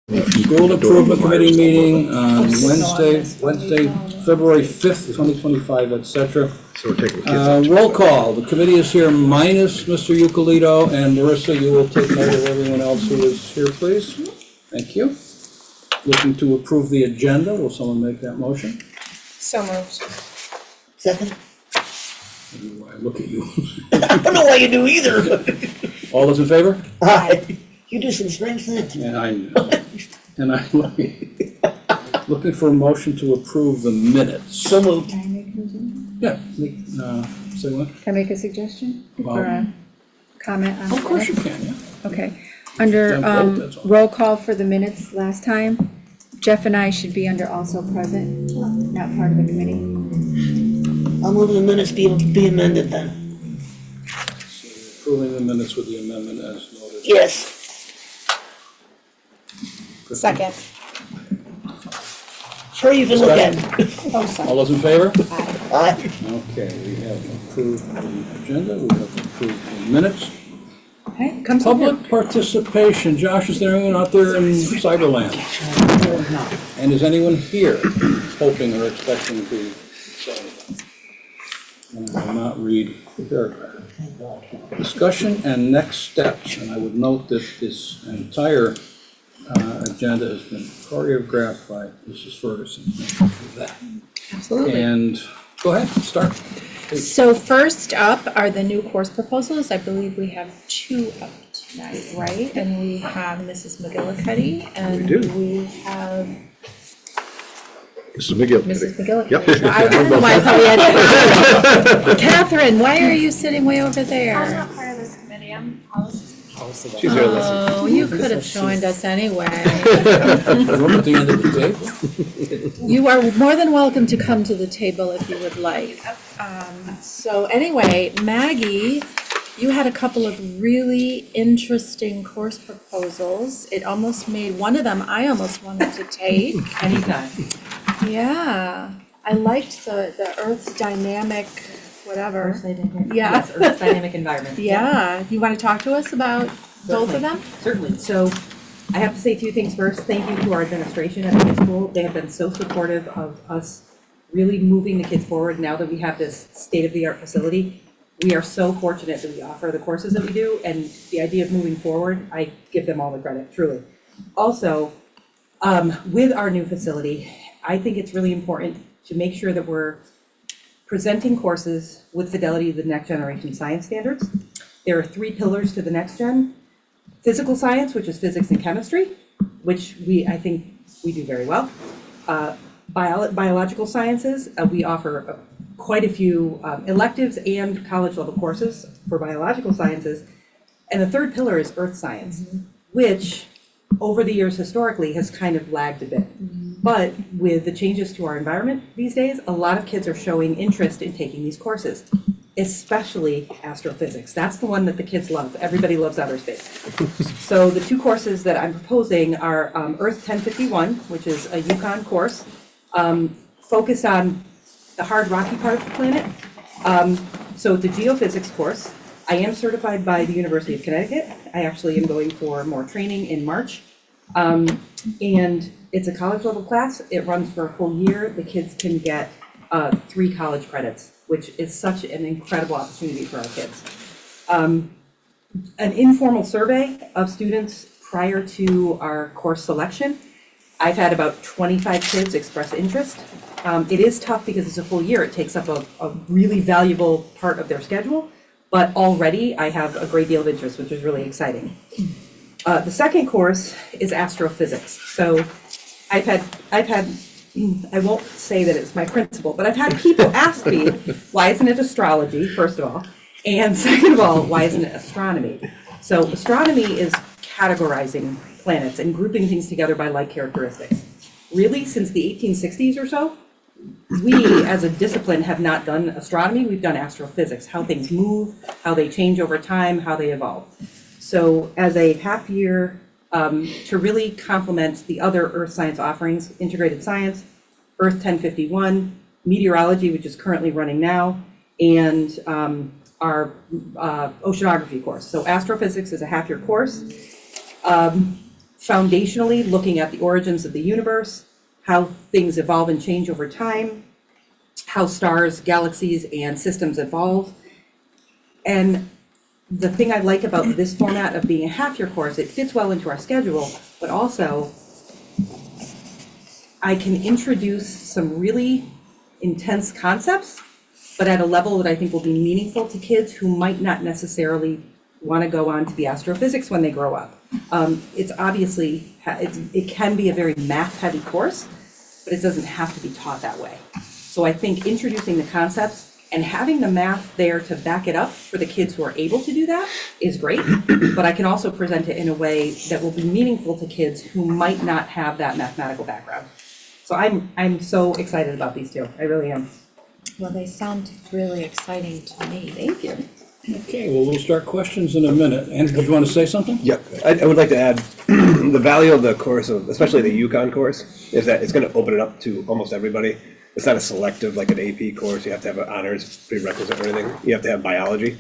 School Improvement Committee meeting on Wednesday, February 5th, 2025, etc. So we're taking kids out. Roll call. The committee is here minus Mr. Euclidito, and Marissa, you will take note of everyone else who is here, please. Thank you. Looking to approve the agenda. Will someone make that motion? So moved. Second? I look at you. I don't know why you do either. All those in favor? You do some strange things. And I'm looking for a motion to approve the minutes. So moved. Can I make a motion? Yeah, say what? Can I make a suggestion Well, or a comment on? Of course you minutes? can, yeah. Okay, under Don't vote, that's all. roll call for the minutes last time, Jeff and I should be under also present, not part of the committee. I'll move the minutes be amended then. So approving the minutes with the amendment as noted. Yes. Second. Sure you can look at it. Oh, sorry. All those in favor? Aye. Okay, we have approved the agenda, we have approved the minutes. Okay, come to the Public participation, Josh, is there anyone out there in Cyberland? And is anyone here hoping or expecting to say anything? And I will not read the paragraph. Discussion and next steps, and I would note that this entire agenda has been choreographed by Mrs. Ferguson. Thank you for that. Absolutely. And go ahead, start. So first up are the new course proposals. I believe we have two up tonight, right? And we have Mrs. McGillicuddy and We do. we have Mrs. McGill. Mrs. McGillicuddy. Yep. I don't know why I thought we had. Catherine, why are you sitting way over I'm there? not part of this committee, I'm policy. She's here to listen. Oh, you could have joined us anyway. Room at the end of the table. You are more than welcome to come to the table if you would like. So anyway, Maggie, you had a couple of really interesting course proposals. It almost made, one of them I almost wanted to take. Anytime. Yeah, I liked the Earth's dynamic, whatever. Yeah. Yes, Earth dynamic environment. Yeah, you want to talk to us about both of them? Certainly. So I have to say two things first. Thank you to our administration at the high school. They have been so supportive of us really moving the kids forward now that we have this state-of-the-art facility. We are so fortunate that we offer the courses that we do, and the idea of moving forward, I give them all the credit, truly. Also, with our new facility, I think it's really important to make sure that we're presenting courses with fidelity to the next generation science standards. There are three pillars to the next gen. Physical science, which is physics and chemistry, which I think we do very well. Biological sciences, we offer quite a few electives and college level courses for biological sciences. And the third pillar is earth science, which over the years historically has kind of lagged a bit. But with the changes to our environment these days, a lot of kids are showing interest in taking these courses, especially astrophysics. That's the one that the kids love. Everybody loves outer space. So the two courses that I'm proposing are Earth 1051, which is a Yukon course, focused on the hard rocky part of the planet. So it's a geophysics course. I am certified by the University of Connecticut. I actually am going for more training in March. And it's a college level class. It runs for a full year. The kids can get 3 college credits, which is such an incredible opportunity for our kids. An informal survey of students prior to our course selection. I've had about 25 kids express interest. It is tough because it's a full year. It takes up a really valuable part of their schedule, but already I have a great deal of interest, which is really exciting. The second course is astrophysics. So I've had, I won't say that it's my principal, but I've had people ask me, why isn't it astrology, first of all? And second of all, why isn't it astronomy? So astronomy is categorizing planets and grouping things together by like characteristics. Really, since the 1860s or so, we as a discipline have not done astronomy, we've done astrophysics, how things move, how they change over time, how they evolve. So as a half year, to really complement the other earth science offerings, integrated science, Earth 1051, meteorology, which is currently running now, and our oceanography course. So astrophysics is a half year course. foundationally looking at the origins of the universe, how things evolve and change over time, how stars, galaxies, and systems evolve. And the thing I like about this format of being a half-year course, it fits well into our schedule, but also I can introduce some really intense concepts, but at a level that I think will be meaningful to kids who might not necessarily want to go on to be astrophysics when they grow up. It's obviously, it can be a very math-heavy course, but it doesn't have to be taught that way. So I think introducing the concepts and having the math there to back it up for the kids who are able to do that is great, but I can also present it in a way that will be meaningful to kids who might not have that mathematical background. So I'm so excited about these two, I really am. Well, they sound really exciting to me. Thank you. Okay, well, we'll start questions in a minute. Andrew, did you want to say something? Yep, I would like to add, the value of the course, especially the UConn course, is that it's gonna open it up to almost everybody. It's not a selective, like an AP course, you have to have an honors prerequisite or anything, you have to have biology,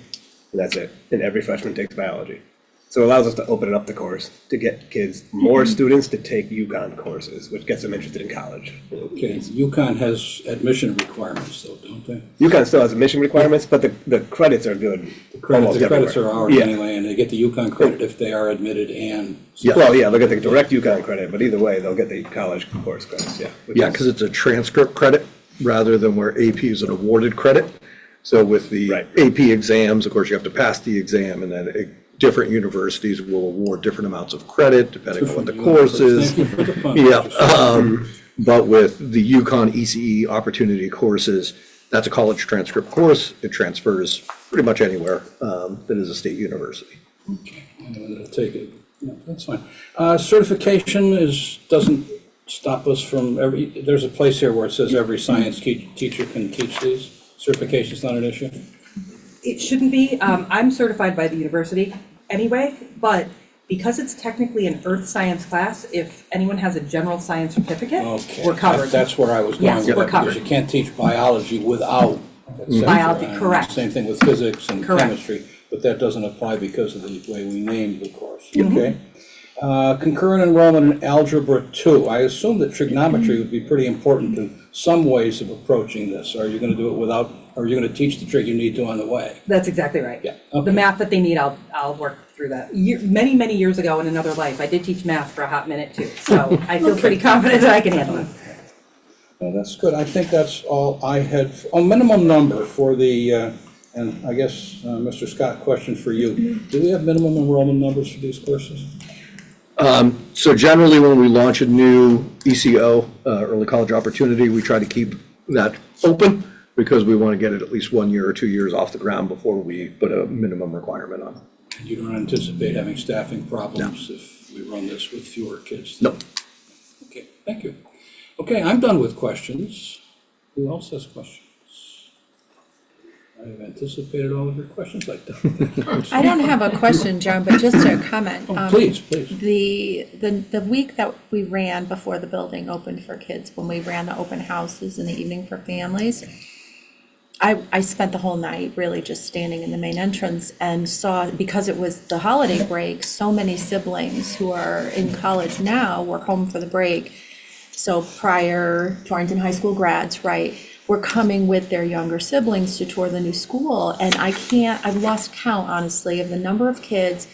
and that's it, and every freshman takes biology. So it allows us to open it up the course, to get kids, more students to take UConn courses, which gets them interested in college. Okay, UConn has admission requirements though, don't they? UConn still has admission requirements, but the credits are good. The credits everywhere. are ours Yeah. anyway, and they get the UConn credit if they are admitted and. Well, yeah, they'll get the direct UConn credit, but either way, they'll get the college course credits, yeah. which Yeah, is- because it's a transcript credit rather than where AP is an awarded credit. So with the Right. AP exams, of course, you have to pass the exam, and then different universities will award different amounts of credit depending on what the course is. Thank you for the pun. Yeah, but with the UConn ECE opportunity courses, that's a college transcript course. It transfers pretty much anywhere that is a state university. Okay, and it'll take it, no, that's fine. Certification doesn't stop us from there's a place here where it says every science teacher can teach these. Certification's not an issue? It shouldn't be. I'm certified by the university anyway, but because it's technically an earth science class, if anyone has a general science certificate, Okay. we're covered. That's where I was going Yes, with we're it, because covered. you can't teach biology without, et cetera. Biology, And correct. Same thing with physics and Correct. chemistry, but that doesn't apply because of the way we named the course, Mm-hmm. okay? Concurrent enrollment in Algebra 2. I assume that trigonometry would be pretty important in some ways of approaching this. Are you going to do it without, or are you going to teach the trig you need to on the way? That's exactly right. Yeah, The okay. math that they need, I'll work through that. Many, many years ago in another life, I did teach math for a hot minute too, so I feel pretty confident that I can handle it. Well, that's good. I think that's all I had. A minimum number for the, and I guess, Mr. Scott, question for you. Do we have minimum enrollment numbers for these courses? So generally, when we launch a new ECO, early college opportunity, we try to keep that open because we want to get it at least 1 year or 2 years off the ground before we put a minimum requirement on. And you don't anticipate having staffing problems if we run this with fewer kids? No. Okay, thank you. Okay, I'm done with questions. Who else has questions? I have anticipated all of your questions like that. I don't have a question, Joan, but just a comment. Oh, please, please. The week that we ran before the building opened for kids, when we ran the open houses in the evening for families, I spent the whole night really just standing in the main entrance and saw, because it was the holiday break, so many siblings who are in college now were home for the break. So prior Torrington High School grads, right, were coming with their younger siblings to tour the new school. And I've lost count, honestly, of the number of kids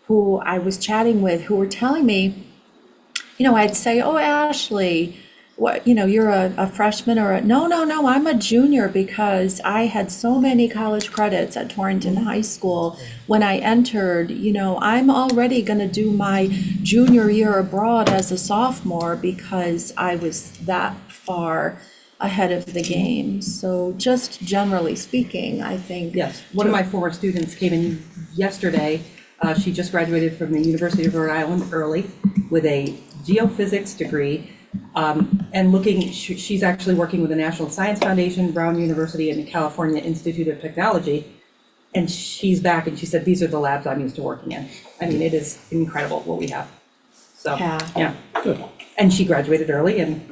who I was chatting with who were telling me, I'd say, oh, Ashley, what, you're a freshman or no, I'm a junior because I had so many college credits at Torrington High School when I entered, I'm already gonna do my junior year abroad as a sophomore because I was that far ahead of the game. So just generally speaking, I think. Yes, one of my former students came in yesterday. She just graduated from the University of Rhode Island early with a geophysics degree. And she's actually working with the National Science Foundation, Brown University, and the California Institute of Technology. And she's back and she said, these are the labs I'm used to working in. I mean, it is incredible what we have. So, Yeah. yeah. Good. And she graduated early and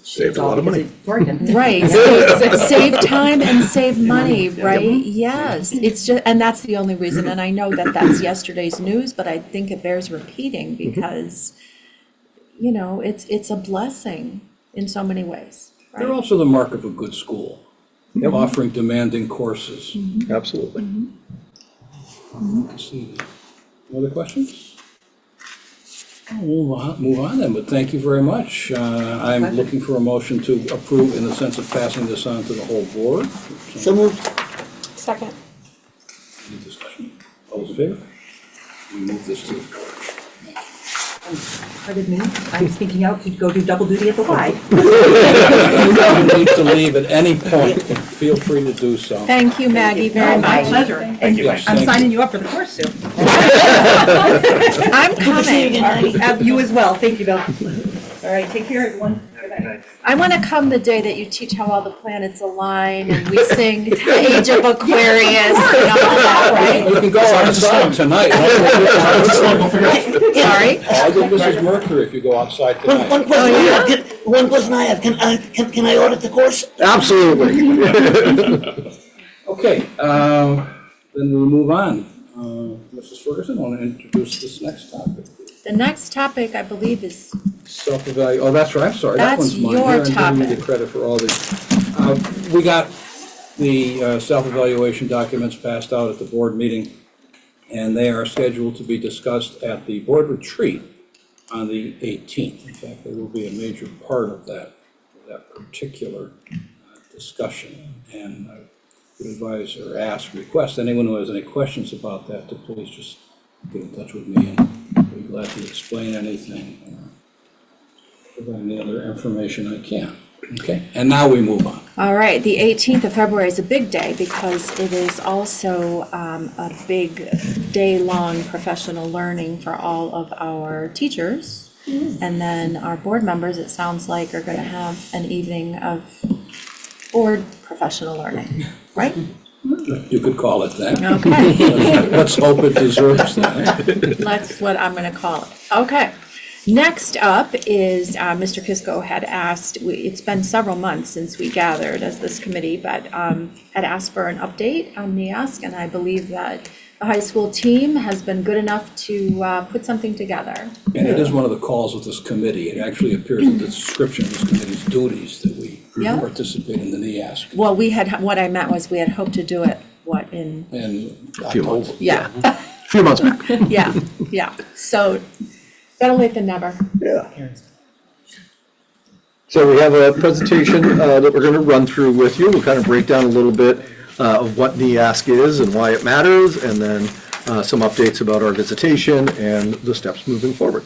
Saved a lot of money. Oregon. Right, save time and save money, right? Yes, it's just, and that's the only reason, and I know that that's yesterday's news, but I think it bears repeating because, you know, it's a blessing in so many ways, They're right? also the mark of a good school, offering demanding courses. Absolutely. Let's see. Other questions? We'll move on then, but thank you very much. I'm looking for a motion to approve in the sense of passing this on to the whole board. So moved. Second. Any discussion? All those in favor? We move this to the board. Pardon me, I was thinking out to go do double duty at the Y. If you need to leave at any point, feel free to do so. Thank you, Maggie, very My much. pleasure. Thank you. I'm signing you up for the course soon. I'm coming. You as well, thank you, Bill. All right, take care, everyone. Good night. I want to come the day that you teach how all the planets align and we sing the Age of Aquarius and all that, right? You can go outside tonight. Sorry? I'll go Mrs. Mercury if you go outside One tonight. question I have, one question I have, can I audit the course? Absolutely. Okay, then we'll move on. Mrs. Ferguson, want to introduce this next topic? The next topic, I believe, is, Self-evaluation, oh, that's right, I'm sorry, that That's one's mine. your Here, I'm giving you topic. the credit for all the, we got the self-evaluation documents passed out at the board meeting, and they are scheduled to be discussed at the board retreat on the 18th. In fact, they will be a major part of that particular discussion. And I would advise or ask, request anyone who has any questions about that to please just get in touch with me, and I'll be glad to explain anything or provide any other information I can. Okay, and now we move on. all right, the 18th of February is a big day because it is also a big day-long professional learning for all of our teachers. And then our board members, it sounds like, are going to have an evening of board professional learning, right? You could call it that. Okay. Let's hope it deserves that. That's what I'm gonna call it. Okay. Next up is, Mr. Kisco had asked, it's been several months since we gathered as this committee, but had asked for an update on NEASC, and I believe that the high school team has been good enough to put something together. And it is one of the calls of this committee. It actually appears in the description of this committee's duties that we Yeah. participate in the NEASC Well, what I meant was we had hoped to do it, in, in Few months. October. yeah, A few months back. yeah. So, better late than never. Yeah. So we have a presentation that we're going to run through with you. We'll kind of break down a little bit of what NEASC is and why it matters, and then some updates about our visitation and the steps moving forward.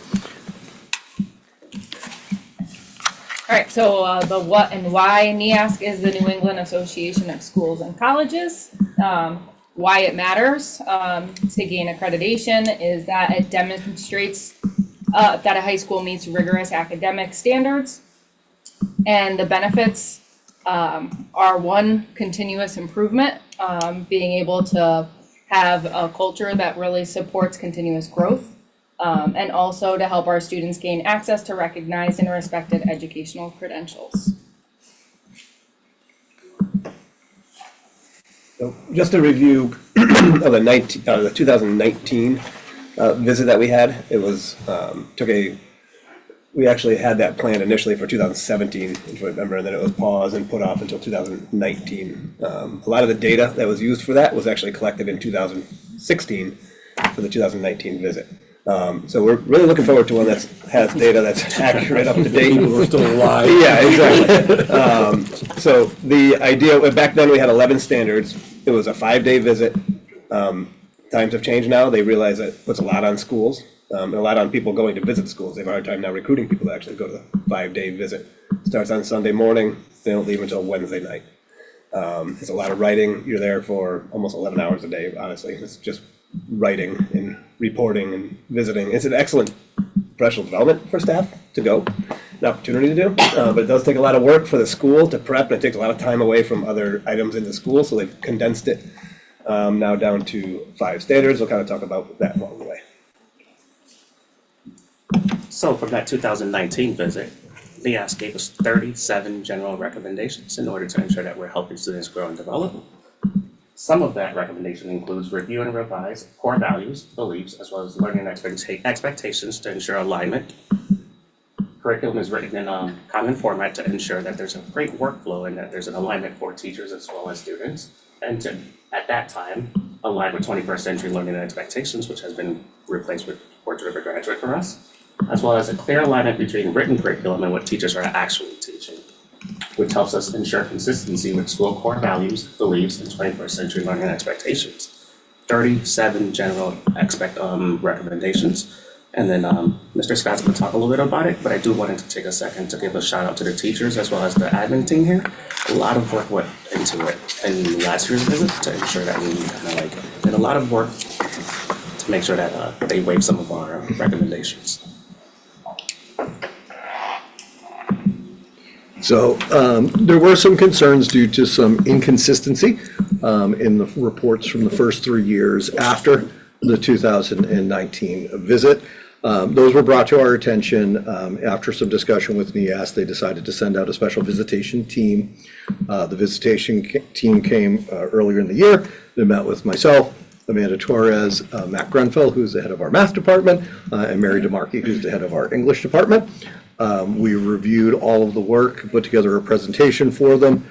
All right, so the what and why NEASC is the New England Association of Schools and Colleges. Why it matters to gain accreditation is that it demonstrates that a high school meets rigorous academic standards. And the benefits are one, continuous improvement, being able to have a culture that really supports continuous growth. And also to help our students gain access to recognized and respected educational credentials. So just a review of the 2019 visit that we had. It was, we actually had that planned initially for 2017, if you remember, and then it was paused and put off until 2019. A lot of the data that was used for that was actually collected in 2016 for the 2019 visit. So we're really looking forward to one that has data that's accurate, up to date. We're still alive. Yeah, exactly. So the idea, back then we had 11 standards. It was a 5-day visit. Times have changed now. They realize that it puts a lot on schools, and a lot on people going to visit schools. They have a hard time now recruiting people to actually go to the 5-day visit. Starts on Sunday morning. They don't leave until Wednesday night. It's a lot of writing. You're there for almost 11 hours a day, honestly. It's just writing and reporting and visiting. It's an excellent professional development for staff to go, an opportunity to do, but it does take a lot of work for the school to prep, and it takes a lot of time away from other items in the school, so they've condensed it now down to 5 standards. We'll kind of talk about that along the way. So from that 2019 visit, NEAS gave us 37 general recommendations in order to ensure that we're helping students grow and develop. Some of that recommendation includes review and revise core values, beliefs, as well as learning expectations to ensure alignment. Curriculum is written in a common format to ensure that there's a great workflow and that there's an alignment for teachers as well as students. And to, at that time, align with 21st century learning and expectations, which has been replaced with Portrait of a Graduate for us, as well as a clear alignment between written curriculum and what teachers are actually teaching, which helps us ensure consistency with school core values, beliefs, and 21st century learning and expectations. 37 general recommendations. And then Mr. Scott's gonna talk a little bit about it, but I do want to take a second to give a shout out to the teachers as well as the admin team here. A lot of work went into it in last year's visit to ensure that we kind of did a lot of work to make sure that they waived some of our recommendations. So there were some concerns due to some inconsistency in the reports from the first 3 years after the 2019 visit. Those were brought to our attention after some discussion with NEAS. They decided to send out a special visitation team. The visitation team came earlier in the year. They met with myself, Amanda Torres, Matt Grenfell, who's the head of our math department, and Mary DeMarchi, who's the head of our English department. We reviewed all of the work, put together a presentation for them.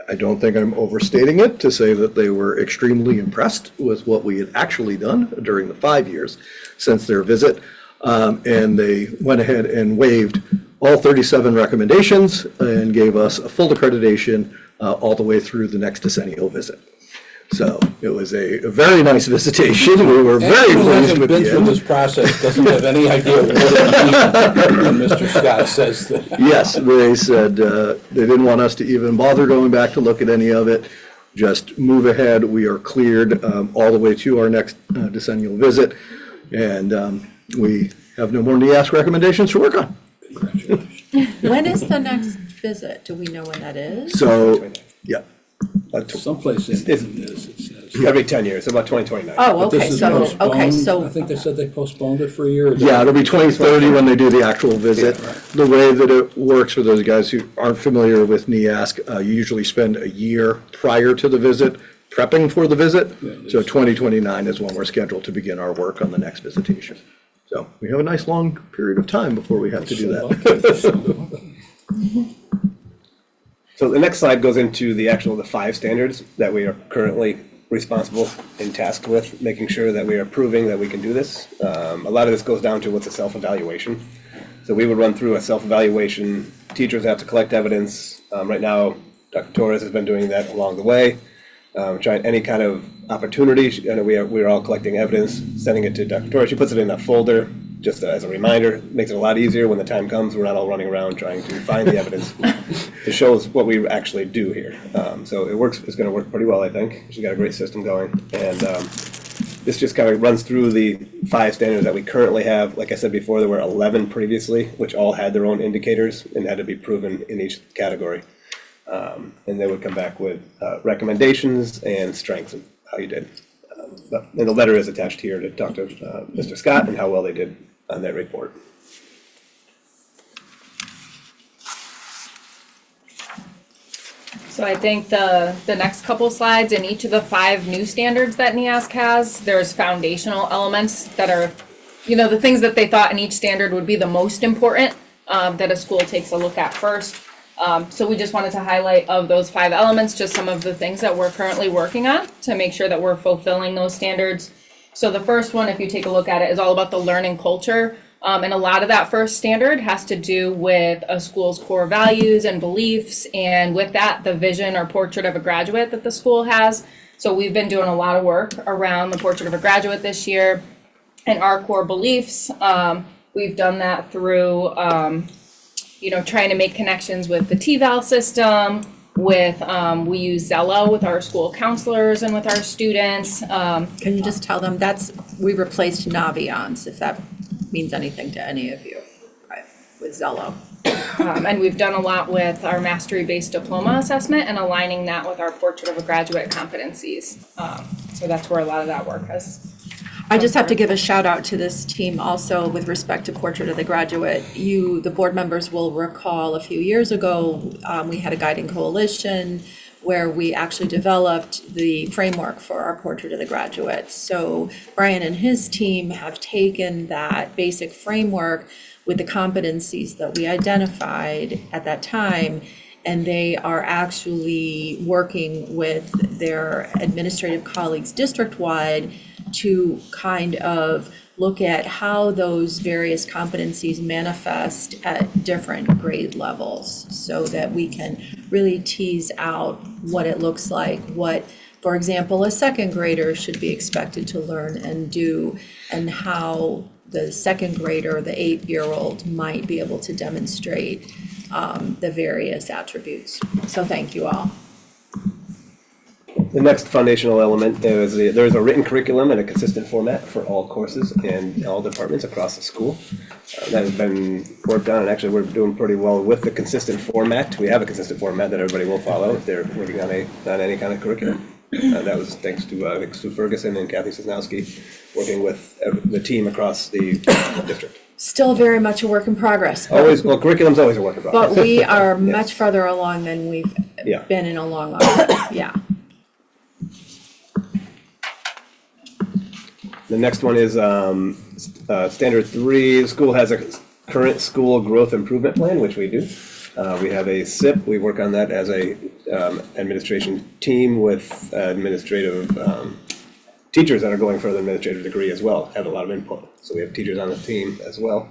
I don't think I'm overstating it to say that they were extremely impressed with what we had actually done during the 5 years since their visit. And they went ahead and waived all 37 recommendations and gave us a full accreditation all the way through the next decennial visit. So it was a very nice visitation. We were very Anyone who pleased hasn't with been through the this end. process doesn't have any idea what it means when Mr. Scott says that. Yes, they said they didn't want us to even bother going back to look at any of it. Just move ahead. We are cleared all the way to our next decennial visit. And we have no more NEAS recommendations to work on. When is the next visit? Do we know when that is? So, yeah. Someplace in this, it says. Every 10 years, about 2029. Oh, But this okay, is so, okay, postponed. so, I think they said they postponed it for a year. Yeah, it'll be 2030 when they do the actual visit. Yeah, right. The way that it works for those guys who aren't familiar with NEASC, you usually spend a year prior to the visit prepping for the visit. So 2029 is when we're scheduled to begin our work on the next visitation. So we have a nice long period of time before we have to do that. So the next slide goes into the 5 standards that we are currently responsible and tasked with, making sure that we are proving that we can do this. A lot of this goes down to what's a self-evaluation. So we would run through a self-evaluation. Teachers have to collect evidence. Right now, Dr. Torres has been doing that along the way. Trying any kind of opportunity. I know we're all collecting evidence, sending it to Dr. Torres. She puts it in a folder just as a reminder. Makes it a lot easier when the time comes. We're not all running around trying to find the evidence. It shows what we actually do here. So it works. It's going to work pretty well, I think. She's got a great system going. And this just kind of runs through the 5 standards that we currently have. Like I said before, there were 11 previously, which all had their own indicators and had to be proven in each category. And they would come back with recommendations and strengths and how you did. And the letter is attached here to talk to Mr. Scott and how well they did on that report. So I think the next couple slides, in each of the 5 new standards that NEASC has, there's foundational elements that are, the things that they thought in each standard would be the most important, that a school takes a look at first. So we just wanted to highlight of those 5 elements, just some of the things that we're currently working on to make sure that we're fulfilling those standards. So the first one, if you take a look at it, is all about the learning culture. And a lot of that first standard has to do with a school's core values and beliefs, and with that, the vision or portrait of a graduate that the school has. So we've been doing a lot of work around the portrait of a graduate this year and our core beliefs. We've done that through trying to make connections with the TVAL system, with, we use Zello with our school counselors and with our students. can you just tell them we replaced Naviance, if that means anything to any of you, right, with Zello. And we've done a lot with our mastery-based diploma assessment and aligning that with our portrait of a graduate competencies. So that's where a lot of that work has. I just have to give a shout out to this team also with respect to Portrait of the Graduate. You, the board members will recall a few years ago, we had a guiding coalition where we actually developed the framework for our Portrait of the Graduate. So Brian and his team have taken that basic framework with the competencies that we identified at that time, and they are actually working with their administrative colleagues district-wide to kind of look at how those various competencies manifest at different grade levels so that we can really tease out what it looks like, what, for example, a second grader should be expected to learn and do, and how the second grader, the 8-year-old, might be able to demonstrate the various attributes. So thank you all. The next foundational element is there's a written curriculum in a consistent format for all courses and all departments across the school. That has been worked on, and actually we're doing pretty well with the consistent format. We have a consistent format that everybody will follow if they're working on any kind of curriculum. That was thanks to I think Sue Ferguson and Kathy Sosnowski working with the team across the district. Still very much a work in progress. Always, well, curriculum's always a work in progress. But we are much further along than we've Yeah. been in a long, long time, yeah. The next one is standard 3. The school has a current school growth improvement plan, which we do. We have a SIP. We work on that as a administration team with administrative teachers that are going for the administrative degree as well, have a lot of input. So we have teachers on the team as well.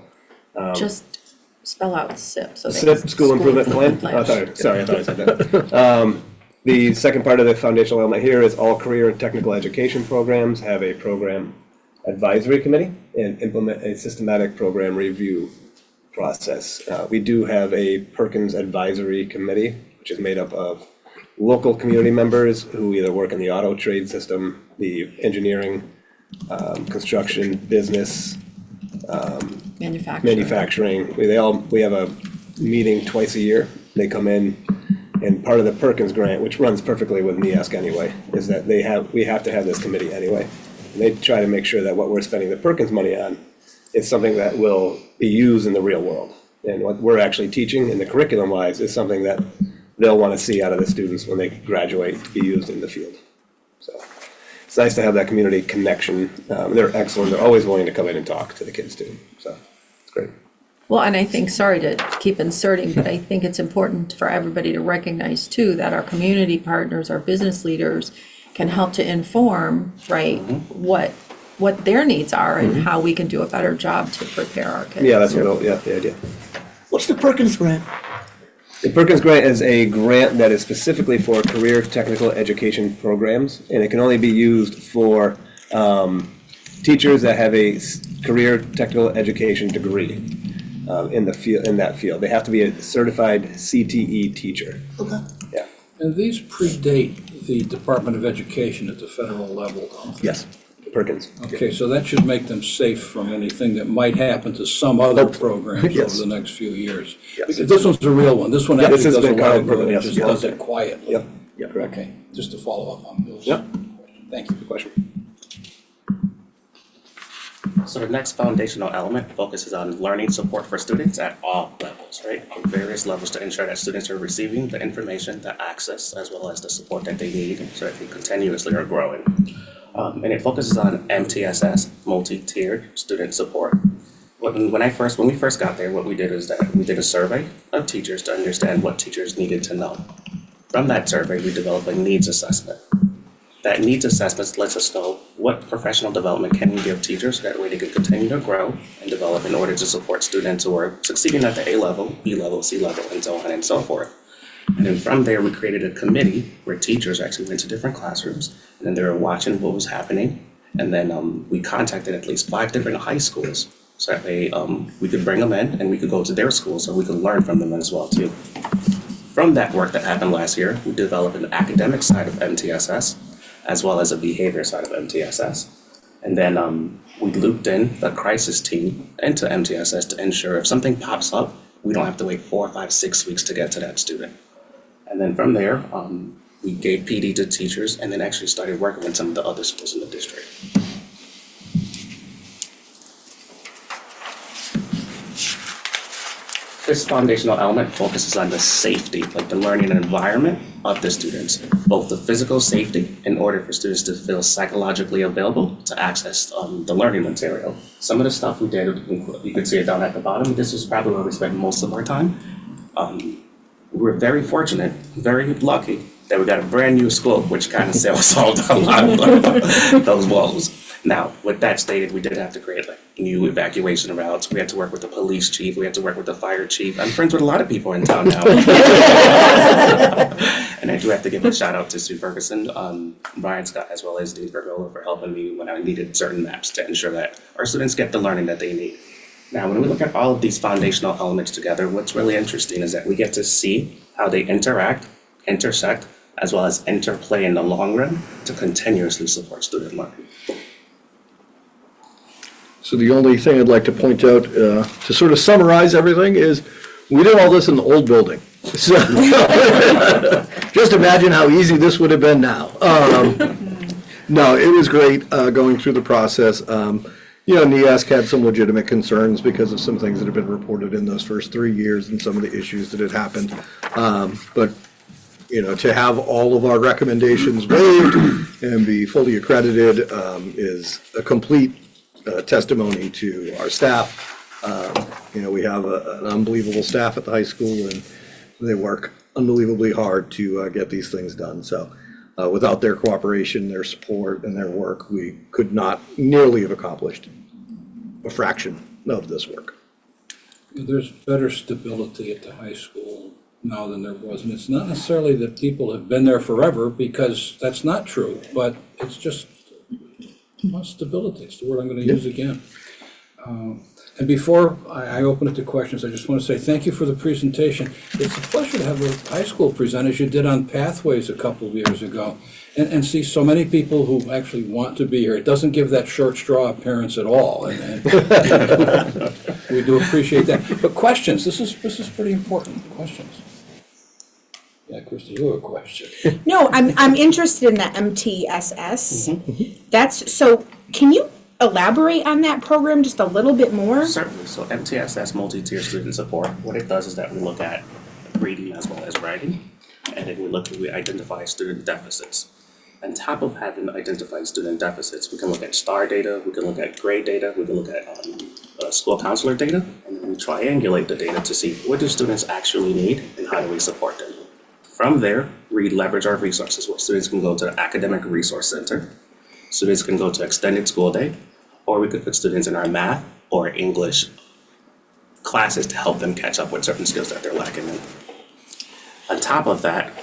Just spell out SIP. So they SIP, can- School Improvement Plan. Oh, I thought I said that. The second part of the foundational element here is all career and technical education programs have a program advisory committee and implement a systematic program review process. We do have a Perkins Advisory Committee, which is made up of local community members who either work in the auto trade system, the engineering, construction, business, manufacturing. We have a meeting twice a year. They come in, and part of the Perkins grant, which runs perfectly with NEASC anyway, is that we have to have this committee anyway. And they try to make sure that what we're spending the Perkins money on is something that will be used in the real world. And what we're actually teaching in the curriculum wise is something that they'll want to see out of the students when they graduate to be used in the field. So it's nice to have that community connection. They're excellent. They're always willing to come in and talk to the kids too. So it's great. Well, and I think, sorry to keep inserting, but I think it's important for everybody to recognize too, that our community partners, our business leaders can help to inform, right, what their needs are and how we can do a better job to prepare our kids. Yeah, that's the idea. What's the Perkins grant? The Perkins Grant is a grant that is specifically for career technical education programs, and it can only be used for teachers that have a career technical education degree in that field. They have to be a certified CTE teacher. Okay. Yeah. And these predate the Department of Education at the federal level, don't they? Yes. Perkins. Okay, so that should make them safe from anything that might happen to some other programs Yes. over the next few years. Yes. Because this one's a real one. This one Yeah, this actually has does a been lot kind of of good. It yes, just yeah. does it quietly. Yep. Yeah, correct. Okay, just to follow up on Bill's Yep. question. Thank you. Good question. So the next foundational element focuses on learning support for students at all levels, right? From various levels to ensure that students are receiving the information, the access, as well as the support that they need so that they continuously are growing. And it focuses on MTSS, multi-tiered student support. When we first got there, what we did is that we did a survey of teachers to understand what teachers needed to know. From that survey, we developed a needs assessment. That needs assessment lets us know what professional development can we give teachers so that way they can continue to grow and develop in order to support students who are succeeding at the A level, B level, C level, and so on and so forth. And then from there, we created a committee where teachers actually went to different classrooms and then they were watching what was happening. And then we contacted at least 5 different high schools so that way we could bring them in and we could go to their schools so we could learn from them as well too. From that work that happened last year, we developed an academic side of MTSS as well as a behavior side of MTSS. And then we looped in the crisis team into MTSS to ensure if something pops up, we don't have to wait 4, 5, 6 weeks to get to that student. And then from there, we gave PD to teachers and then actually started working with some of the other schools in the district. This foundational element focuses on the safety, like the learning environment of the students, both the physical safety in order for students to feel psychologically available to access the learning material. Some of the stuff we did, you can see it down at the bottom, this is probably where we spend most of our time. We're very fortunate, very lucky that we got a brand new school, which kind of solved a lot of those woes. Now, with that stated, we did have to create like new evacuation routes. We had to work with the police chief. We had to work with the fire chief. I'm friends with a lot of people in town now. And I do have to give a shout out to Sue Ferguson, Brian Scott, as well as Dean Bergola for helping me when I needed certain maps to ensure that our students get the learning that they need. Now, when we look at all of these foundational elements together, what's really interesting is that we get to see how they interact, intersect, as well as interplay in the long run to continuously support student learning. So the only thing I'd like to point out, to sort of summarize everything, is we did all this in the old building. So just imagine how easy this would have been now. No, it was great going through the process. NEASC had some legitimate concerns because of some things that have been reported in those first 3 years and some of the issues that had happened. But to have all of our recommendations waived and be fully accredited is a complete testimony to our staff. We have an unbelievable staff at the high school, and they work unbelievably hard to get these things done. So without their cooperation, their support, and their work, we could not nearly have accomplished a fraction of this work. There's better stability at the high school now than there was, and it's not necessarily that people have been there forever, because that's not true, but it's just stability. It's the word I'm going to use again. And before I open it to questions, I just want to say thank you for the presentation. It's a pleasure to have the high school present, as you did on Pathways a couple of years ago, and see so many people who actually want to be here. It doesn't give that short straw of parents at all, and we do appreciate that. But questions, this is pretty important. Questions. Yeah, Christie, you have a question. No, I'm interested in the MTSS. So can you elaborate on that program just a little bit more? Certainly. So MTSS, multi-tier student support, what it does is that we look at reading as well as writing, and then we identify student deficits. On top of having identified student deficits, we can look at STAR data, we can look at grade data, we can look at school counselor data, and then we triangulate the data to see what do students actually need and how do we support them. From there, we leverage our resources where students can go to the Academic Resource Center, students can go to Extended School Day, or we could put students in our math or English classes to help them catch up with certain skills that they're lacking in. On top of that,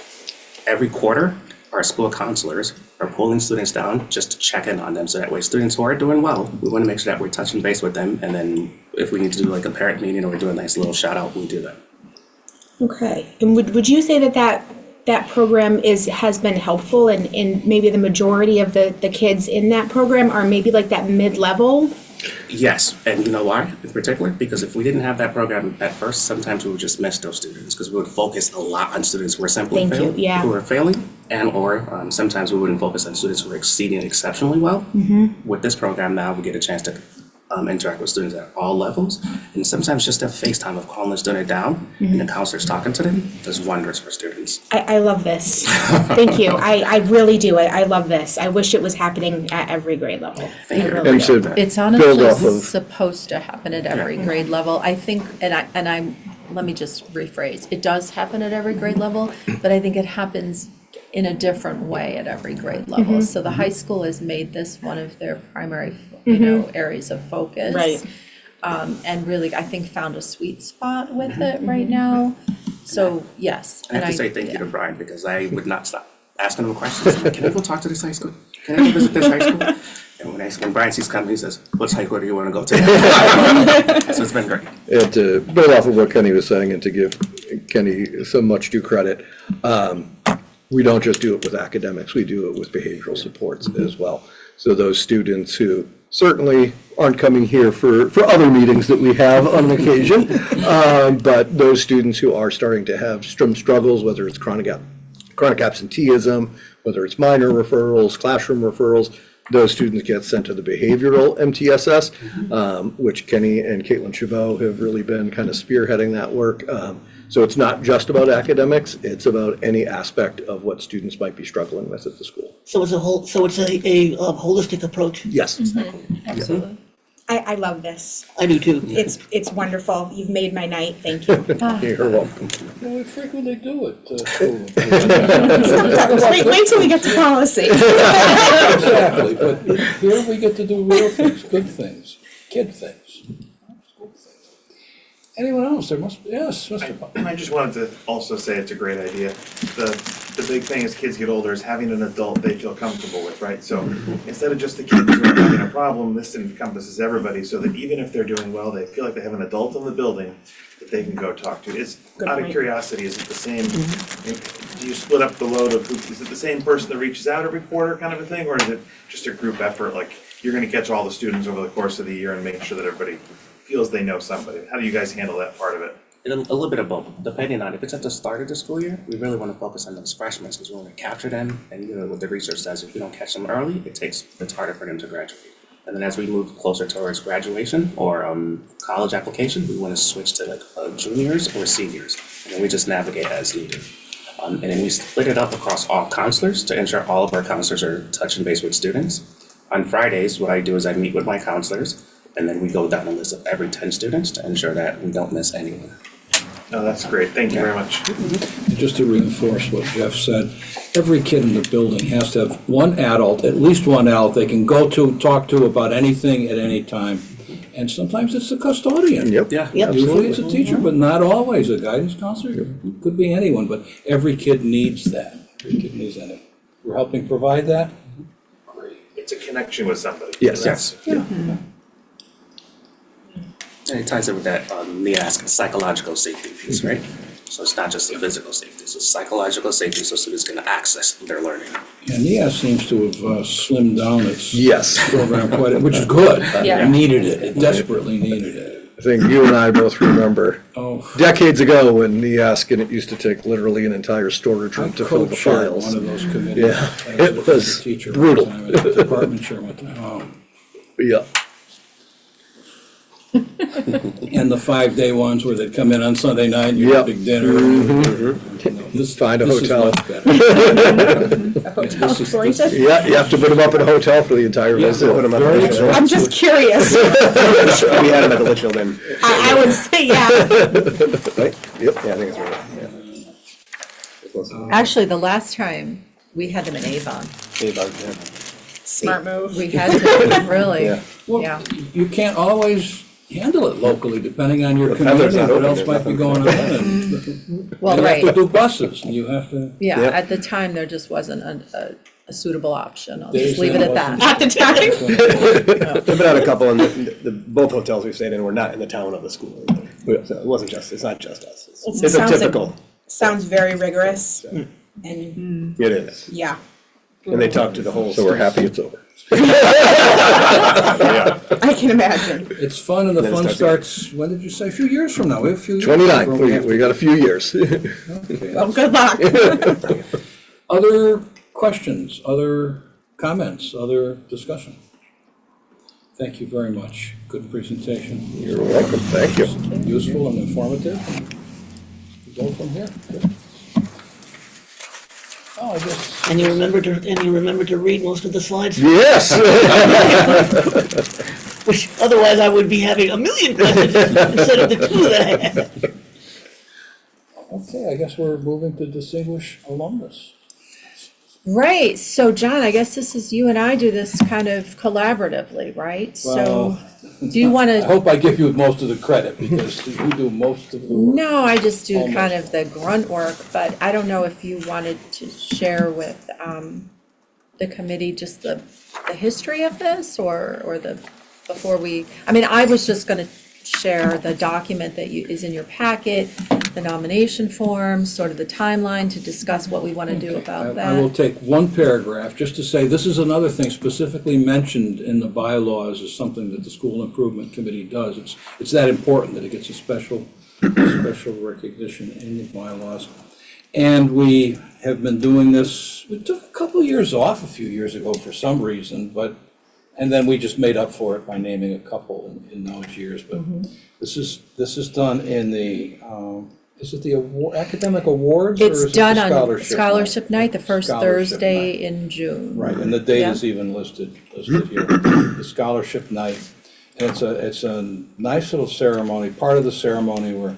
every quarter, our school counselors are pulling students down just to check in on them, so that way students who are doing well, we want to make sure that we're touching base with them, and then if we need to do like a parent meeting or do a nice little shout out, we do that. Okay, and would you say that program has been helpful and maybe the majority of the kids in that program are maybe like that mid-level? Yes, and you know why in particular? Because if we didn't have that program at first, sometimes we would just miss those students because we would focus a lot on students who were simply who are failing, or sometimes we wouldn't focus on students who are exceeding exceptionally well. With this program now, we get a chance to interact with students at all levels, and sometimes just a FaceTime of calling the student down and the counselor's talking to them does wonders for students. I love this. Thank you. I really do. I love this. I wish it was happening at every grade level. Thank you. And so It's build honestly off of, supposed to happen at every grade level. I think, let me just rephrase, it does happen at every grade level, but I think it happens in a different way at every grade level. So the high school has made this one of their primary, areas of focus. Right. And really, I think, found a sweet spot with it right now. So, yes. I have to say thank you to Brian, because I would not stop asking him questions. I'm like, can I go talk to this high school? Can I go visit this high school? And when Brian sees coming, he says, "What high school do you want to go to?" So it's been great. and to build off of what Kenny was saying and to give Kenny so much due credit, we don't just do it with academics, we do it with behavioral supports as well. So those students who certainly aren't coming here for other meetings that we have on occasion, but those students who are starting to have some struggles, whether it's chronic absenteeism, whether it's minor referrals, classroom referrals, Those students get sent to the behavioral MTSS, which Kenny and Caitlin Chabot have really been kind of spearheading that work. So it's not just about academics, it's about any aspect of what students might be struggling with at the school. So it's a holistic approach. Yes. Absolutely. I love this. I do too. It's wonderful. You've made my night. Thank you. You're welcome. Well, we frequently do it. Wait till we get to policy. Exactly, but here we get to do real things, good things, kid things. Anyone else? There must, yes, Mr. Pop. I just wanted to also say it's a great idea. The big thing as kids get older is having an adult they feel comfortable with, right? So instead of just the kids who are having a problem, this encompasses everybody, so that even if they're doing well, they feel like they have an adult in the building that they can go talk to. It's, out of curiosity, is it the same, do you split up the load of, is it the same person that reaches out every quarter kind of a thing? Or is it just a group effort, like you're gonna catch all the students over the course of the year and make sure that everybody feels they know somebody? How do you guys handle that part of it? A little bit of both, depending on if it's at the start of the school year, we really want to focus on those freshmen because we want to capture them. And you know what the research says, if we don't catch them early, it's harder for them to graduate. And then as we move closer towards graduation or college application, we want to switch to like juniors or seniors, and then we just navigate as needed. And then we split it up across all counselors to ensure all of our counselors are touching base with students. On Fridays, what I do is I meet with my counselors, and then we go down a list of every 10 students to ensure that we don't miss anyone. No, that's great, thank you very much. And just to reinforce what Jeff said, every kid in the building has to have one adult, at least one adult, they can go to, talk to about anything at any time. And sometimes it's the custodian. Yep. Yeah. Usually it's a teacher, but not always, a guidance counselor, could be anyone, but every kid needs that. Every kid needs that. We're helping provide that? Great. It's a connection with somebody. Yes. Yes. And it ties in with that NEASC psychological safety piece, right? So it's not just the physical safety, it's psychological safety so students can access their learning. And NEAS seems to have slimmed down its Yes. program quite, which is good. Yeah. It needed it, it desperately needed it. I think you and I both remember Oh. decades ago when NEASC, and it used to take literally an entire storage room to fill the Co-chaired files. one of those committees. Yeah, I was it was a teacher brutal. one time, and a department chair one time. Oh. Yeah. And the 5-day ones where they'd come in on Sunday night, you Yep. had big dinner. This- Find a this is hotel. much better. This is- Yeah, you have to put them up in a hotel for the entire Yeah, visit. Put 'em up very in the- I'm just curious. We had them at the Litchfield Inn. I would say, yeah. Right? Yep. Yeah, I think it's right, yeah. Actually, the last time, we had them in Avon. Smart move. We had to, really, Yeah. Well, yeah. you can't always handle it locally, depending on your The Feather's community, not what open, else there's might be nothing. going on. Well, You have to right, do buses, and you have to. yeah, Yep. at the time, there just wasn't a suitable option, I'll They just leave it said at it that. At the time. We've been on a couple, and both hotels we stayed in were not in the town of the school. So it wasn't just, it's not just us. It's a Sounds like- typical, Sounds very rigorous. And it is. yeah. And they talk to the whole. So we're happy it's over. I can imagine. It's fun, and the Then it fun starts starts, when did you say, a few years from now? We have a few years. 29, before we have we to- got a few years. Okay. Well, good luck. Other questions, other comments, other discussion? Thank you very much. Good presentation. You're welcome, thank you. Useful and informative. And we'll go from here. Good. Oh, I guess. And you remember to read most of the slides, Yes. which otherwise I would be having a million questions instead of the two that I had. Okay, I guess we're moving to distinguished alumnus. Right, so John, I guess this is, you and I do this kind of collaboratively, right? So, Well, do you want I to, hope I give you most of the credit, because you do most of the work. no, I just do kind Almost. of the grunt work, but I don't know if you wanted to share with the committee just the history of this, or the, before we, I mean, I was just gonna share the document that is in your packet, the nomination form, sort of the timeline to discuss what we want to do about I will that. take one paragraph, just to say, this is another thing specifically mentioned in the bylaws as something that the School Improvement Committee does. It's that important that it gets a special recognition in the bylaws. And we have been doing this, we took a couple of years off a few years ago for some reason, and then we just made up for it by naming a couple in those years. But this is done in the, is it the academic awards? or It's is it the done on scholarship night? scholarship night, the first Scholarship Thursday night. in June. Right, and the date Yeah. is even listed here, the scholarship night. And it's a nice little ceremony, part of the ceremony where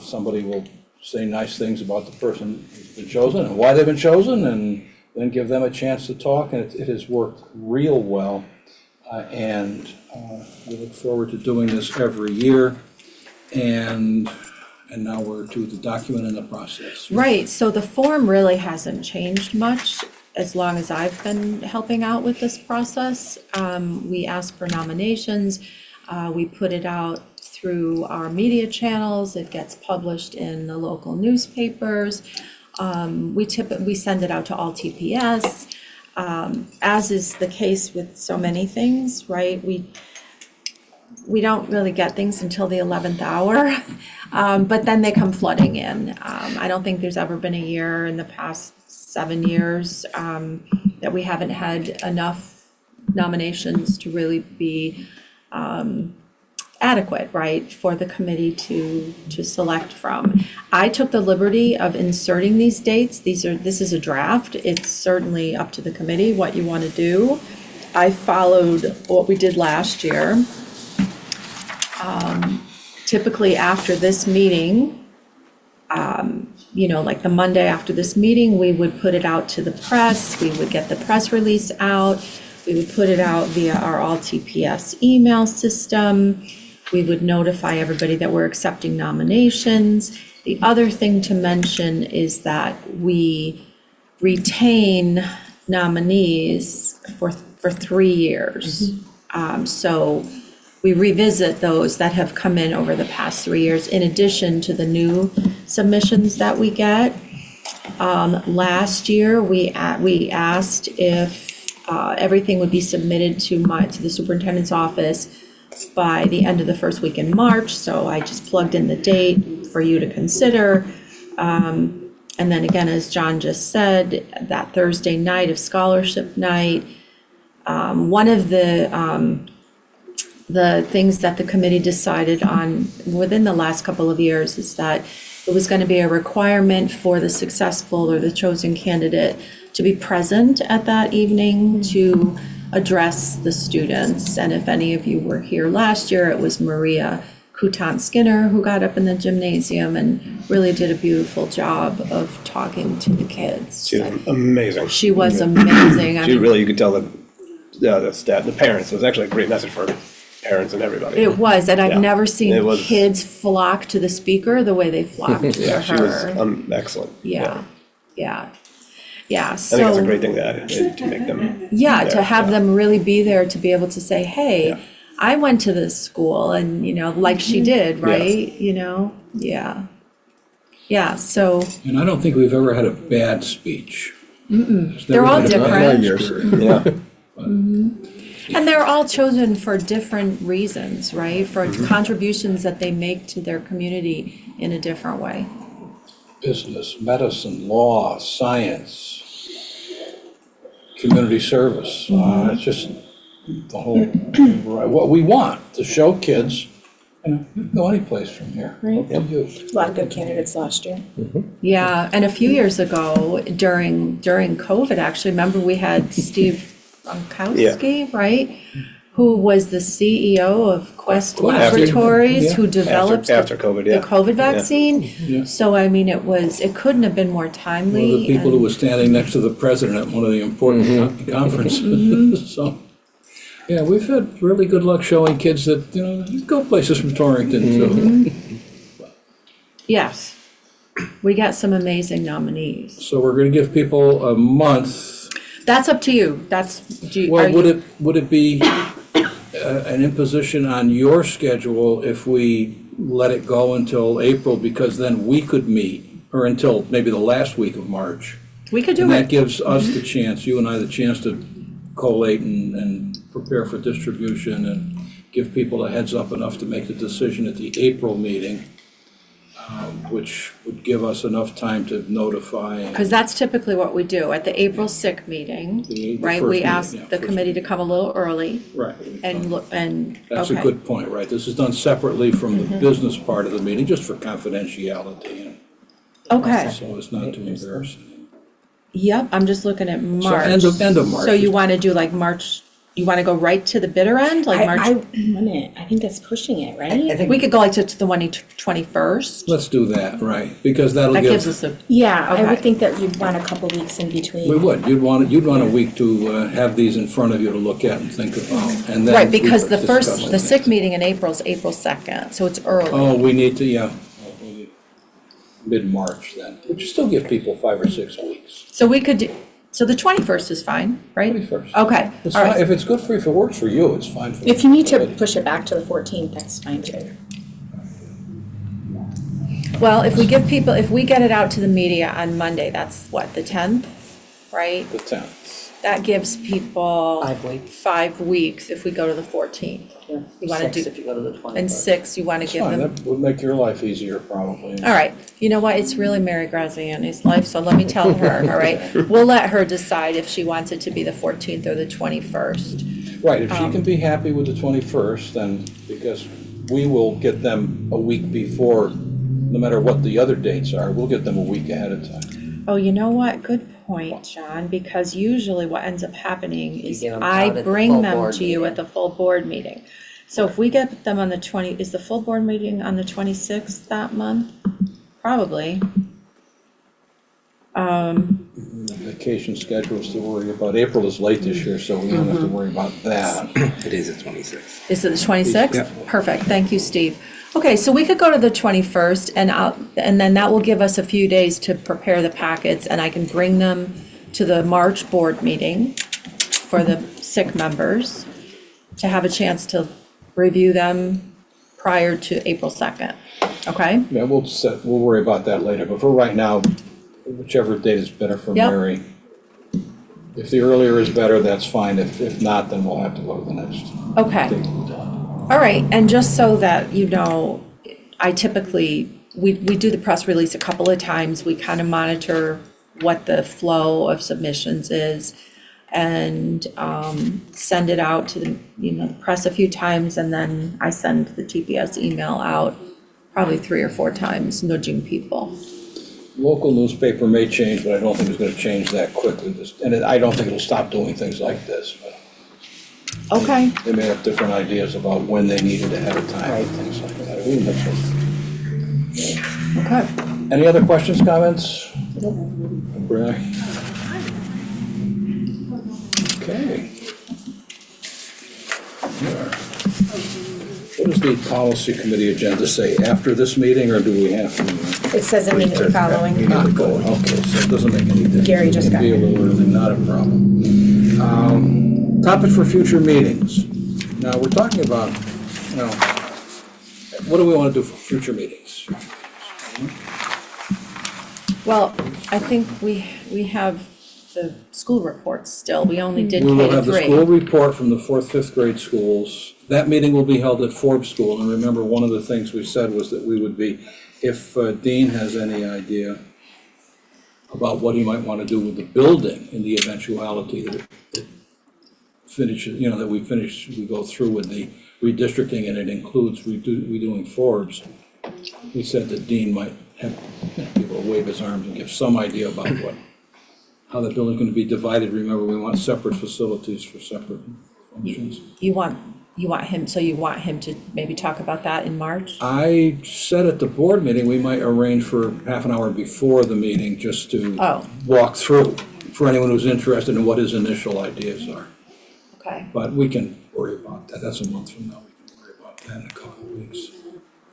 somebody will say nice things about the person who's been chosen and why they've been chosen, and then give them a chance to talk, and it has worked real well. And we look forward to doing this every year, and now we're to the document and the process. Right, so the form really hasn't changed much as long as I've been helping out with this process. We ask for nominations, we put it out through our media channels, it gets published in the local newspapers. We send it out to all TPS, as is the case with so many things, right? We don't really get things until the 11th hour, but then they come flooding in. I don't think there's ever been a year in the past 7 years that we haven't had enough nominations to really be adequate, right, for the committee to select from. I took the liberty of inserting these dates. This is a draft. It's certainly up to the committee what you want to do. I followed what we did last year. Typically after this meeting, like the Monday after this meeting, we would put it out to the press. We would get the press release out. We would put it out via our all TPS email system. We would notify everybody that we're accepting nominations. The other thing to mention is that we retain nominees for 3 years. So we revisit those that have come in over the past 3 years, in addition to the new submissions that we get. Last year, we asked if everything would be submitted to the superintendent's office by the end of the first week in March, so I just plugged in the date for you to consider. And then again, as John just said, that Thursday night of scholarship night, one of the things that the committee decided on within the last couple of years is that it was going to be a requirement for the successful or the chosen candidate to be present at that evening to address the students. And if any of you were here last year, it was Maria Coutant-Skinner who got up in the gymnasium and really did a beautiful job of talking to the kids. She was amazing. She was amazing. I She mean, really, you could tell the staff, the parents, it was actually a great message for parents and everybody. it was, and I've Yeah. never It seen was- kids flock to the speaker the way they flocked to Yeah, she was her. excellent. Yeah. I think that's a great thing to make them. Yeah, to Yeah, have yeah. them really be there to be able to say, hey, Yeah. I went to this school and, like she did, right? Yeah, so And I don't think we've ever had a bad speech. they're all different. Yeah. And they're all chosen for different reasons, right? For contributions that they make to their community in a different way. Business, medicine, law, science, community service. It's just the whole, what we want, to show kids, you can go any place from here. Up to you. A lot of good candidates last year. Yeah, and a few years ago, during COVID, actually, remember we had Steve Ronkowski, right? Who was the CEO of Quest Laboratories, who developed After COVID, yeah. the COVID vaccine. Yeah. So I mean, it couldn't have been more timely. One of the people who and- was standing next to the president at one of the important conferences. So, yeah, we've had really good luck showing kids that, you go places from Torrington too. Yes, we got some amazing nominees. So we're gonna give people a month. That's up to you. Well, would it be an imposition on your schedule if we let it go until April, because then we could meet, or until maybe the last week of March? We could do And that it. gives us the chance, you and I, the chance to collate and prepare for distribution and give people a heads up enough to make the decision at the April meeting. which would give us enough time to notify. Because that's typically what we do. At the April SIC meeting, The right, first we meeting, ask yeah, the first committee to come a little early Right. and look, and, That's a okay. good point, right? This is done separately from the business part of the meeting, just for confidentiality, and Okay, so it's not too embarrassing. yep, I'm just looking at March. end of March So you is- want to do like March, you want to go right to the bitter end, like March? I think that's pushing it, right? We could go like to the 21st. Let's do that, right, because that'll That gives give, us a, Yeah, I Okay. would think that you'd want a couple weeks in we between. would, you'd want a week to have these in front of you to look at and think about, and then. right, we because could the discuss first, it. the SIC meeting in April is April 2nd, so it's early. Oh, we need to, yeah, mid-March then, which still give people 5 or 6 weeks. So we could, so the 21st is fine, right? 21st. Okay, It's all fine, right. if it's good for you, if it works for you, it's fine for me. If you need to push it back to the 14th, that's fine too. Well, if we give people, if we get it out to the media on Monday, that's what, the 10th, right? The 10th. That gives people 5 weeks. 5 weeks if we go to the 14th. You want to do, If you go to the 21st. and 6, you want to It's give fine, them. that would make your life easier probably. All right, you know what, it's really Mary Graziani's life, so let me tell her, all right? We'll let her decide if she wants it to be the 14th or the 21st. Right, if she can be happy with the 21st, then, because we will get them a week before, no matter what the other dates are, we'll get them a week ahead of time. Oh, you know what, good point, John, because usually what ends up happening is get 'em I out at the bring full them board to you meeting. at the full board meeting. So if we get them on the is the full board meeting on the 26th that month? Probably. Vacation schedules to worry about. April is late this year, so we don't have to worry about that. It is the 26th. Is it the 26th? Yeah. Perfect, thank you, Steve. Okay, so we could go to the 21st, and then that will give us a few days to prepare the packets, and I can bring them to the March board meeting for the SIC members to have a chance to review them prior to April 2nd, okay? Yeah, we'll worry about that later, but for right now, whichever date is better for Yep. Mary. If the earlier is better, that's fine. If not, then we'll have to go to the next Okay. date. All right, and just so that you know, I typically, we do the press release a couple of times. We kind of monitor what the flow of submissions is and send it out to the, the press a few times, and then I send the TPS email out probably 3 or 4 times, nudging people. Local newspaper may change, but I don't think it's gonna change that quickly. And I don't think it'll stop doing things like this, but Okay, they may have different ideas about when they need it ahead of time and things like that. okay. Any other questions, comments? Really? Okay. There. What does the policy committee agenda say? After this meeting, or do we have to? It says immediately following. Not going, okay, so it doesn't make any difference. Gary just got It'd be a little early, not a problem. Topics for future meetings. Now, we're talking about, what do we want to do for future meetings? Well, I think we have the school reports still. We only did We K will to have the school 3. report from the 4th, 5th grade schools. That meeting will be held at Forbes School, and remember, one of the things we said was that we would be, if Dean has any idea about what he might want to do with the building in the eventuality that it finishes, that we go through with the redistricting, and it includes redoing Forbes. We said that Dean might have people wave his arms and give some idea about how the building's gonna be divided. Remember, we want separate facilities for separate functions. You want him to maybe talk about that in March? I said at the board meeting, we might arrange for half an hour before the meeting, just to Oh. walk through, for anyone who's interested in what his initial ideas are. Okay, But we can worry about that. That's a month from now. We can worry about that in a couple of weeks.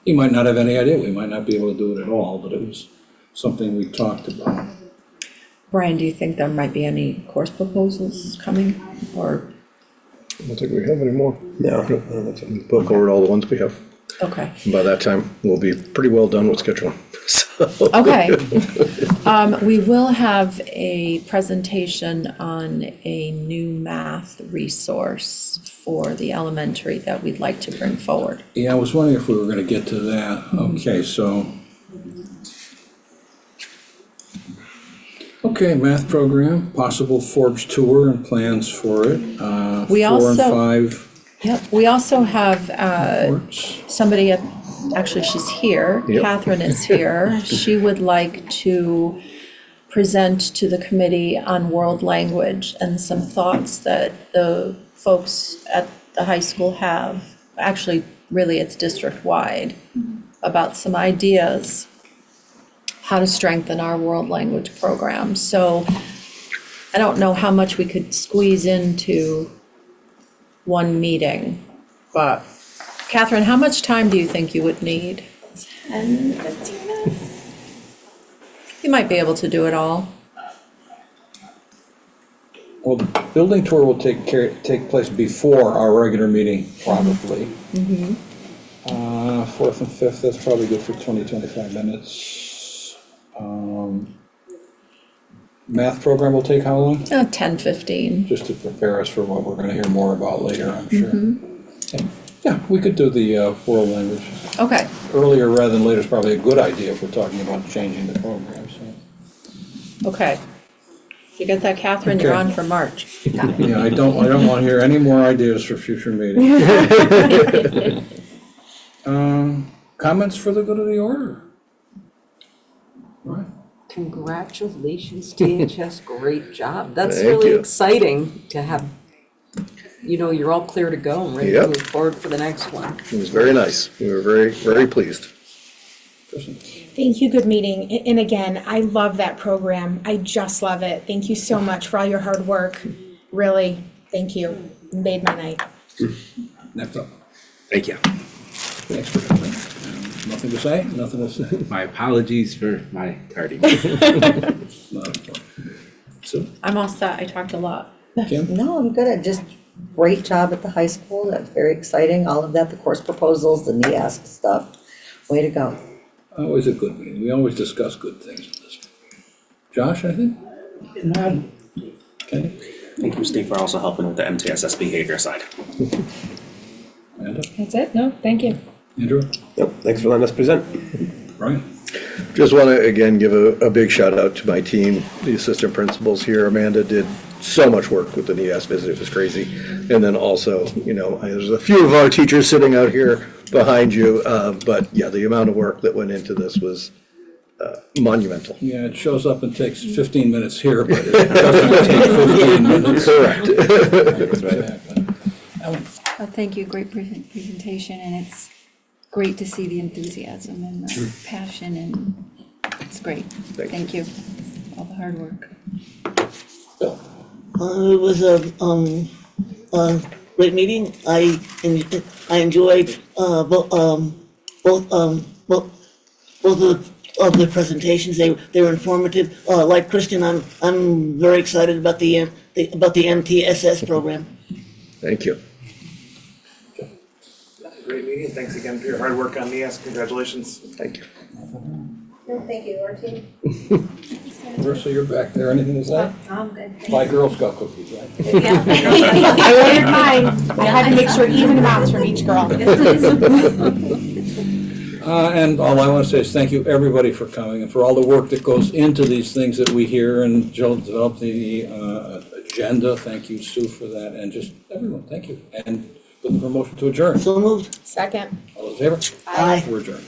He might not have any idea. We might not be able to do it at all, but it was something we talked about. Brian, do you think there might be any course proposals coming, or, I don't think we have any more. No. We'll forward all the ones we have. okay, By that time, we'll be pretty well done with scheduling. So. okay. We will have a presentation on a new math resource for the elementary that we'd like to bring forward. Yeah, I was wondering if we were gonna get to that. Okay, so Okay, math program, possible Forbes tour and plans for it. We 4 and also- 5 Yep, we also have works. somebody, actually, she's here. Yep. Catherine is here. She would like to present to the committee on world language and some thoughts that the folks at the high school have. Actually, really, it's district-wide, about some ideas how to strengthen our world language program. So I don't know how much we could squeeze into one meeting, but Catherine, how much time do you think you would need? 10, 15 minutes? You might be able to do it all. Well, the building tour will take place before our regular meeting, probably. 4th and 5th, that's probably good for 20, 25 minutes. Math program will take how long? 10, 15. Just to prepare us for what we're gonna hear more about later, I'm sure. Yeah, we could do the world language. Okay, Earlier rather than later is probably a good idea if we're talking about changing the program, so. okay. You get that, Catherine? You're Okay. on for March. Yeah, I don't want to hear any more ideas for future meetings. Comments for the good of the order? Right. Congratulations, DHS, great job. That's Thank really you. exciting to have, you're all clear to go and ready to Yep. move forward for the next one. It was very nice. We were very, very pleased. Kristen? Thank you, good meeting. And again, I love that program. I just love it. Thank you so much for all your hard work. Really, thank you. You made my night. Next up. Thank you. Thanks for coming. Nothing to say? Nothing to say? My apologies for my tardiness. Not a problem. So, I'm all set. I talked a lot. Kim? No, I'm good. Just great job at the high school. That's very exciting. All of that, the course proposals, the NEASC stuff. Way to go. Always a good meeting. We always discuss good things in this. Josh, anything? Kenny? Thank you, Steve, for also helping with the MTSS behavior side. Amanda? That's it? No, thank you. Andrew? Yep, thanks for letting us present. Brian? Just want to again give a big shout out to my team, the assistant principals here. Amanda did so much work with the NEAS visit, it was crazy. And then also, there's a few of our teachers sitting out here behind you, but yeah, the amount of work that went into this was monumental. Yeah, it shows up and takes 15 minutes here, but it doesn't take 15 minutes. Correct. Exactly. Ellen? Thank you, great presentation, and it's great to see the enthusiasm and the passion, and it's great. Thank you, all the hard work. Bill? It was a great meeting. I enjoyed both of the presentations. They were informative. Like Kristen, I'm very excited about the MTSS program. Thank you. Great meeting. Thanks again for your hard work on NEAS. Congratulations. Thank you. Thank you, our team. Marissa, you're back there. Anything to say? I'm good. Buy Girl Scout cookies, right? I ordered mine. I had to make sure even amounts from each girl. And all I want to say is thank you, everybody, for coming and for all the work that goes into these things that we hear and Jill developed the agenda. Thank you, Sue, for that, and just everyone, thank you. And looking for a motion to adjourn. So moved. Second. All those in favor? Aye. We're adjourned.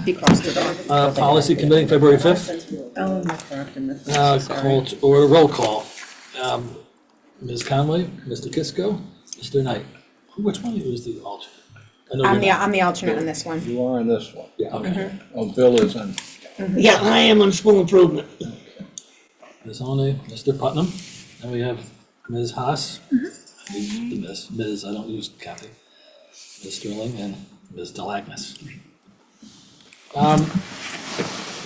He crossed it off. Policy committee, February 5th. Ellen McCracken, and this is Roll call. Ms. Conway, Mr. Kisco, Mr. Knight. Which one of you is the alternate? I know you're not. I'm the alternate on this one. You are on this one. Yeah, okay. Oh, Bill is on. Yeah, I am on school improvement. Ms. Only, Mr. Putnam, and we have Ms. Haas. I use the Ms., I don't use Kathy. Ms. Sterling and Ms. Delagnes.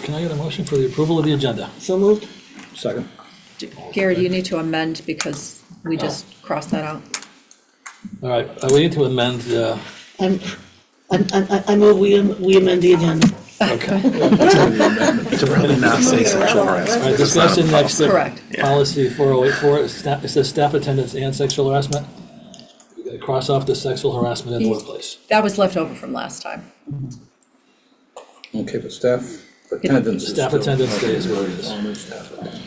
Can I get a motion for the approval of the agenda? So moved. Second. Gary, do you need to amend because we just crossed that out? All right, we need to amend the, I move we amend the agenda. okay. To really not say sexual All harassment. right, discussion next. Correct. Policy 4084, it says staff attendance and sexual harassment. We gotta cross off the sexual harassment in the workplace. That was left over from last time. Okay, but staff attendance is Staff still- attendance stays where it is. Only staff attendance.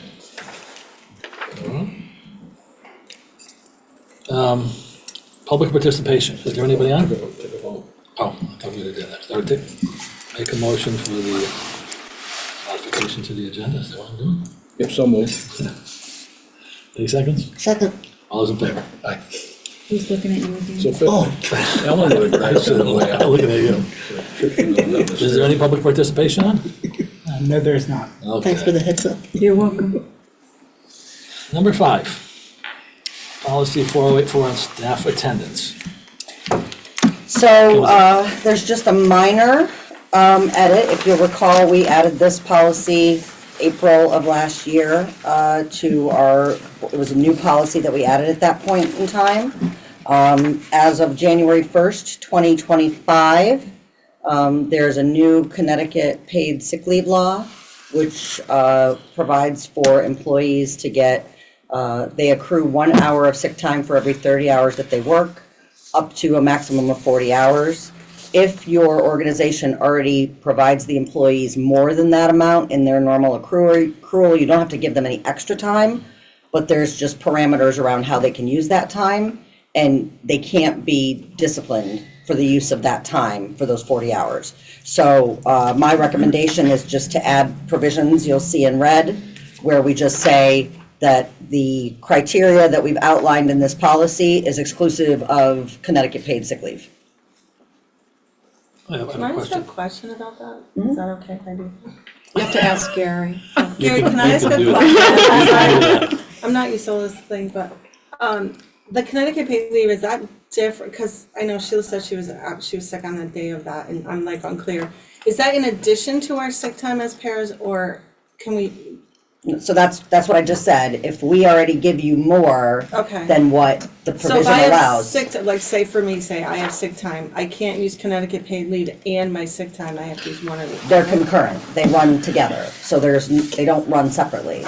Public participation, is there anybody on? Oh, I thought we did that. I would make a motion for the modification to the agenda, is that what I'm doing? Yep, so moved. Any seconds? Second. All those in favor? Aye. Who's looking at you again? So fifth, Ellen would agree to the way out. Looking at you. Is there any public participation on? No, there's not. Okay. Thanks for the heads up. You're welcome. Number 5, policy 4084 on staff attendance. So, there's just a minor, edit. If you'll recall, we added this policy April of last year, to it was a new policy that we added at that point in time. As of January 1st, 2025, there's a new Connecticut paid sick leave law, which, provides for employees to get, they accrue 1 hour of sick time for every 30 hours that they work, up to a maximum of 40 hours. If your organization already provides the employees more than that amount in their normal accrual, you don't have to give them any extra time, but there's just parameters around how they can use that time, and they can't be disciplined for the use of that time for those 40 hours. So my recommendation is just to add provisions you'll see in red, where we just say that the criteria that we've outlined in this policy is exclusive of Connecticut paid sick leave. I have Can a I ask a question. question about that? Is that okay if I do? You have to ask Gary. Gary, can- can I you ask can a do question? that. I'm not used to this thing, but, the Connecticut paid leave, is that different? Cause I know Sheila said she was sick on the day of that, and I'm like unclear. Is that in addition to our sick time as pairs, or can we, So that's what I just said. If we already give you more okay. than what the So if provision I have allows. sick, like say for me, say I have sick time, I can't use Connecticut paid leave and my sick time, I have to use one of them. They're concurrent, they run together, so they don't run separately.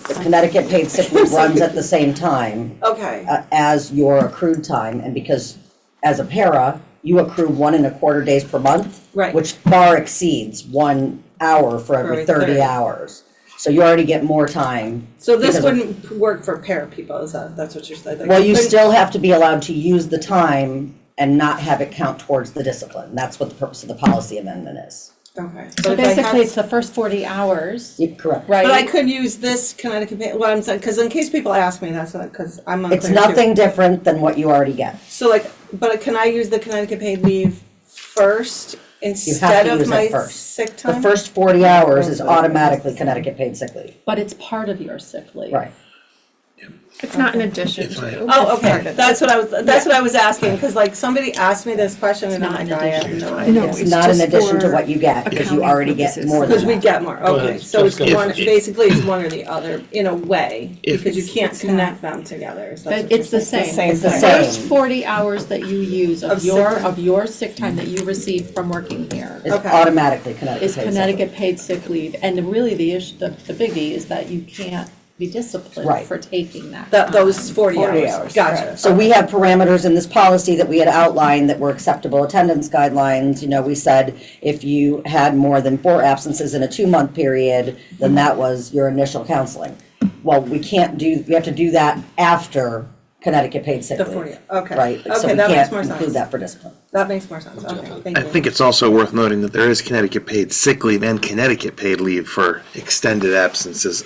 The Connecticut paid sick leave runs at the same time Okay, as your accrued time, and because as a para, you accrue 1.25 days per month. Right. Which far exceeds 1 hour for every 30 hours. So you already get more time. so this because of- wouldn't work for para people, is that's what you're saying? Like, Well, you couldn't- still have to be allowed to use the time and not have it count towards the discipline. That's what the purpose of the policy amendment is. Okay. So But if I have- basically, it's the first 40 hours, Correct. right? But I could use this Connecticut pay, what I'm saying, because in case people ask me, that's what, because I'm unclear It's too. nothing different than what you already get. So like, but can I use the Connecticut paid leave first You have instead to of use my it first. sick The time? first 40 hours is automatically Connecticut paid sick leave. But it's part of your sick leave. Right. It's not in addition to. Oh, okay, that's what I was asking, because like somebody asked me this question and I'm like, I have no idea. It's not in addition to what you get, because you already get more Because than we that. get more, Go okay, ahead, so it's Jessica. one, basically it's one or the other, in a way, If- because you can't connect them together. Is that But what you're it's the saying? same. It's the The same. first 40 hours that you use Of of sick time. of your sick time that you receive from working here It's Okay. automatically Connecticut is paid sick leave. Connecticut paid sick leave. And really the issue, the biggie is that you can't be disciplined Right. for taking that That, time. those 40 40 hours, hours, gotcha. So we have parameters in this policy that we had outlined that were acceptable attendance guidelines. You know, we said if you had more than 4 absences in a 2-month period, then that was your initial counseling. Well, we have to do that after Connecticut paid sick The leave. 40, okay. Right, so Okay, we that makes can't more include sense. that for discipline. That makes more sense, okay, thank I you. think it's also worth noting that there is Connecticut paid sick leave and Connecticut paid leave for extended absences.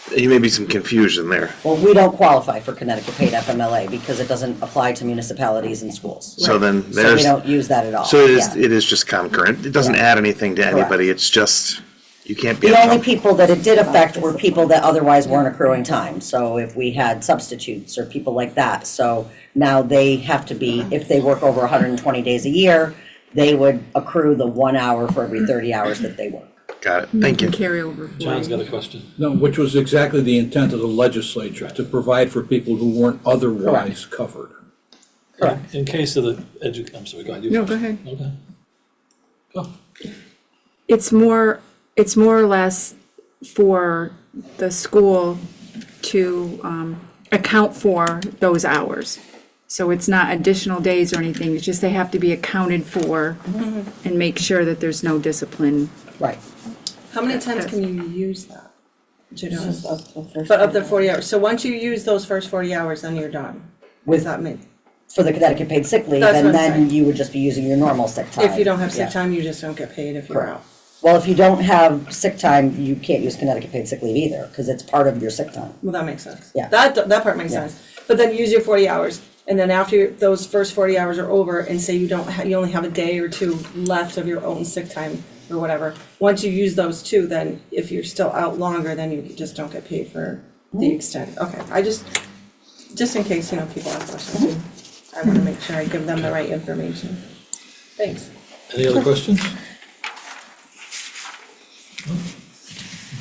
There may be some confusion there. Well, we don't qualify for Connecticut paid FMLA because it doesn't apply to municipalities and schools. So then So we there's, don't use that at all. so Yeah. it is just concurrent. It doesn't add anything to anybody. It's just, you can't be. The on only top. people that it did affect were people that otherwise weren't accruing time. So if we had substitutes or people like that, so now they have to be, if they work over 120 days a year, they would accrue the 1 hour for every 30 hours that they work. Got it. Thank you. Carry over. John's got a question. No, which was exactly the intent of the legislature, to provide for people who weren't otherwise covered. Correct. In case of the I'm sorry, go ahead. You No, first. go ahead. Okay. Go. It's more or less for the school to account for those hours. So it's not additional days or anything, it's just they have to be accounted for and make sure that there's no discipline. Right. How many times can you use that? Do you know? But up to 40 hours, so once you use those first 40 hours, then you're done? Does that mean? For the Connecticut paid sick leave, That's and what I'm then saying. you would just be using your normal sick time. If you don't have sick Yeah. time, you just don't get paid if you're Correct. out? Well, if you don't have sick time, you can't use Connecticut paid sick leave either, because it's part of your sick time. Well, that makes sense. Yeah. That part makes Yeah. sense. But then use your 40 hours, and then after those first 40 hours are over, and say you don't, you only have a day or two left of your own sick time or whatever, once you use those two, then if you're still out longer, then you just don't get paid for the extent. Okay, I just in case, people have questions, I wanna make sure I give them the right information. Thanks. Any other questions? No?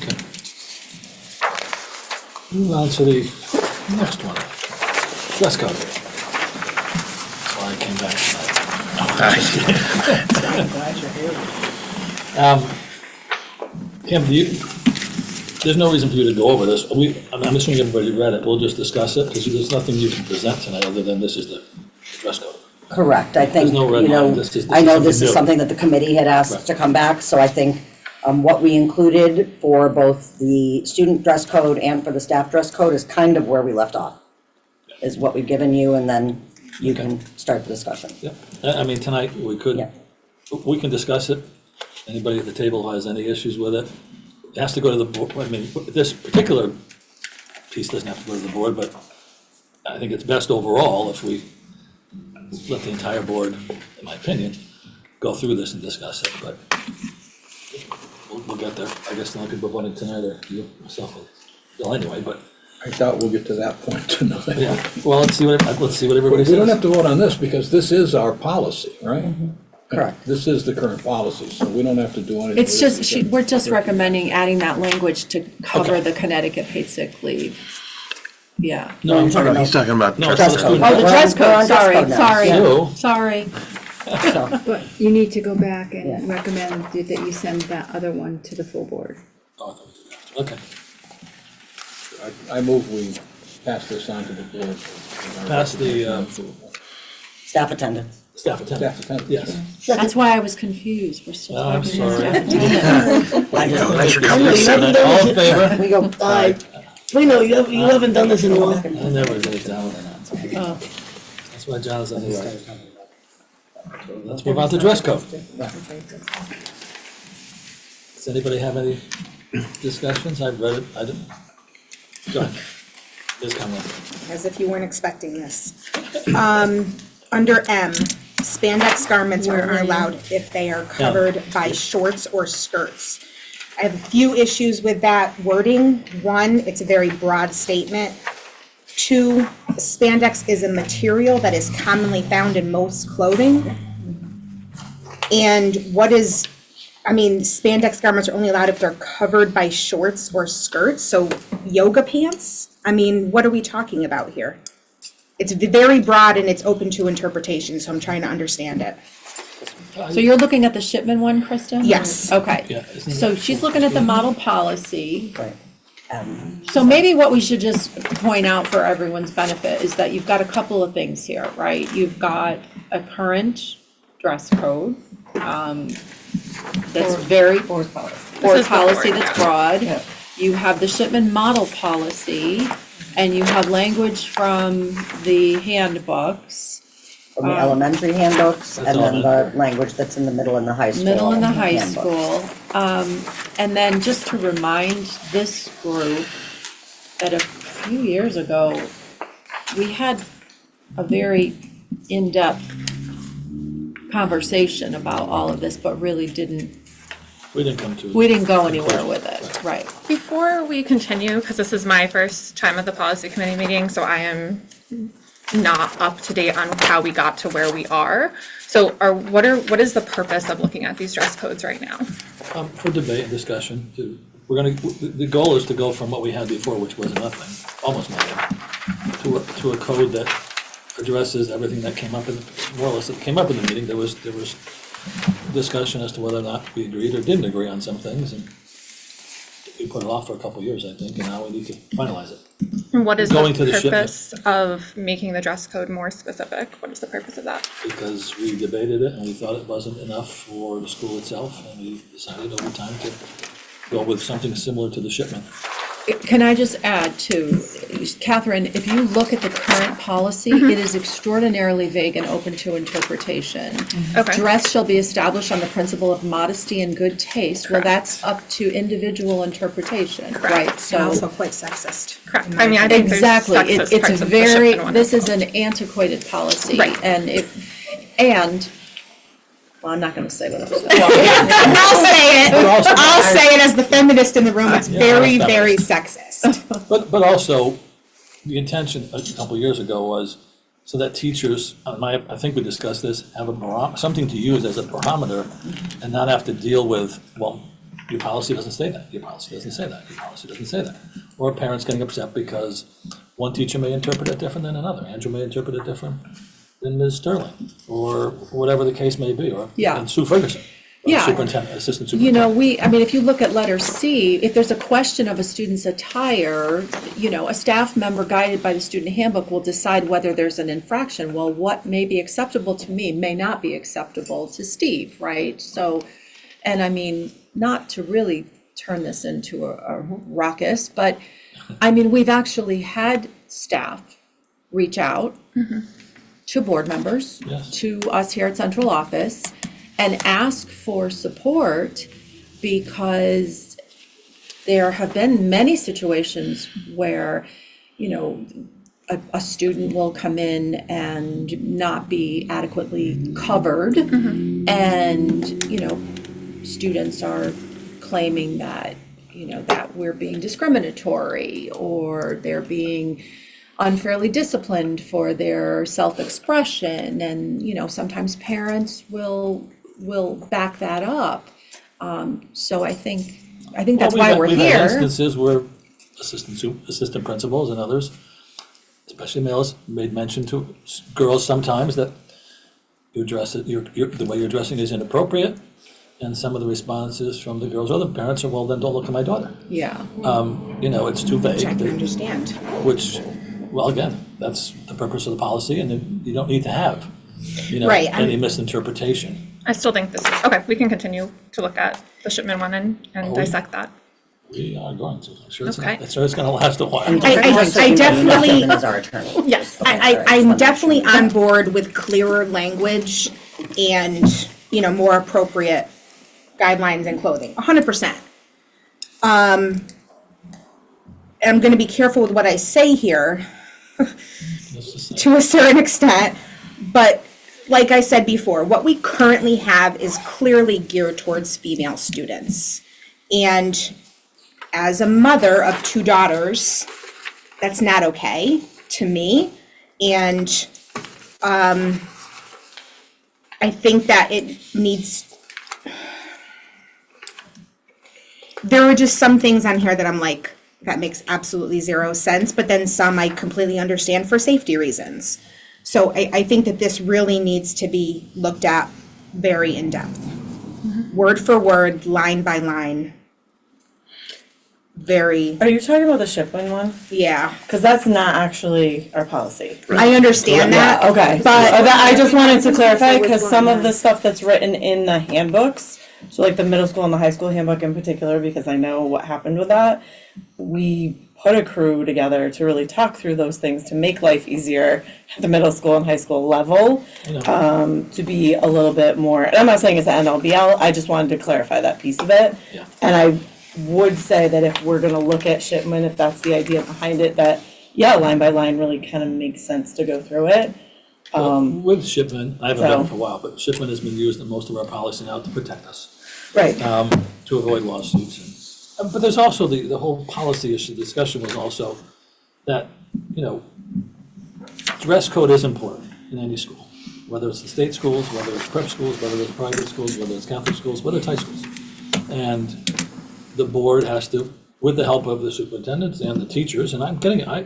Okay. Move on to the next one. Dress code. That's why I came back tonight. Kim, there's no reason for you to go over this. I'm assuming everybody read it. We'll just discuss it because there's nothing you can present tonight other than this is the dress code. Correct, I think, There's no red you know, line. This is I know this something is new. something that the committee had asked Right. to come back, so I think what we included for both the student dress code and for the staff dress code is kind of where we left off. Is what we've given you, and then you can start the discussion. Yeah, I mean, tonight, Yeah. we can discuss it. Anybody at the table has any issues with it? It has to go to the board, I mean, this particular piece doesn't have to go to the board, but I think it's best overall if we let the entire board, in my opinion, go through this and discuss it, but we'll get there. I guess the only people voting tonight are you, myself, and Bill anyway, but, I doubt we'll get to that point tonight. yeah. Well, let's see what everybody We says. don't have to vote on this because this is our policy, right? Correct. This is the current policy, so we don't have to do anything. It's with just, it. we're just recommending adding that language to cover Okay. the Connecticut paid sick leave. Yeah. No, I'm talking He's talking about. No, it's Dress the code. student. Oh, the We're dress on- we're on code, dress sorry, code now. sorry, So- sorry. But you need to go back Yeah. and recommend that you send that other one to the full board. Oh, I thought we did that. Okay. I move we pass this on to the board. Pass the, Staff attendance. staff attendance. Staff attendance. Yes. That's why I was confused, we're still Oh, I'm talking about sorry. staff attendance. Thanks for I know, coming. you haven't done All this in favor? We go, we know, you haven't done this in a while. I never get it down. Oh. That's why John is on the right. Let's move on to dress code. Does anybody have any discussions? I've read it, I didn't. Go ahead. Ms. Conlon. As if you weren't expecting this. Under M, spandex garments are only allowed if they are covered by shorts or skirts. I have a few issues with that wording. One, it's a very broad statement. Two, spandex is a material that is commonly found in most clothing. And spandex garments are only allowed if they're covered by shorts or skirts, so yoga pants? What are we talking about here? It's very broad and it's open to interpretation, so I'm trying to understand it. So you're looking at the Shipman one, Kristen? Yes. Okay. Yeah, isn't it- So she's looking at the model policy. right. So maybe what we should just point out for everyone's benefit is that you've got a couple of things here, right? You've got a current dress code, that's very. Board policy. Board policy that's broad. You have the Shipman model policy, And you have language from the handbooks, From the elementary handbooks, and That's then the elementary. language that's in the middle and the high school. middle and the high handbooks. school. And then just to remind this group that a few years ago, we had a very in-depth conversation about all of this, but really We didn't come to. we didn't go anywhere with it, right? Before we continue, because this is my first time at the policy committee meeting, so I am not up to date on how we got to where we are. So what is the purpose of looking at these dress codes right now? For debate and discussion, the goal is to go from what we had before, which was nothing, almost nothing, to a code that addresses everything that came up more or less, that came up in the meeting. There was discussion as to whether or not we agreed or didn't agree on some things, and we put it off for a couple of years, I think, and now we need to finalize it. And what is Going to the the shipment. purpose of making the dress code more specific? What is the purpose of that? Because we debated it and we thought it wasn't enough for the school itself, and we decided over time to go with something similar to the shipment. Can I just add too, Catherine, if you look at the current policy, it is extraordinarily vague and open to interpretation. Okay. Dress shall be established on the principle of modesty and good taste. Well, that's up to individual interpretation, right? And also quite sexist. Correct. I mean, I think there's Exactly, sexist it's parts of the very, shipment one. this is an antiquated policy. Right. Well, I'm not gonna say what I'm saying. I'll say it. I'll say it as the feminist in the room. It's Yeah, very, I'm a very sexist. But also, the intention a couple of years ago was so that teachers, I think we discussed this, have something to use as a barometer and not have to deal with, well, your policy doesn't say that, your policy doesn't say that, your policy doesn't say that. Or parents getting upset because one teacher may interpret it different than another. Andrew may interpret it different than Ms. Sterling, or whatever the case may be, or Yeah. and Sue Ferguson, Yeah. superintendent, assistant You superintendent. know, if you look at letter C, if there's a question of a student's attire, a staff member guided by the student handbook will decide whether there's an infraction. Well, what may be acceptable to me may not be acceptable to Steve, right? So, and I mean, not to really turn this into a ruckus, but I mean, we've actually had staff reach out to board members, Yes. to us here at central office, and ask for support because there have been many situations where, a student will come in and not be adequately covered. And, students are claiming that, that we're being discriminatory or they're being unfairly disciplined for their self-expression. And, sometimes parents will back that up. So I think that's why we're We've had here. instances where assistant principals and others, especially males, made mention to girls sometimes that you address it, the way you're dressing is inappropriate. And some of the responses from the girls or the parents are, well, then don't look at my daughter. Yeah. It's too vague. Which I can understand. Which, well, again, that's the purpose of the policy, and you don't need to have, Right, any misinterpretation. I still think this is, okay, we can continue to look at the shipment one and dissect that. We are going to. I'm sure it's Okay. gonna last a while. I definitely, Is our attorney. yes, I'm definitely on board with clearer language and, more appropriate guidelines and clothing, 100%. I'm gonna be careful with what I say here to a certain extent, but like I said before, what we currently have is clearly geared towards female students. And as a mother of 2 daughters, that's not okay to me. And I think that it needs, there are just some things on here that I'm like, that makes absolutely 0 sense, but then some I completely understand for safety reasons. So I think that this really needs to be looked at very in-depth. Word for word, line by line. Very, Are you talking about the shipment one? yeah. Because that's not actually our policy. I understand that. Yeah, okay. But I just wanted to clarify, because some of the stuff that's written in the handbooks, so like the middle school and the high school handbook in particular, because I know what happened with that, we put a crew together to really talk through those things, to make life easier at the middle school and high school level, to be a little bit more, and I'm not saying it's the NLBL, I just wanted to clarify that piece of it. Yeah. And I would say that if we're gonna look at Shipman, if that's the idea behind it, that, yeah, line by line really kind of makes sense to go through it. Well, with Shipman, I haven't done it so- for a while, but Shipman has been used in most of our policy now to protect us. Right. To avoid lawsuits. But there's also the whole policy issue, discussion was also that, dress code is important in any school, whether it's the state schools, whether it's prep schools, whether it's private schools, whether it's Catholic schools, whether it's high schools. And the board has to, with the help of the superintendents and the teachers, and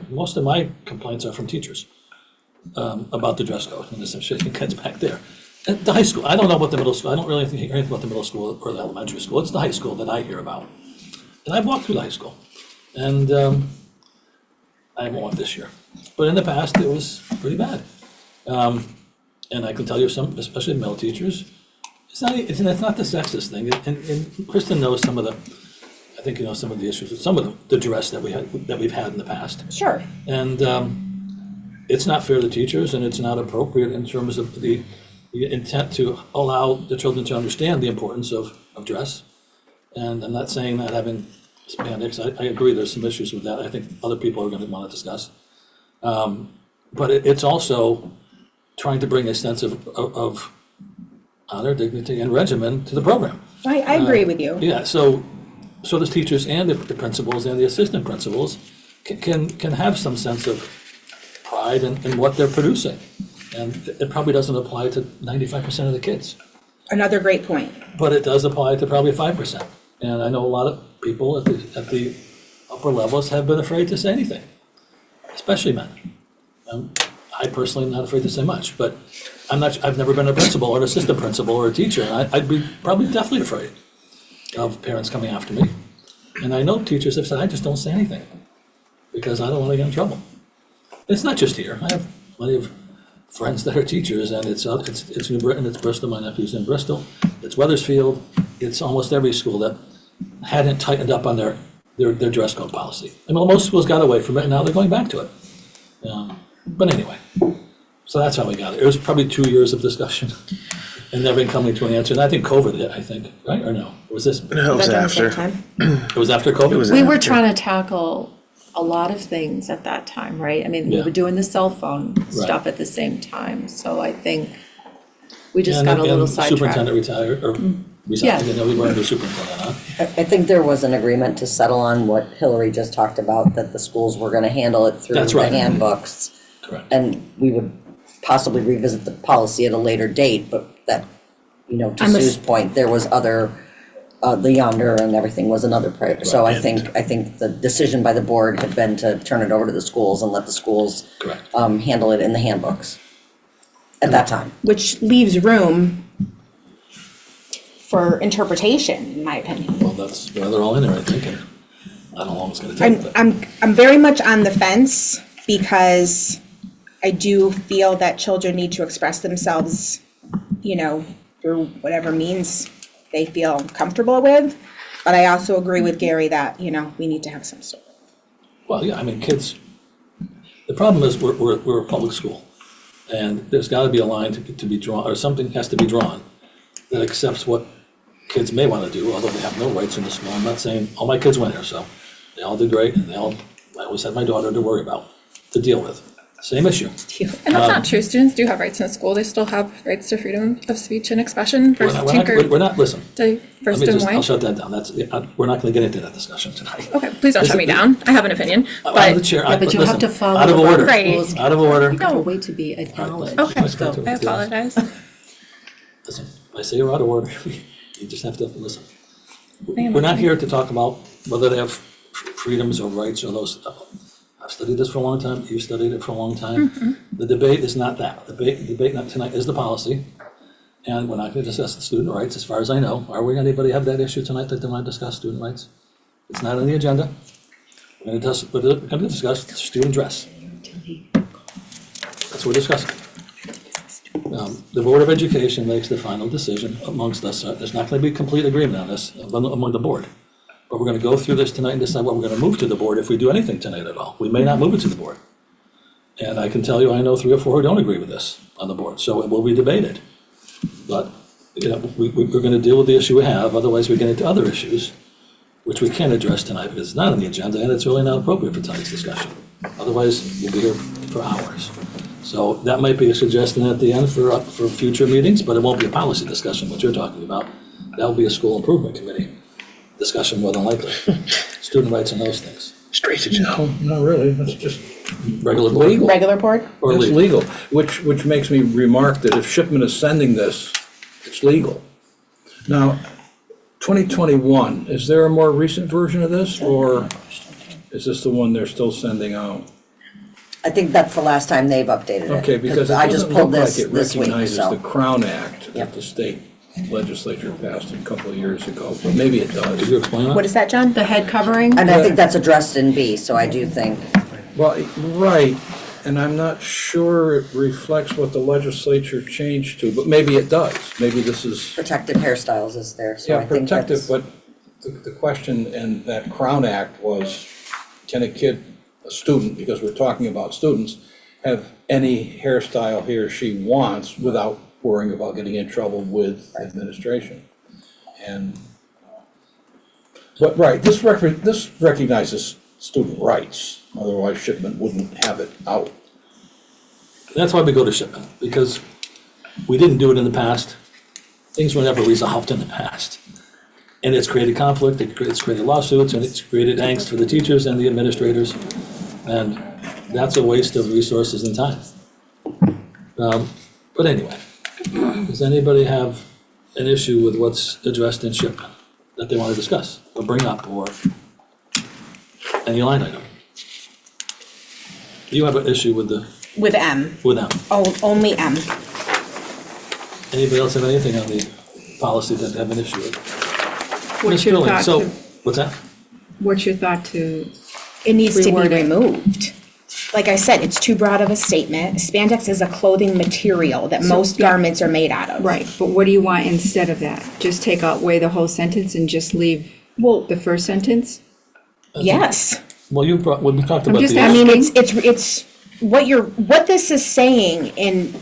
most of my complaints are from teachers about the dress code, and there's some shaking heads back there. At the high school, I don't know about the middle school, I don't really hear anything about the middle school or the elementary school, it's the high school that I hear about. And I've walked through the high school, and I haven't walked this year, but in the past, it was pretty bad. And I can tell you some, especially male teachers, it's not the sexist thing, and Kristen knows some of the, I think some of the issues with some of the dress that we've had in the past. Sure. And it's not fair to teachers, and it's not appropriate in terms of the intent to allow the children to understand the importance of dress. And I'm not saying that having spandex, I agree there's some issues with that, I think other people are gonna wanna discuss. But it's also trying to bring a sense of honor, dignity, and regimen to the program. I agree with you. Yeah, so the teachers and the principals and the assistant principals can have some sense of pride in what they're producing. And it probably doesn't apply to 95% of the kids, Another great point. but it does apply to probably 5%. And I know a lot of people at the upper levels have been afraid to say anything, especially men. I personally am not afraid to say much, but I've never been a principal or an assistant principal or a teacher, and I'd be probably definitely afraid of parents coming after me. And I know teachers have said, I just don't say anything, because I don't want to get in trouble. It's not just here, I have plenty of friends that are teachers, and it's New Britain, it's Bristol, my nephew's in Bristol, it's Weathersfield, it's almost every school that hadn't tightened up on their dress code policy. I mean, most schools got away from it, and now they're going back to it. But anyway, so that's how we got it. It was probably 2 years of discussion and never coming to an answer. And I think COVID hit, I think, right, or no? Or was this? No, it was after. It was after COVID? We were trying to tackle a lot of things at that time, right? I mean, we Yeah. were doing the cell phone stuff at the same time, so I think we just got a little And sidetracked. superintendent retired, or resigned, Yeah. we weren't a superintendent, huh? I think there was an agreement to settle on what Hillary just talked about, that the schools were gonna handle it through That's the right. handbooks. Correct. And we would possibly revisit the policy at a later date, but that, to I'm a- Sue's point, there was other, the yonder and everything was another priority. So I think the decision by the board had been to turn it over to the schools and let the schools Correct. handle it in the handbooks at that time. Which leaves room for interpretation, in my opinion. Well, that's why they're all in there, I think, and I don't know how long it's gonna take, but. I'm very much on the fence because I do feel that children need to express themselves, through whatever means they feel comfortable with. But I also agree with Gary that, we need to have some sort. Well, yeah, I mean, kids, the problem is we're a public school, and there's gotta be a line to be drawn, or something has to be drawn that accepts what kids may wanna do, although they have no rights in the school. I'm not saying, all my kids went here, so they all did great, and I always had my daughter to worry about, to deal with. Same issue. And that's not true. Students do have rights in school. They still have rights to freedom of speech and expression versus We're not, listen, First let me and I'll white. shut that down, we're not gonna get into that discussion tonight. Okay, please don't shut me down. I have an opinion, I'm but the chair, Yeah, but you have listen, to follow out of the order, Right. out of order. You gotta wait to be acknowledged. okay, Let's go to I it. apologize. Listen, if I say you're out of order, you just have to listen. We're not here to talk about whether they have freedoms or rights or those stuff. I've studied this for a long time, you've studied it for a long time. The debate is not that. The debate not tonight is the policy. And we're not gonna discuss the student rights, as far as I know. Are we, anybody have that issue tonight that they wanna discuss student rights? It's not on the agenda. We're gonna discuss student dress. That's what we're discussing. The Board of Education makes the final decision amongst us. There's not gonna be complete agreement on this among the board. but we're gonna go through this tonight and decide what we're gonna move to the board if we do anything tonight at all. We may not move it to the board. And I can tell you, I know 3 or 4 who don't agree with this on the board, so it will be debated. But, you know, we're gonna deal with the issue we have, otherwise we get into other issues, which we can't address tonight because it's not on the agenda and it's really not appropriate for tonight's discussion. Otherwise, we'll be here for hours. So that might be a suggestion at the end for future meetings, but it won't be a policy discussion, what you're talking about. That'll be a school improvement committee discussion more than likely. Student rights and those things. Straight to jail. Not really, that's just Regular board. legal. Regular board? Or It's legal. legal, which makes me remark that if Shipman is sending this, it's legal. Now, 2021, is there a more recent version of this, or is this the one they're still sending out? I think that's the last time they've updated it. Okay, because it I just doesn't pulled look like this it this week, recognizes so. the Crown Act Yep. that the state legislature passed a couple of years ago, but maybe it does. Did you explain that? What is that, John? The head covering? And I think that's addressed in B, so I do think, Well, right, and I'm not sure it reflects what the legislature changed to, but maybe it does. Maybe this is, protective hairstyles is there, so yeah, I think protective, that's. but the question in that Crown Act was, can a student, because we're talking about students, have any hairstyle he or she wants without worrying about getting in trouble with administration? And, but, right, this recognizes student rights, otherwise Shipman wouldn't have it out. That's why we go to Shipman, because we didn't do it in the past. Things were never resolved in the past. And it's created conflict, it's created lawsuits, and it's created angst for the teachers and the administrators. And that's a waste of resources and time. But anyway, does anybody have an issue with what's addressed in Shipman that they want to discuss or bring up, or any line item? You have an issue with With M. them. Oh, only M. Anybody else have anything on the policy that they have an issue with? What's Ms. your Billing, thought so, to- what's that? What's your thought to, It needs to be Reword it. removed. Like I said, it's too broad of a statement. Spandex is a clothing material that So, most yeah. garments are made out of. right, but what do you want instead of that? Just take away the whole sentence and just leave Well, the first sentence? yes. Well, when we talked I'm about just the. I mean, it's, what this is saying in,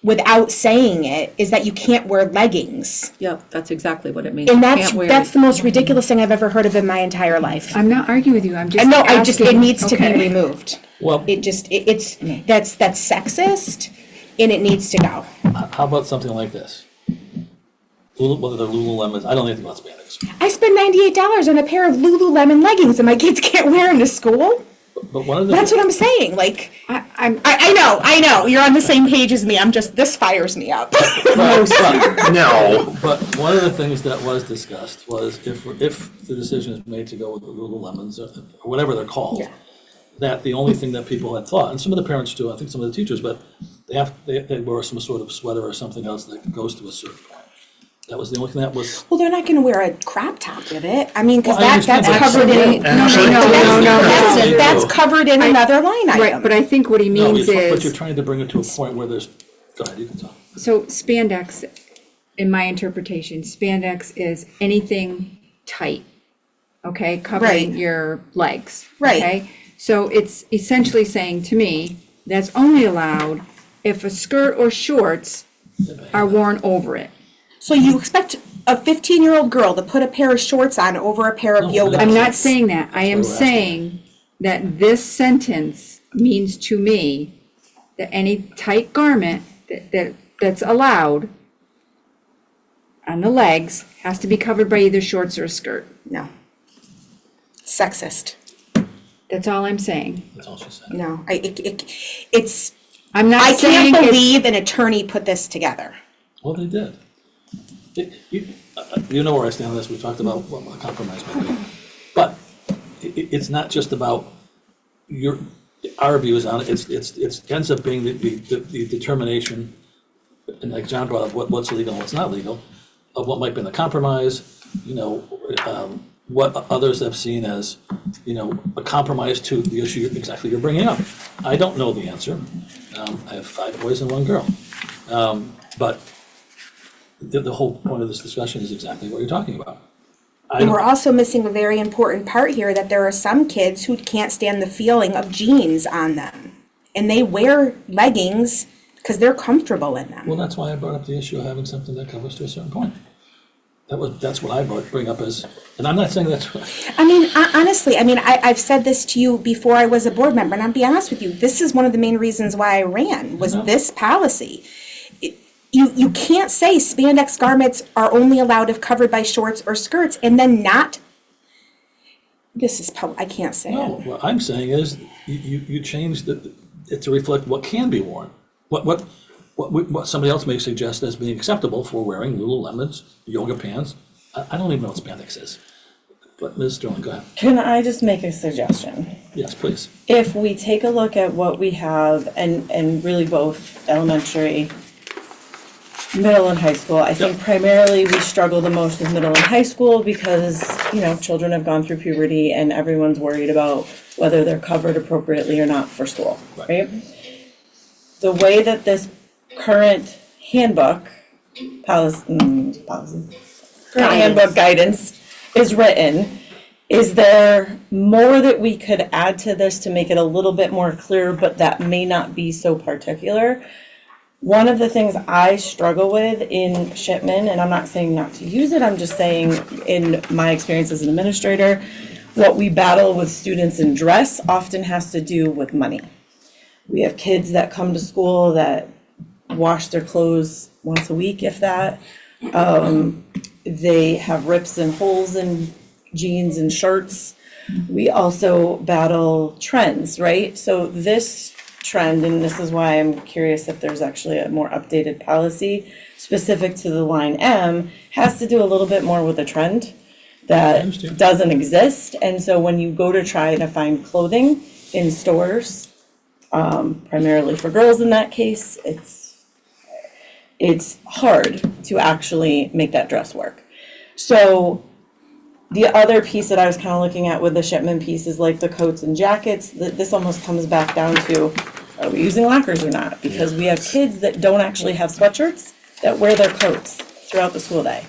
without saying it, is that you can't wear leggings. Yep, that's exactly what it means. And You that's, can't wear that's it. the most ridiculous thing I've ever heard of in my entire life. I'm not arguing with you, I'm just No, I just, it asking. needs to be Okay. removed. Well, It just, it's, that's sexist, and it needs to go. how about something like this? Whether they're Lululemons, I don't know anything about spandex. I spend $98 on a pair of Lululemon leggings and my kids can't wear them to school. But one of the. That's what I'm saying, like, I know, you're on the same page as me, this fires me up. No. But one of the things that was discussed was if the decision is made to go with the Lululemons or whatever they're called, that the only thing that people had thought, and some of the parents do, I think some of the teachers, but they wear some sort of sweater or something else that goes to a certain point. That was the only thing that was. Well, they're not gonna wear a crop top with it, I mean, cause Well, I understand, that's but- covered in, that's covered in another line item. Right, but I think what he No, means but you're is, trying to bring it to a point where there's, go ahead, you can talk. so spandex, in my interpretation, spandex is anything tight, okay, covering Right. your legs. Right. Okay, so it's essentially saying to me, that's only allowed if a skirt or shorts are worn over it. So you expect a 15-year-old girl to put a pair of shorts on over a pair of No, yoga I'm pants? not saying that, I am That's what we're asking. saying that this sentence means to me that any tight garment that's allowed on the legs has to be covered by either shorts or a skirt. No. Sexist. That's all I'm saying. That's all she said. No, it's, I'm not I saying can't it's, believe an attorney put this together. Well, they did. You know where I stand on this, we talked about what a compromise might be. But it's not just about our views on it, it ends up being the determination, and like John brought up, what's legal and what's not legal, of what might be in the compromise, what others have seen as, a compromise to the issue exactly you're bringing up. I don't know the answer. I have 5 boys and 1 girl. But the whole point of this discussion is exactly what you're talking about. And we're also missing a very important part here, that there are some kids who can't stand the feeling of jeans on them. And they wear leggings because they're comfortable in them. Well, that's why I brought up the issue of having something that covers to a certain point. That's what I bring up as, and I'm not saying that's. I mean, honestly, I've said this to you before I was a board member, and I'll be honest with you, this is one of the main reasons why I ran, was this policy. You can't say spandex garments are only allowed if covered by shorts or skirts, and then not, I can't say No, it. what I'm saying is, you change it to reflect what can be worn. What somebody else may suggest as being acceptable for wearing Lululemons, yoga pants. I don't even know what spandex is. But Ms. Sterling, go ahead. Can I just make a suggestion? Yes, please. If we take a look at what we have, and really both elementary, middle and high school, I think primarily we struggle the most with middle and high school because, children have gone through puberty and everyone's worried about whether they're covered appropriately or not for school, right? The way that this current handbook, handbook guidance is written, is there more that we could add to this to make it a little bit more clear, but that may not be so particular? One of the things I struggle with in Shipman, and I'm not saying not to use it, I'm just saying in my experience as an administrator, what we battle with students in dress often has to do with money. We have kids that come to school that wash their clothes once a week, if that. They have rips and holes in jeans and shirts. We also battle trends, right? So this trend, and this is why I'm curious if there's actually a more updated policy specific to the line M, has to do a little bit more with a trend that doesn't exist. And so when you go to try to find clothing in stores, primarily for girls in that case, it's hard to actually make that dress work. So the other piece that I was kind of looking at with the Shipman piece is like the coats and jackets. This almost comes back down to, are we using lockers or not? Because we have kids that don't actually have sweatshirts that wear their coats throughout the school day.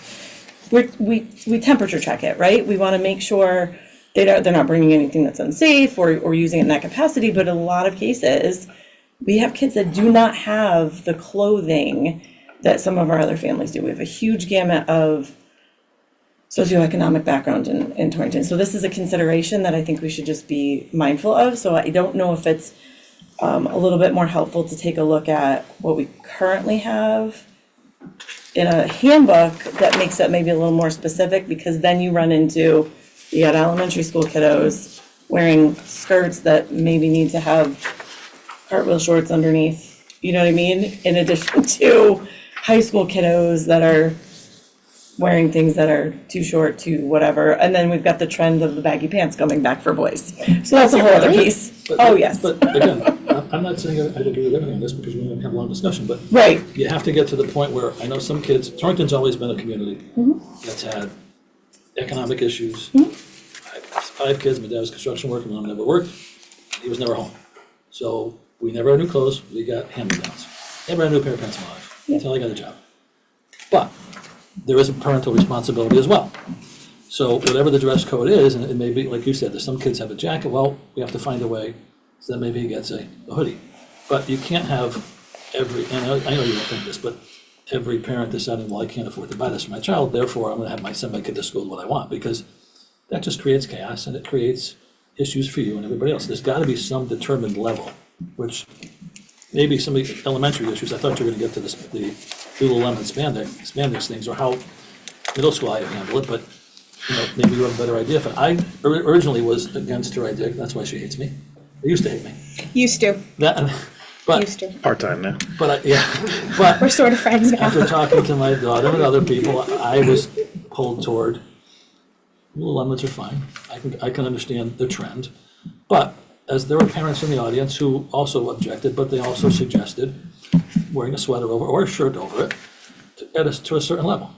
We temperature check it, right? We want to make sure they're not bringing anything that's unsafe or using it in that capacity. But in a lot of cases, we have kids that do not have the clothing that some of our other families do. We have a huge gamut of socioeconomic background in Torrington. So this is a consideration that I think we should just be mindful of. So I don't know if it's a little bit more helpful to take a look at what we currently have in a handbook that makes it maybe a little more specific, because then you run into, you got elementary school kiddos wearing skirts that maybe need to have cartwheel shorts underneath, you know what I mean? In addition to high school kiddos that are wearing things that are too short, too whatever. And then we've got the trend of the baggy pants coming back for boys. So that's a whole other piece. Oh, yes. But again, I'm not saying I agree with everything on this because we're going to have a long discussion, but right. You have to get to the point where I know some kids, Torrington's always been a community that's had economic issues. I have 5 kids, my dad was construction worker, my mom never worked, he was never home. So we never had new clothes, we got hand-me-downs. Never had a new pair of pants in my life until I got a job. But there is a parental responsibility as well. So whatever the dress code is, and it may be, like you said, there's some kids have a jacket, well, we have to find a way so that maybe he gets a hoodie. But you can't have every, and I know you don't think this, but every parent deciding, well, I can't afford to buy this for my child, therefore I'm gonna send my kid to school with what I want, because that just creates chaos and it creates issues for you and everybody else. There's gotta be some determined level, which maybe some of the elementary issues, I thought you were gonna get to this, the Lululemon spandex things, or how middle school I handle it, but maybe you have a better idea. But I originally was against her idea, that's why she hates me. They used to hate me. Used to. But Used to. Part-time now. But We're sort of friends now. after talking to my daughter and other people, I was pulled toward Lululemons are fine. I can understand the trend, but as there were parents in the audience who also objected, but they also suggested wearing a sweater over or a shirt over it to a certain level.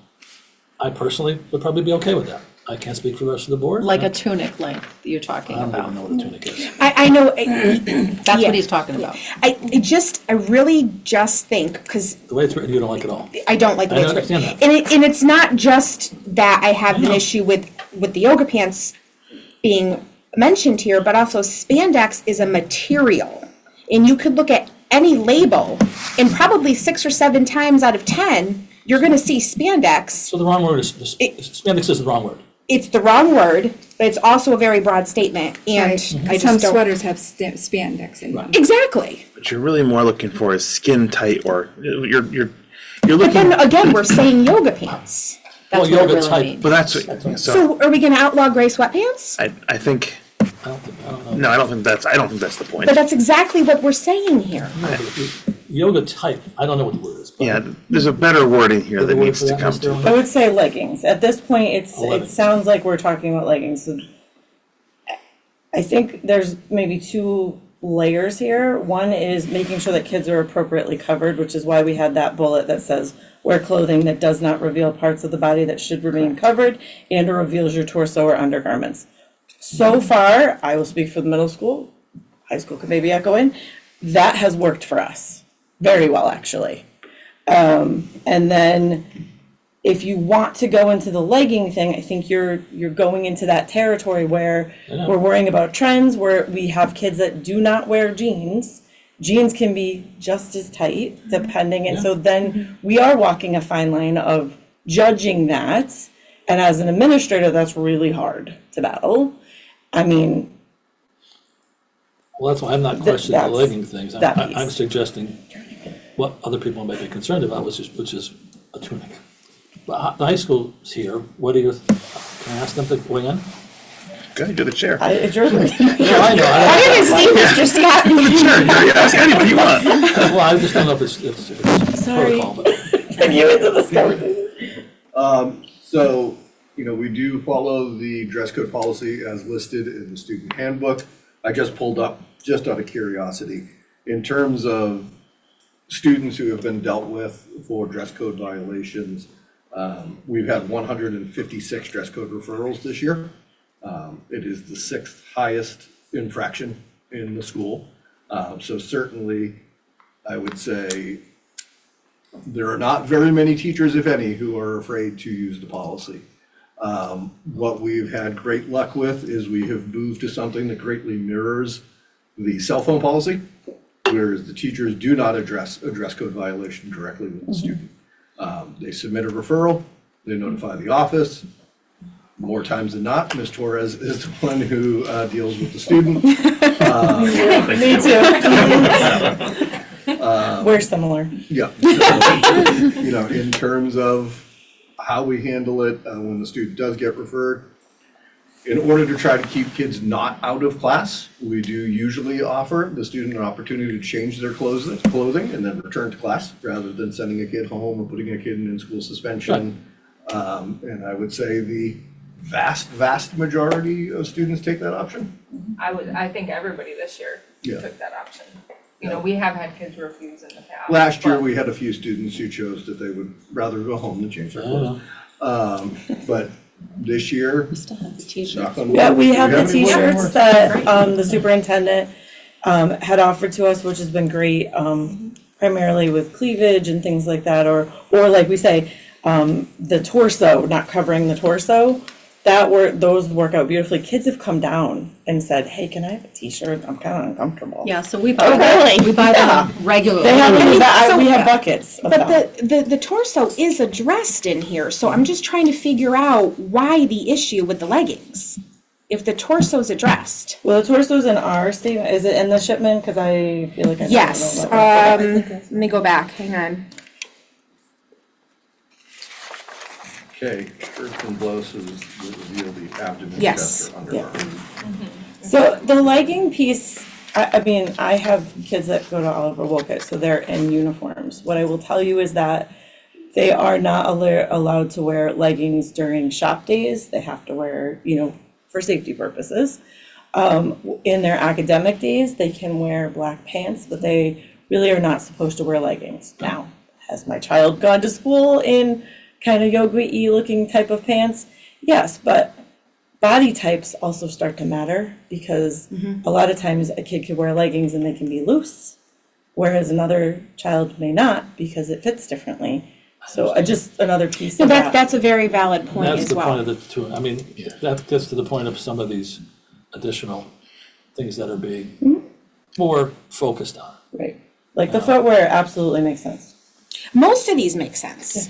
I personally would probably be okay with that. I can't speak for the rest of the board. Like a tunic length you're talking I don't about. even know what a tunic is. I know. That's what he's talking about. I really just think, because The way it's written, you don't like it all. I don't like the I way it's understand written. that. And it's not just that I have an issue with the yoga pants being mentioned here, but also spandex is a material. And you could look at any label, and probably 6 or 7 times out of 10, you're gonna see spandex. So the wrong word is, spandex is the wrong word. It's the wrong word, but it's also a very broad statement, and I Some just don't. sweaters have spandex in them. Exactly. What you're really more looking for is skin tight, or you're But looking. then again, we're saying yoga pants. Well, yoga type. But that's so. So are we gonna outlaw gray sweatpants? I think. I don't know. No, I don't think that's the point. But that's exactly what we're saying here. No, but if you- Yoga type, I don't know what the word is. But Yeah, there's a better word in here Is that the word needs for to that, come Mr. to. Owen? I would say leggings. At this point, it leggings. sounds like we're talking about leggings. So I think there's maybe 2 layers here. One is making sure that kids are appropriately covered, which is why we had that bullet that says, wear clothing that does not reveal parts of the body that should remain covered and or reveals your torso or undergarments. So far, I will speak for the middle school, high school could maybe echo in, that has worked for us very well, actually. And then if you want to go into the legging thing, I think you're going into that territory where we're worrying about trends, where we have kids that do not wear jeans. Jeans can be just as tight, depending, and so then we are walking a fine line of judging that. And as an administrator, that's really hard to battle. I mean, Well, that's why I'm not questioning the that's- legging things. that I'm piece. suggesting what other people may be concerned about, which is a tunic. But the high school's here. What do you, can I ask them to weigh in? Go ahead, do the chair. it's your. No, I know. I didn't see Mr. Scott. Do the chair. You ask anybody you want. Well, I just don't know if it's Sorry. protocol, but. Bring you into this conversation. So, we do follow the dress code policy as listed in the student handbook. I just pulled up, just out of curiosity, in terms of students who have been dealt with for dress code violations, we've had 156 dress code referrals this year. It is the 6th highest infraction in the school. So certainly, I would say there are not very many teachers, if any, who are afraid to use the policy. What we've had great luck with is we have moved to something that greatly mirrors the cell phone policy, whereas the teachers do not address a dress code violation directly with the student. They submit a referral, they notify the office. More times than not, Ms. Torres is the one who deals with the student. Me too. We're similar. Yeah. So, in terms of how we handle it when the student does get referred, in order to try to keep kids not out of class, we do usually offer the student an opportunity to change their clothing and then return to class, rather than sending a kid home or putting a kid in in-school suspension. And I would say the vast majority of students take that option. I think everybody this year Yeah. took that option. We have had kids refuse in the past. Last year, but- we had a few students who chose that they would rather go home than change their clothes. But this year, knock on wood, Yeah, we have the any more? t-shirts that, the superintendent, had offered to us, which has been great, primarily with cleavage and things like that, or like we say, the torso, not covering the torso. Those work out beautifully. Kids have come down and said, hey, can I have a t-shirt? I'm kind of uncomfortable. Yeah, so we buy Oh, really? we buy Yeah. them regularly. They have, So- we have buckets of them. But the torso is addressed in here, so I'm just trying to figure out why the issue with the leggings, if the torso's addressed. Well, the torso's in our statement. Is it in the shipment? Because I feel like I. Yes, Let me go back, hang on. Okay, skirts and blouses that reveal the abdomen, Yes. chest, or underarm. So the legging piece, I mean, I have kids that go to Oliver Wolcott, so they're in uniforms. What I will tell you is that they are not allowed to wear leggings during shop days. They have to wear, for safety purposes. In their academic days, they can wear black pants, but they really are not supposed to wear leggings. Now, has my child gone to school in kind of yoga-y looking type of pants? Yes, but body types also start to matter because a lot of times a kid could wear leggings and they can be loose, whereas another child may not because it fits differently. So just another piece So of that. that's a very valid point That's as the point well. of the two, I mean, that gets to the point of some of these additional things that are being more focused on. Right. Like the footwear absolutely makes sense. Most of these make sense,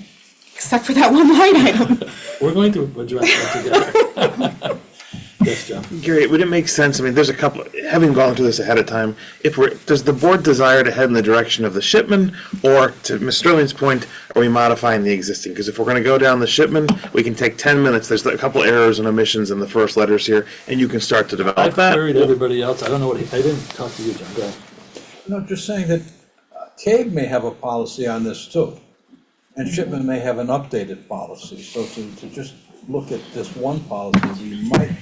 except for that one line item. We're going to address that together. Yes, John. Gary, would it make sense, I mean, there's a couple, having gone through this ahead of time, does the board desire to head in the direction of the Shipman, or to Ms. Sterling's point, are we modifying the existing? Because if we're gonna go down the Shipman, we can take 10 minutes, there's a couple errors and omissions in the first letters here, and you can start to develop I've that. queried everybody else, I don't know what, I didn't talk to you, John, go ahead. No, just saying that CABE may have a policy on this too. And Shipman may have an updated policy, so to just look at this one policy, we might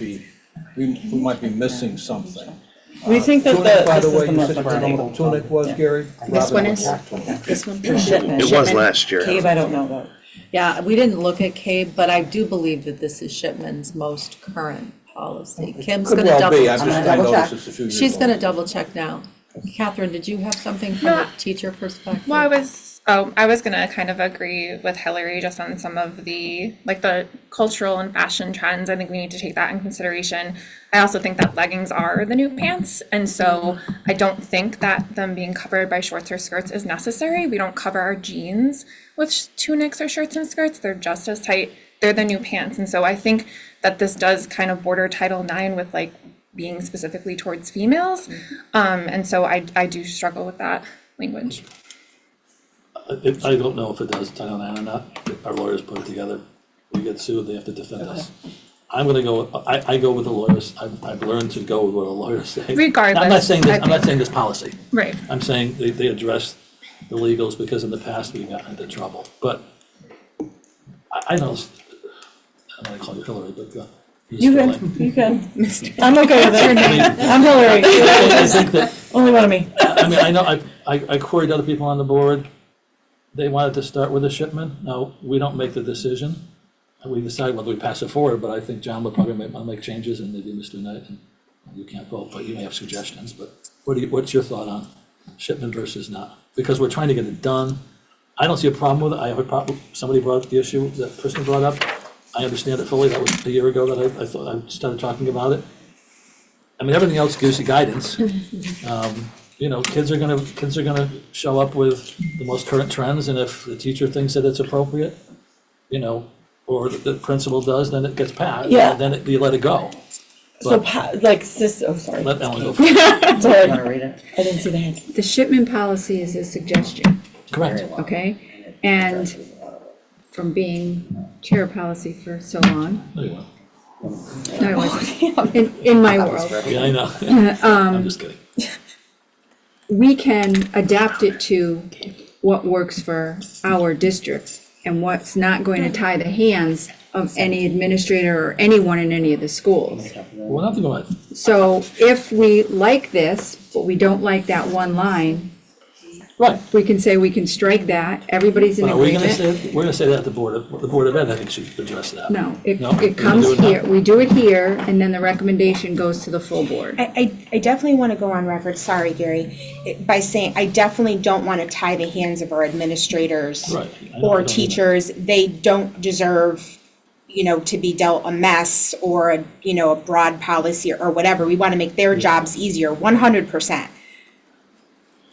be missing something. We think that Tunic, by this the way, is the you most said you up to know date. what Tunic was, Gary? This one Robin, is, what Tunic? this one? For shipment. It was last year. Cave, I don't know about. Yeah, we didn't look at CABE, but I do believe that this is Shipman's most current policy. Kim's Could gonna well double. be, I just, I double noticed check. it's a few years She's old. gonna double check now. Catherine, did you have something from No. a teacher perspective? Well, I was gonna kind of agree with Hillary just on some of the, like the cultural and fashion trends. I think we need to take that in consideration. I also think that leggings are the new pants, and so I don't think that them being covered by shorts or skirts is necessary. We don't cover our jeans with tunics or shirts and skirts. They're just as tight. They're the new pants, and so I think that this does kind of border Title IX with like being specifically towards females. And so I do struggle with that language. I don't know if it does Title IX or not, our lawyers put it together, we get sued, they have to defend us. I'm gonna go, I go with the lawyers, I've learned to go with what the lawyers say. I'm not Regardless, saying this, I I'm not think- saying this policy. Right. I'm saying they address the legals, because in the past we got into trouble, but I know, I'm gonna call you Hillary, but Ms. You Sterling. can, you can. I'm okay with it. I'm Hillary. I think that, Only one of me. I mean, I know, I queried other people on the board, they wanted to start with a shipment, now, we don't make the decision. And we decide whether we pass it forward, but I think John would probably make changes, and maybe Mr. Knight, and you can't vote, but you may have suggestions, but what's your thought on shipment versus not? Because we're trying to get it done, I don't see a problem with it, I have a problem, somebody brought up the issue that Kristen brought up, I understand it fully, that was a year ago that I thought, I started talking about it. I mean, everything else gives you guidance. You know, kids are gonna show up with the most current trends, and if the teacher thinks that it's appropriate, you know, or the principal does, then it gets passed, Yeah. then you let it go. So But like oh, sorry. let Ellen go first. Sorry. Want to read it? I didn't see the hand. The shipment policy is a suggestion, Correct. okay? And from being chair of policy for so long, There you go. no, I wasn't, in my world. Yeah, I know, I'm just kidding. We can adapt it to what works for our district and what's not going to tie the hands of any administrator or anyone in any of the schools. We're not going to, So if we like this, but we don't like that one line, right. we can say we can strike that, everybody's in Well, are we gonna agreement. say, we're gonna say that at the Board of Ed, I think should address that. No, it No? We're it gonna comes do it now? here, we do it here, and then the recommendation goes to the full board. I definitely want to go on record, sorry, Gary, by saying I definitely don't want to tie the hands of our administrators Right. I know, I or don't teachers. They don't deserve, you know, to be dealt a mess or a, you know, a broad policy or whatever. We want to make their jobs easier, 100%.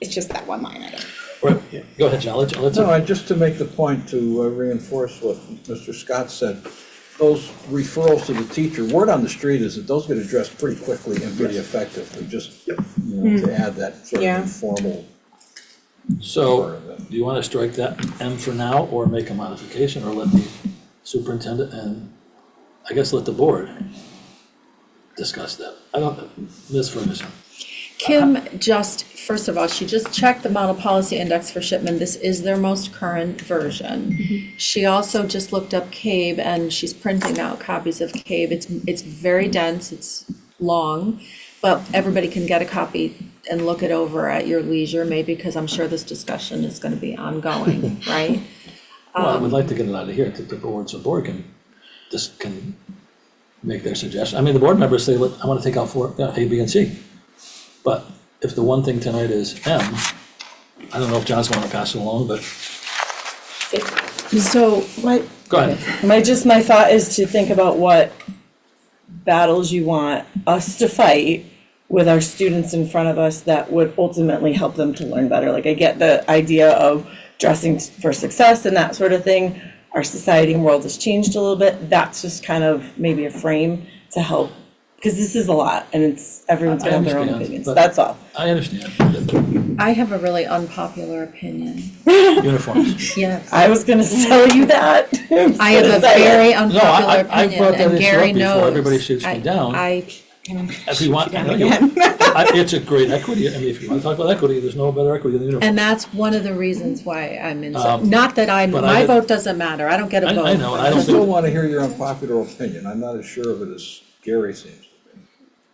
It's just that one line item. Right, yeah. Go ahead, John, let's. No, just to make the point, to reinforce what Mr. Scott said, those referrals to the teacher, word on the street is that those get addressed pretty quickly and pretty effective, to just, you know, to add that sort of Yeah. informal. So, do you wanna strike that M for now, or make a modification, or let the superintendent and, I guess, let the board discuss that? I don't, Ms. Ferguson. Kim just, first of all, she just checked the model policy index for Shipman. This is their most current version. She also just looked up CABE, and she's printing out copies of CABE. It's very dense, it's long, but everybody can get a copy and look it over at your leisure, maybe, because I'm sure this discussion is gonna be ongoing, right? Well, I would like to get it out of here to the board, so board can just can make their suggestion. I mean, the board members say, look, I want to take out four, A, B, and C. But if the one thing tonight is M, I don't know if John's going to pass it along, but So my, go ahead. my thought is to think about what battles you want us to fight with our students in front of us that would ultimately help them to learn better. Like I get the idea of dressing for success and that sort of thing. Our society and world has changed a little bit. That's just kind of maybe a frame to help, because this is a lot and it's, everyone's gonna have their own opinions. but That's all. I understand. I have a really unpopular opinion. Uniforms. Yes. I was gonna tell you that. I have a very unpopular I opinion, brought that and issue Gary up before, knows. everybody shoots me down. If you want, it's a great equity, I mean, if you want to talk about equity, there's no better equity than uniforms. And that's one of the reasons why I'm in, Um, not that but my I- vote doesn't matter, I don't get a vote. I know, and I I don't still think, want to hear your unpopular opinion. I'm not as sure of it as Gary seems.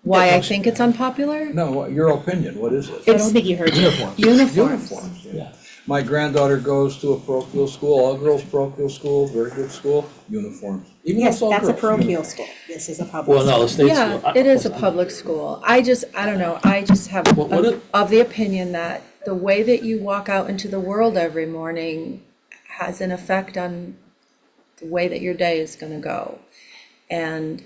Why I think it's unpopular? No, your opinion, what is it? I don't think you heard. Uniforms. Uniforms. Yeah. My granddaughter goes to a parochial school, all-girls parochial school, very good school, uniforms. Even though Yes, it's all that's a girls, parochial uniforms. school. This is a public. well, no, the state school. Yeah, it is a public school. I don't know, I just have of the opinion that the way that you walk out into the world every morning has an effect on the way that your day is gonna go. And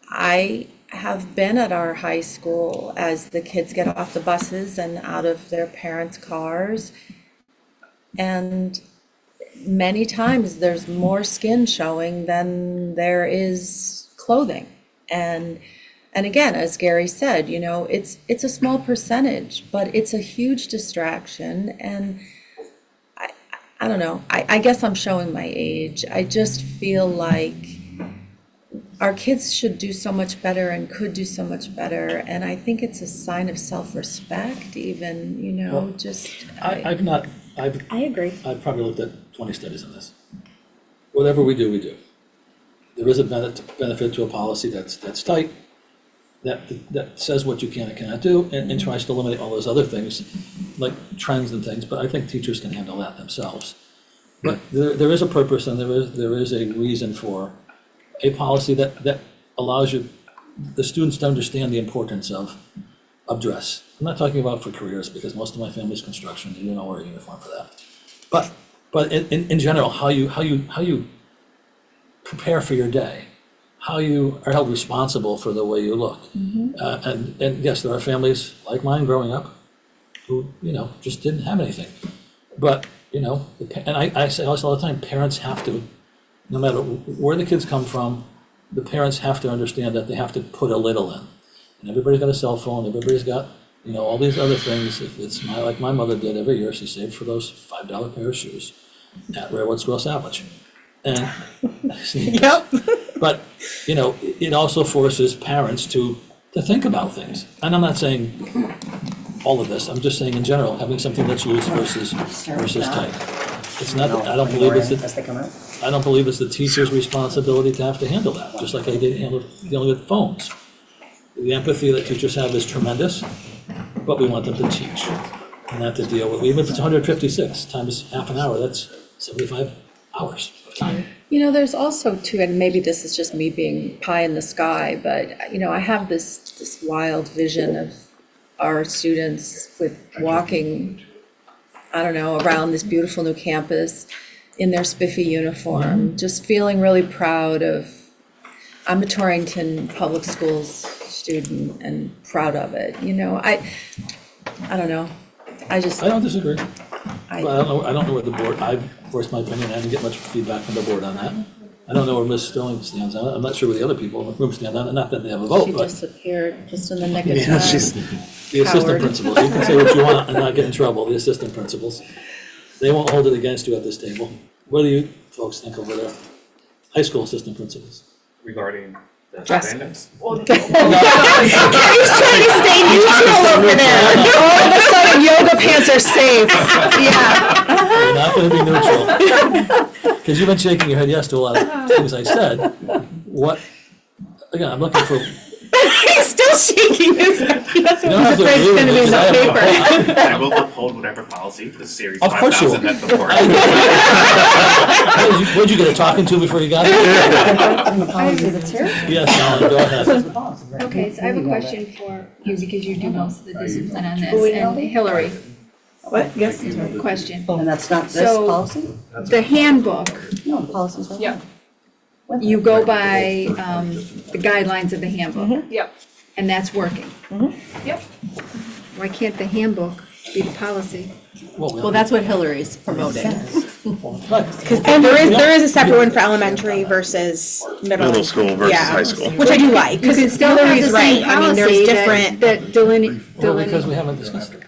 I have been at our high school as the kids get off the buses and out of their parents' cars. And many times there's more skin showing than there is clothing. And again, as Gary said, you know, it's a small percentage, but it's a huge distraction. And I don't know, I guess I'm showing my age. I just feel like our kids should do so much better and could do so much better. And I think it's a sign of self-respect even, you know, Well, just. I agree. I've probably looked at 20 studies on this. Whatever we do, we do. There is a benefit to a policy that's tight, that says what you can and cannot do, and tries to eliminate all those other things, like trends and things, but I think teachers can handle that themselves. But there is a purpose and there is a reason for a policy that allows the students to understand the importance of dress. I'm not talking about for careers, because most of my family's construction, you don't wear a uniform for that. But in general, how you prepare for your day, how you are held responsible for the way you look. And yes, there are families like mine growing up who, you know, just didn't have anything. But, you know, and I say this all the time, parents have to, no matter where the kids come from, the parents have to understand that they have to put a little in. And everybody's got a cell phone, everybody's got, you know, all these other things. If it's like my mother did every year, she saved for those $5 pair of shoes at Railroad Squirrel Sandwich. And Yep. But, you know, it also forces parents to think about things. And I'm not saying all of this, I'm just saying in general, having something that's loose versus tight. It's not, I don't believe it's the teacher's responsibility to have to handle that, just like I didn't handle dealing with phones. The empathy that teachers have is tremendous, but we want them to teach and not to deal with, even if it's 156 times half an hour, that's 75 hours of time. You know, there's also too, and maybe this is just me being pie in the sky, but, you know, I have this wild vision of our students walking, I don't know, around this beautiful new campus in their spiffy uniform, just feeling really proud of, I'm a Torrington Public Schools student and proud of it, you know, I don't know, I don't disagree. But I don't know where the board, I've voiced my opinion, I didn't get much feedback from the board on that. I don't know where Ms. Sterling stands on it, I'm not sure where the other people in the room stand on it, not that they have a vote, She but. disappeared just in the nick of Yeah, time. she's the assistant Coward. principals, you can say what you want and not get in trouble, the assistant principals. They won't hold it against you at this table. What do you folks think over there? High school assistant principals. Regarding the Dress. standards? Gary's trying to stay neutral over there. All of a sudden, yoga pants are safe. Yeah. You're not gonna be neutral. Because you've been shaking your head yes to a lot of things I said. What, again, I'm looking for, He's still shaking his head. He doesn't You don't have to afraid it's agree gonna with be in me, 'cause I the have- paper. I will uphold whatever policy the series Of course you 5,000 will. met before. What'd you get a talking to before you got here? Yes, Alan, go ahead. Okay, so I have a question for you because you do most of the discipline on this, and Hillary, What? Yes? question. And that's not this So- policy? The handbook, No, the policy's right. Yeah. you go by, the guidelines of the handbook, Yep. and that's working. Yep. Why can't the handbook be the policy? Well, that's what Hillary's promoting. And there is a separate one for elementary versus middle. Middle school versus Yeah, high school. Which I do like, You because can still have Hillary's the same right, I mean, there's policy different. that delineate, Well, because we haven't discussed it.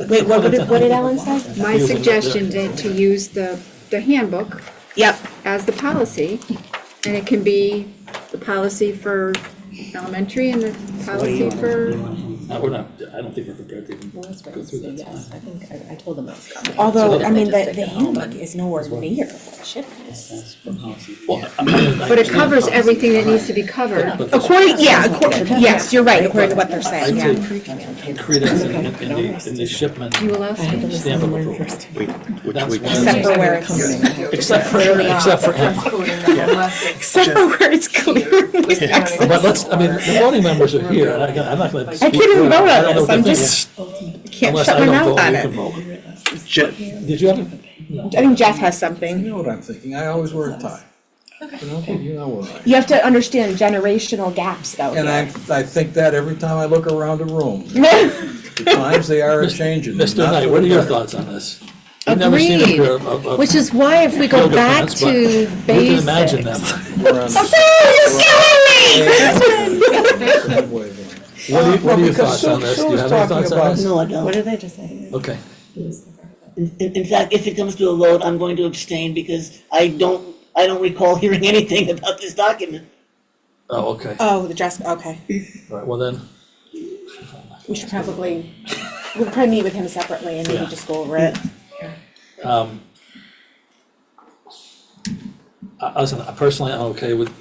Wait, what did Ellen say? My suggestion to use the handbook Yep, as the policy, and it can be the policy for elementary and the policy for, No, we're not, I don't think we're prepared to even go through that tonight. I think, I told them it was coming. although, I mean, the handbook is nowhere near what it should be. Well, I- but it covers everything that needs to be covered. According, yes, you're right, according to what they're saying, I'd yeah. say credence in the shipment You allow stamps? stamp of approval. That's one. Except for where it's, Except for M. except for where it's clearly. But let's, I mean, the voting members are here, and I'm not gonna speak. I can't even for them. vote I on don't know this, what I'm they're just, thinking. can't Unless shut I my don't mouth vote, on you it. can vote. Did you have it? I think Jeff has something. You know what I'm thinking, I always wear a tie. You know what I. You have to understand generational gaps though. And I think that every time I look around the room. here. The times they are changing. Mr. not Knight, for what are the your better. thoughts on this? I've never seen Agreed, a which is why if we go yoga back pants, but to you can imagine basics. them. We're on the- What are your because thoughts on this? Do you have any thoughts on this? No, I don't. What did they just say? Okay. In fact, if it comes to a vote, I'm going to abstain because I don't recall hearing anything about this document. Oh, okay. Oh, the dress, okay. All right, well then, We should probably, we'll probably meet with him separately and maybe Yeah. just go over it. listen, personally, I'm okay with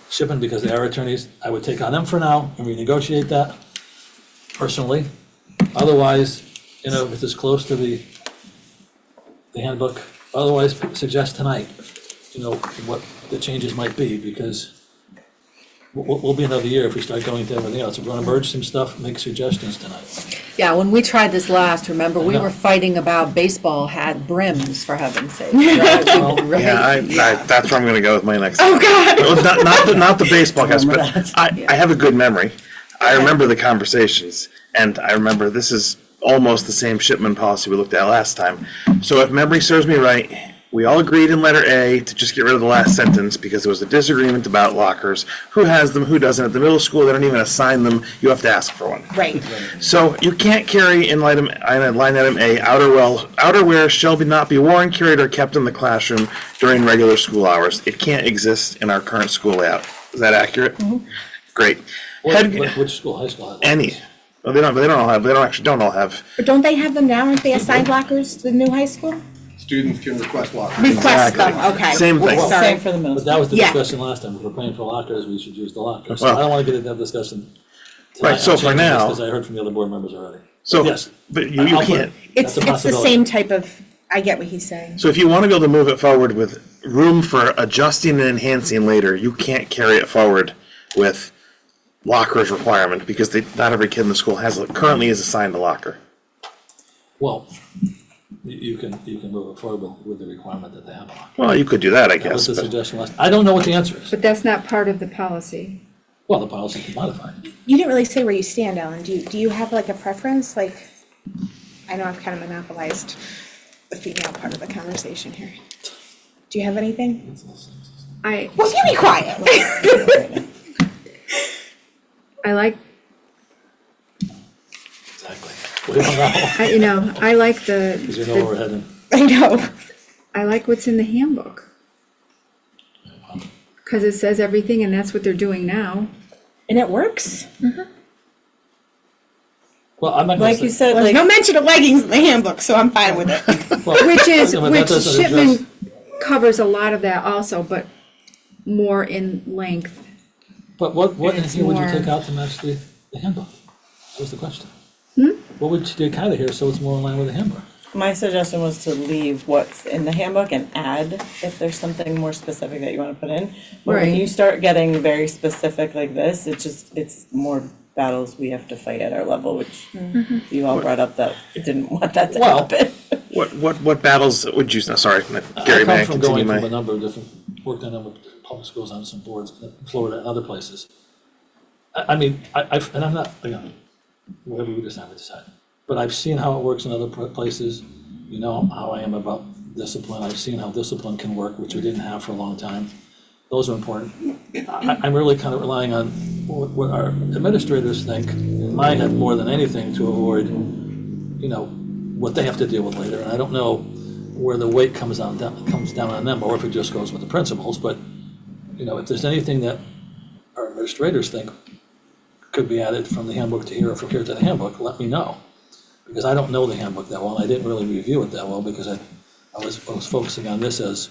shipping because they are attorneys. I would take on them for now and renegotiate that personally. Otherwise, you know, if it's close to the handbook, otherwise suggest tonight, you know, what the changes might be, because we'll be another year if we start going to everything else. If we want to merge some stuff, make suggestions tonight. Yeah, when we tried this last, remember, we I know. were fighting about baseball had brims, for heaven's sake. Yeah, that's where I'm gonna go with my next. Oh, God! Not the baseball guys, but I have a good memory. I remember the conversations, and I remember this is almost the same shipment policy we looked at last time. So if memory serves me right, we all agreed in letter A to just get rid of the last sentence because there was a disagreement about lockers. Who has them, who doesn't? At the middle school, they don't even assign them. You have to ask for one. Right. So you can't carry in line item A, outerwear shall not be worn, carried, or kept in the classroom during regular school hours. It can't exist in our current school layout. Is that accurate? Great. Which school, high school? Any. Well, they don't all have. But don't they have them now? Aren't they assigned lockers to the new high school? Students can request lockers. Request them, okay. Same thing. Sorry. Same for the middle But school. that was the Yeah. discussion last time. If we're paying for lockers, we should use the lockers. So Well- I don't want to get into that discussion tonight. Right, so for now- Because I heard from the other board members already. So, Yes. but you I'll put can't. it. It's That's a the possibility. same type of, I get what he's saying. So if you want to be able to move it forward with room for adjusting and enhancing later, you can't carry it forward with lockers requirement because not every kid in the school currently is assigned a locker. Well, you can move it forward with the requirement that they have a locker. Well, you could do that, I That was guess. the But suggestion last, I don't know what the answer is. But that's not part of the policy. Well, the policy can modify it. You didn't really say where you stand, Ellen. Do you have like a preference? Like, I know I've kind of monopolized the female part of the conversation here. Do you have anything? I Well, you be quiet. like, Exactly. We don't know, you know, I like the. because you know where we're heading. I know. I like what's in the handbook. Because it says everything and that's what they're doing now. And it works. Well, I'm not gonna Like say. you said, There's like, no mention of leggings in the handbook, so I'm fine with it. Well, Which is, yeah, but that which doesn't address- Shipman covers a lot of that also, but more in length. But what in It's here would you more- take out to match the handbook? That was the question. What would you take out of here so it's more in line with the handbook? My suggestion was to leave what's in the handbook and add if there's something more specific that you wanna put in. But when Right. you start getting very specific like this, it's more battles we have to fight at our level, which you all brought up that didn't want that to Well, happen. What battles would you, sorry, Gary, may I I come from continue going my? from a number of different, worked on them with public schools on some boards in Florida and other places. I mean, and I'm not, again, whatever we decide, we decide. But I've seen how it works in other places, you know, how I am about discipline. I've seen how discipline can work, which we didn't have for a long time. Those are important. I'm really kind of relying on what our administrators think, in my head, more than anything, to avoid, you know, what they have to deal with later. And I don't know where the weight comes down on them, or if it just goes with the principals. But, you know, if there's anything that our administrators think could be added from the handbook to here or from here to the handbook, let me know. Because I don't know the handbook that well, and I didn't really review it that well, because I was focusing on this as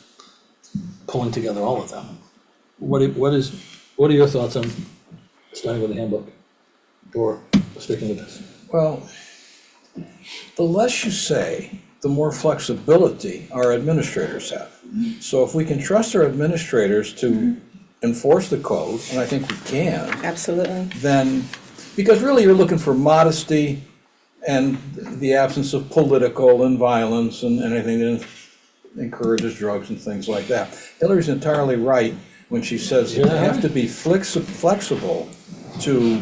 pulling together all of them. What are your thoughts on starting with the handbook, or sticking with this? Well, the less you say, the more flexibility our administrators have. So if we can trust our administrators to enforce the code, and I think we can, Absolutely. then, because really you're looking for modesty and the absence of political and violence and anything that encourages drugs and things like that. Hillary's entirely right when she says you have to be flexible to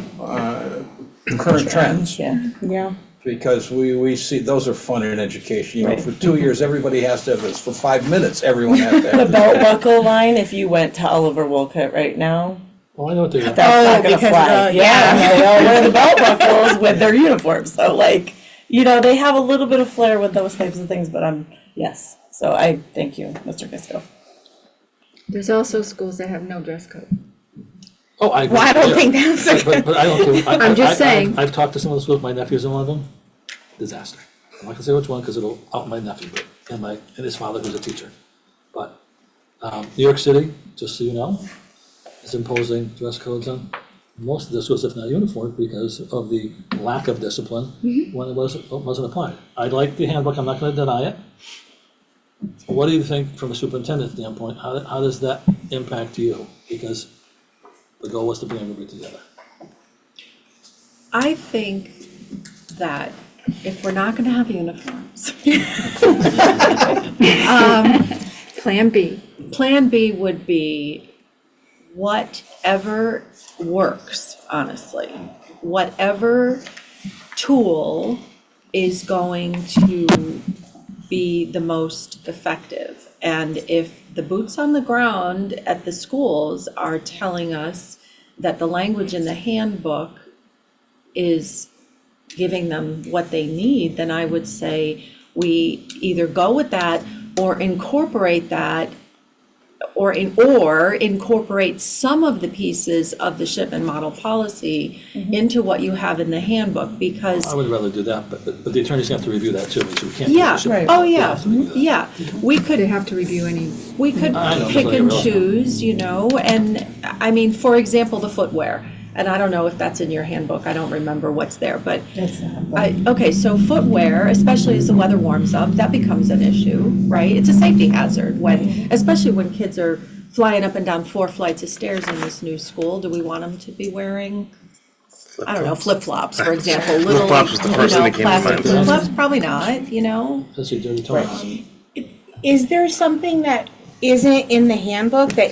current trends. Yeah. Because we see, those are fun in education, you know, for 2 years, everybody has to have this, for 5 minutes, everyone has to The have belt this. buckle line, if you went to Oliver Wolcott right now, Oh, I know what they are. that's not gonna because, fly. yeah. They all wear the belt buckles with their uniforms, so like, you know, they have a little bit of flair with those types of things, but yes. So I thank you, Mr. Kisco. There's also schools that have no dress code. Oh, I agree. Well, I don't Yeah. think that's. But I don't do. I'm just saying. I've talked to some of the schools, my nephew's in one of them, disaster. I'm not gonna say which one, because it'll out my nephew, but, and his father who's a teacher. But, New York City, just so you know, is imposing dress codes on most of the schools, if not uniform, because of the lack of discipline when it wasn't applied. I like the handbook, I'm not gonna deny it. What do you think from a superintendent standpoint, how does that impact you? Because the goal was to bring everybody together. I think that if we're not gonna have uniforms, Plan B. Plan B would be whatever works, honestly. Whatever tool is going to be the most effective. And if the boots on the ground at the schools are telling us that the language in the handbook is giving them what they need, then I would say we either go with that or incorporate that, or incorporate some of the pieces of the shipment model policy into what you have in the handbook, because I would rather do that, but the attorneys have to review that too, so we can't. do yeah, the shipment. oh, They yeah, have to review that. yeah. We could, They have to review any. we could I know, pick that's and what I realized. choose, you know, and, I mean, for example, the footwear. And I don't know if that's in your handbook, I don't remember what's there, but, okay, so footwear, especially as the weather warms up, that becomes an issue, right? It's a safety hazard when, especially when kids are flying up and down 4 flights of stairs in this new school. Do we want them to be wearing, I don't know, flip-flops, for example, little, Flip-flops was the you first thing know, that came to mind. plastic flip-flops? Probably not, you know? That's your dirty toes. Is there something that isn't in the handbook that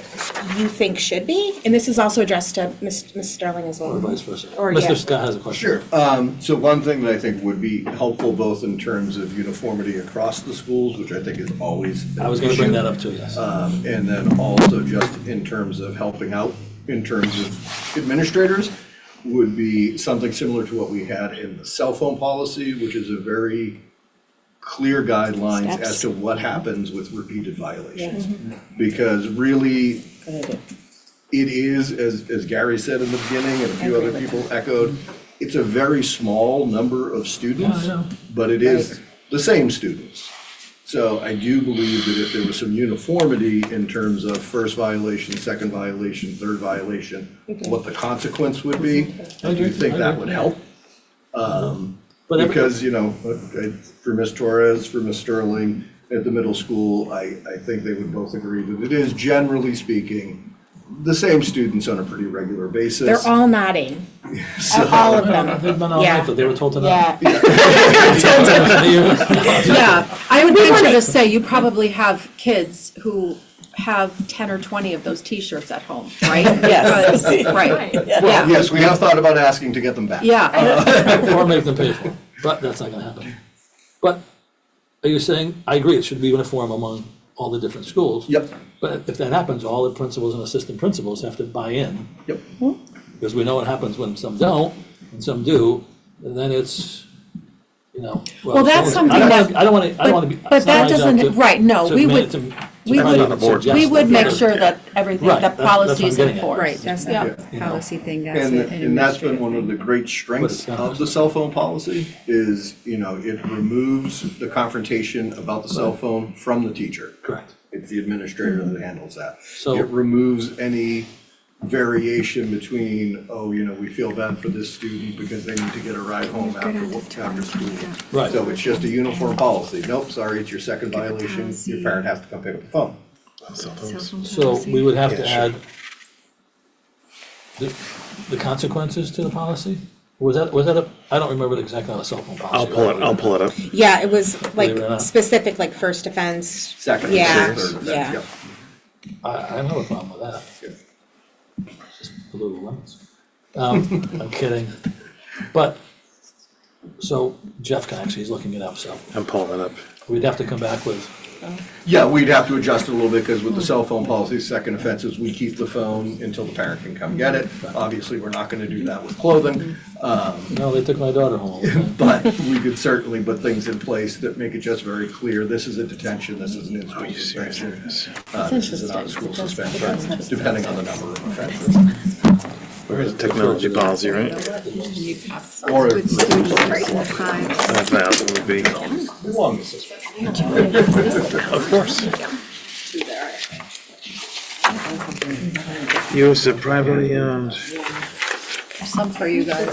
you think should be? And this is also addressed to Ms. Sterling as well. Or vice versa. Or, yeah. Mr. Scott has a question. Sure. So one thing that I think would be helpful, both in terms of uniformity across the schools, which I think is always an I was gonna bring issue, that up too, yes. and then also just in terms of helping out, in terms of administrators, would be something similar to what we had in the cell phone policy, which is a very clear guidelines as Steps. to what happens with repeated violations. Because really, it is, as Gary said in the beginning, and a few other people echoed, it's a very small number of students, Yeah, I know. but it is the same students. So I do believe that if there was some uniformity in terms of first violation, second violation, third violation, what the consequence would be, I do think that would help. Because, you know, for Ms. Torres, for Ms. Sterling, at the middle school, I think they would both agree that it is, generally speaking, the same students on a pretty regular basis. They're all nodding. So- All of them. They've been all Yeah. night, though. They were told to Yeah. not. Yeah, I would venture to say you probably have kids who have 10 or 20 of those T-shirts at home, right? Yes. Because- Right, Well, yeah. yes, we have thought about asking to get them back. Yeah. Or make them pay for it, but that's not gonna happen. But are you saying, I agree, it should be uniform among all the different schools? Yep. But if that happens, all the principals and assistant principals have to buy in. Yep. Because we know what happens when some don't, and some do, and then it's, you know. Well, that's something I that. don't wanna be. But it's not that my job doesn't, to- right, no, to we ma- would, to- we to try to would, suggest we would that make they're- sure that everything, Right, the that's what I'm policy is getting at. enforced. Right, that's Yeah. not a policy thing, that's And, an and that's been administrative. one of the great strengths of the cell phone policy is, you know, it removes the confrontation about the cell phone from the teacher. Correct. It's the administrator that handles that. So- It removes any variation between, oh, you know, we feel bad for this student because they need to get a ride home after school. Right. So it's just a uniform policy. Nope, sorry, it's your second violation. Your parent has to come pick up the phone. So we would have to add the consequences to the policy? Was that I don't remember exactly on the cell phone policy. I'll pull it up. Yeah, it was like Believe it or not. specific, like first offense. Second, Yeah, third offense, yeah. yep. I don't have a problem with that. Just a little limits. I'm kidding. But, so Jeff can actually, he's looking it up, so I'm pulling it up. we'd have to come back with, Yeah, we'd have to adjust it a little bit because with the cell phone policy, second offenses, we keep the phone until the parent can come get it. Obviously, we're not gonna do that with clothing. no, they took my daughter home all the time. But we could certainly put things in place that make it just very clear, this is a detention, this is an in-school suspension. This is an out-of-school suspension, depending on the number of offenses. Where's the technology policy, right? Or With students, it's 5. 5,000 would be. longest suspension. Of course. Use of privately owned. Some for you guys.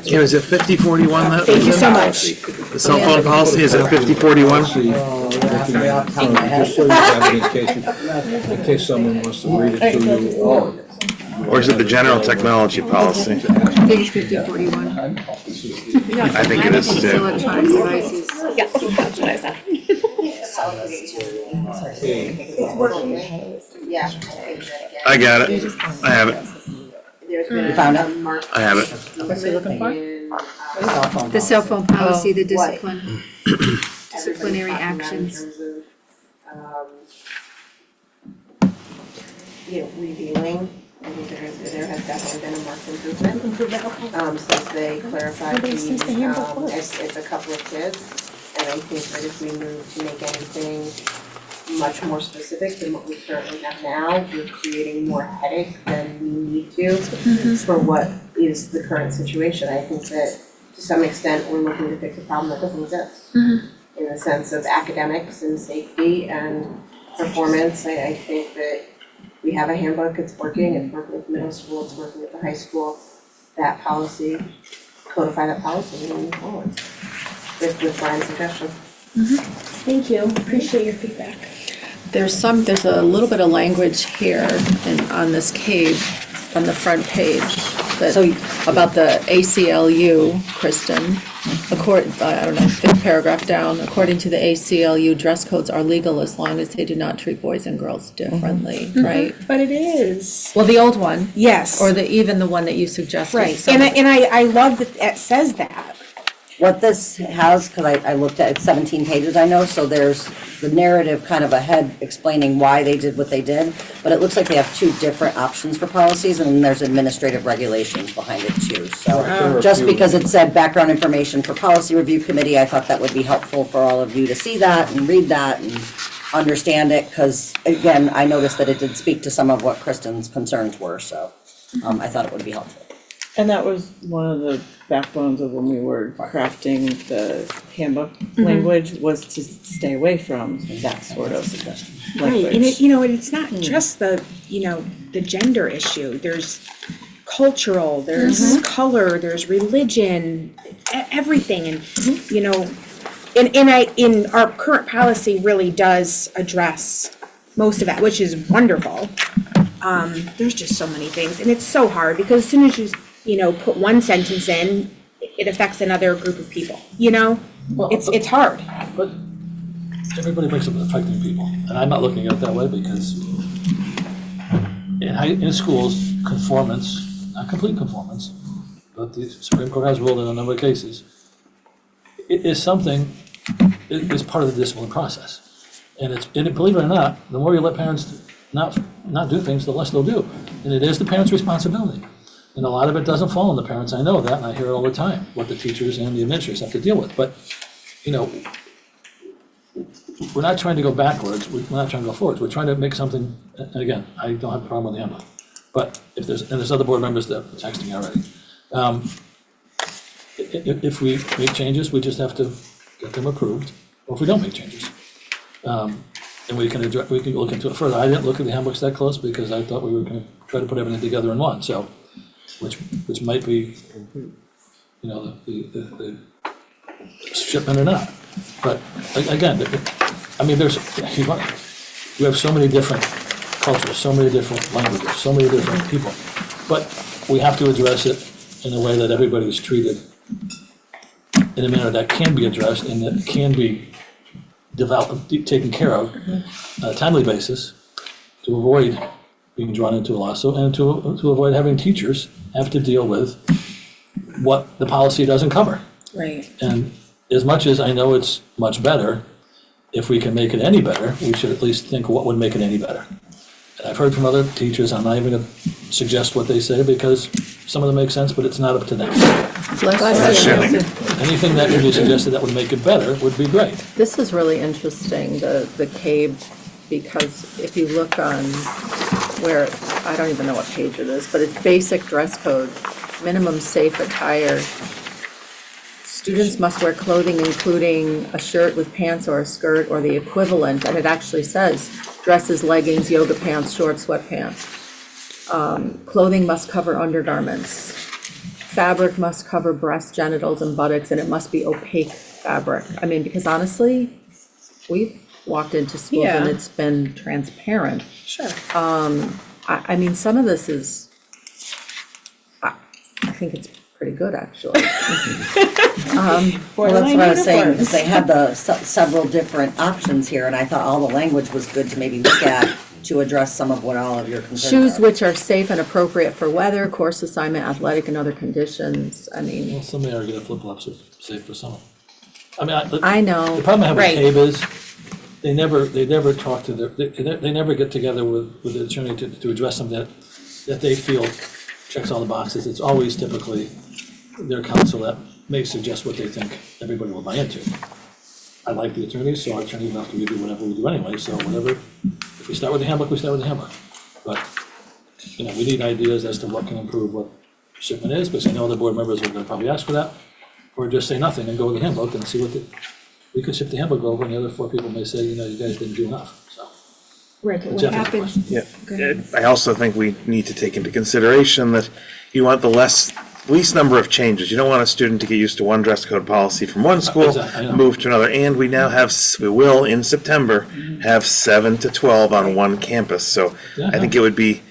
Kim, is it 5041 that? Thank you so much. The cell phone policy, is it 5041? Just so you have it in case someone wants to read it to you or. Or is it the general technology policy? I think it's 5041. I think it is It's too. electronic devices. Yeah, that's what I said. I got it. I have it. You found it? I have it. What's he looking for? The cell phone policy, the What? discipline, disciplinary actions. You know, reviewing, I think there has definitely been a marked improvement. Since they clarified these, it's a couple of kids. And I think that if we move to make anything much more specific than what we currently have now, we're creating more headache than we need to for what is the current situation. I think that to some extent, we're looking to fix a problem that doesn't exist. In the sense of academics and safety and performance, I think that we have a handbook, it's working with the middle school, it's working with the high school. That policy, codify that policy and move forward with Brian's suggestion. Thank you, appreciate your feedback. There's a little bit of language here on this cave, on the front page, about the ACLU, Kristen. I don't know, fifth paragraph down, according to the ACLU, dress codes are legal as long as they do not treat boys and girls differently, right? But it is. Well, the old one. Yes. Or even the one that you suggested. Right, some of and I love that it says that. What this has, because I looked at, it's 17 pages, I know, so there's the narrative kind of ahead explaining why they did what they did, but it looks like they have two different options for policies, and then there's administrative regulations behind it too. So just because it said background information for policy review committee, I thought that would be helpful for all of you to see that and read that and understand it, because again, I noticed that it did speak to some of what Kristen's concerns were, so I thought it would be helpful. And that was one of the backbones of when we were crafting the handbook Mhm. language, was to stay away from that sort of Right, and language. it's not just the gender issue. There's cultural, there's Mhm. color, there's religion, everything, and in our current policy really does address most of that, which is wonderful. There's just so many things, and it's so hard because as soon as you put one sentence in, it affects another group of people. It's hard. But everybody brings up affecting people, and I'm not looking at it that way because in schools, conformance, not complete conformance, but the Supreme Court has ruled in a number of cases, it is something, it is part of the discipline process. And believe it or not, the more you let parents not do things, the less they'll do. And it is the parents' responsibility. And a lot of it doesn't fall on the parents, I know that, and I hear it all the time, what the teachers and the administrators have to deal with. But, we're not trying to go backwards, we're not trying to go forwards, we're trying to make something, and again, I don't have a problem with the handbook. But there's other board members that are texting me already. If we make changes, we just have to get them approved, or if we don't make changes. And we can look into it further. I didn't look at the handbooks that close because I thought we were gonna try to put everything together in one, so, which might be, the shipment or not. But again, we have so many different cultures, so many different languages, so many different people. But we have to address it in a way that everybody's treated in a manner that can be addressed and that can be developed, taken care of on a timely basis to avoid being drawn into a lawsuit and to avoid having teachers have to deal with what the policy doesn't cover. Right. And as much as I know it's much better, if we can make it any better, we should at least think what would make it any better. And I've heard from other teachers, I'm not even gonna suggest what they say because some of them make sense, but it's not up to them. Bless you. Anything that can be suggested that would make it better would be great. This is really interesting, the CABE, because if you look on where, I don't even know what page it is, but it's basic dress code, minimum safe attire. Students must wear clothing including a shirt with pants or a skirt or the equivalent, and it actually says dresses, leggings, yoga pants, shorts, sweatpants. Clothing must cover undergarments. Fabric must cover breasts, genitals, and buttocks, and it must be opaque fabric. I mean, because honestly, we've walked into schools and Yeah. it's been transparent. Sure. I mean, some of this is, I think it's pretty good, actually. Well, that's what I was saying, because they had the several different options here, and I thought all the language was good to maybe look at to address some of what all of your concerns Shoes are. which are safe and appropriate for weather, course assignment, athletic, and other conditions. I mean, Well, some may argue that flip-flops are safe for some. I mean, I know. The problem I have with Right. CABE is, they never talk to they never get together with the attorney to address something that they feel checks all the boxes. It's always typically their counsel that may suggest what they think everybody will buy into. I like the attorneys, so our attorneys have to redo whatever we do anyway, so whatever, if we start with the handbook, we start with the handbook. But, we need ideas as to what can improve what shipment is, because I know the board members are gonna probably ask for that. Or just say nothing and go with the handbook and see we could ship the handbook over and the other 4 people may say, you guys didn't do enough, so. Right, but what Jeff has a happens? question. Yeah. Go ahead. I also think we need to take into consideration that you want the least number of changes. You don't want a student to get used to one dress code policy from one school, Exactly, I know. move to another. And we now we will in September have 7 to 12 on one campus. So Yeah, I think it would be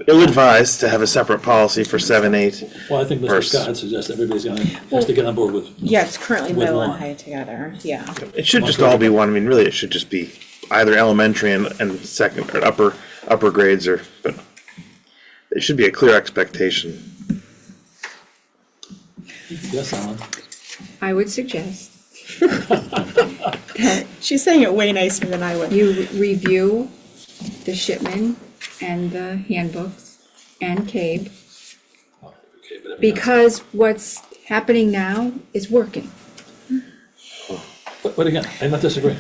ill-advised to have a separate policy for 7, 8. Well, I think Mr. versus- Scott had suggested everybody's has to get on board with. Yeah, it's currently with middle and one. high together, yeah. It should just all be one. I mean, really, it should just be either elementary and second or upper grades, but it should be a clear expectation. Yes, Alan. I would suggest She's saying it way nicer than I would. you review the shipment and the handbooks and CABE, because what's happening now is working. But again, I'm not disagreeing.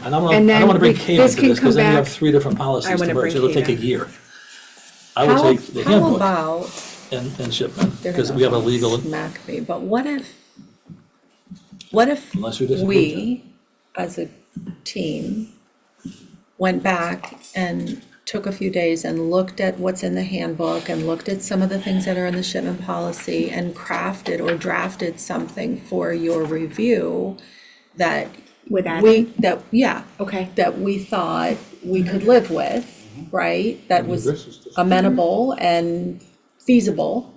And I And don't then wanna bring we- CABE this into can this, because come then you have back- 3 different I policies to wanna merge. bring It'll CABE take a in. year. I would take the handbook. and shipment, They're because gonna we have a legal, Smack me, but what if unless you disagree. we, as a team, went back and took a few days and looked at what's in the handbook and looked at some of the things that are in the shipment policy and crafted or drafted something for your review that With admin? we, that, yeah, Okay. that we thought we could live with, right? That was amenable and feasible,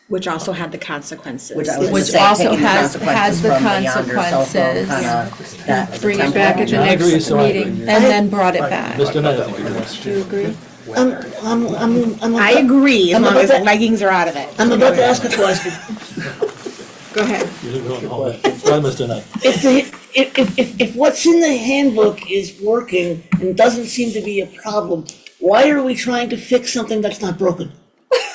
Which also had the consequences. Which I was gonna which say, also taking the has consequences the from the yonder cell phone consequences. kinda, that. Bring it template. back at the I agree, next so I meeting, agree. and then brought it back. Mr. Knight, I think you're right. Do you agree? I agree, as I'm long about as to- leggings are out of it. I'm about to ask a question. Go ahead. You didn't go on all that. Go ahead, Mr. Knight. If what's in the handbook is working and doesn't seem to be a problem, why are we trying to fix something that's not broken?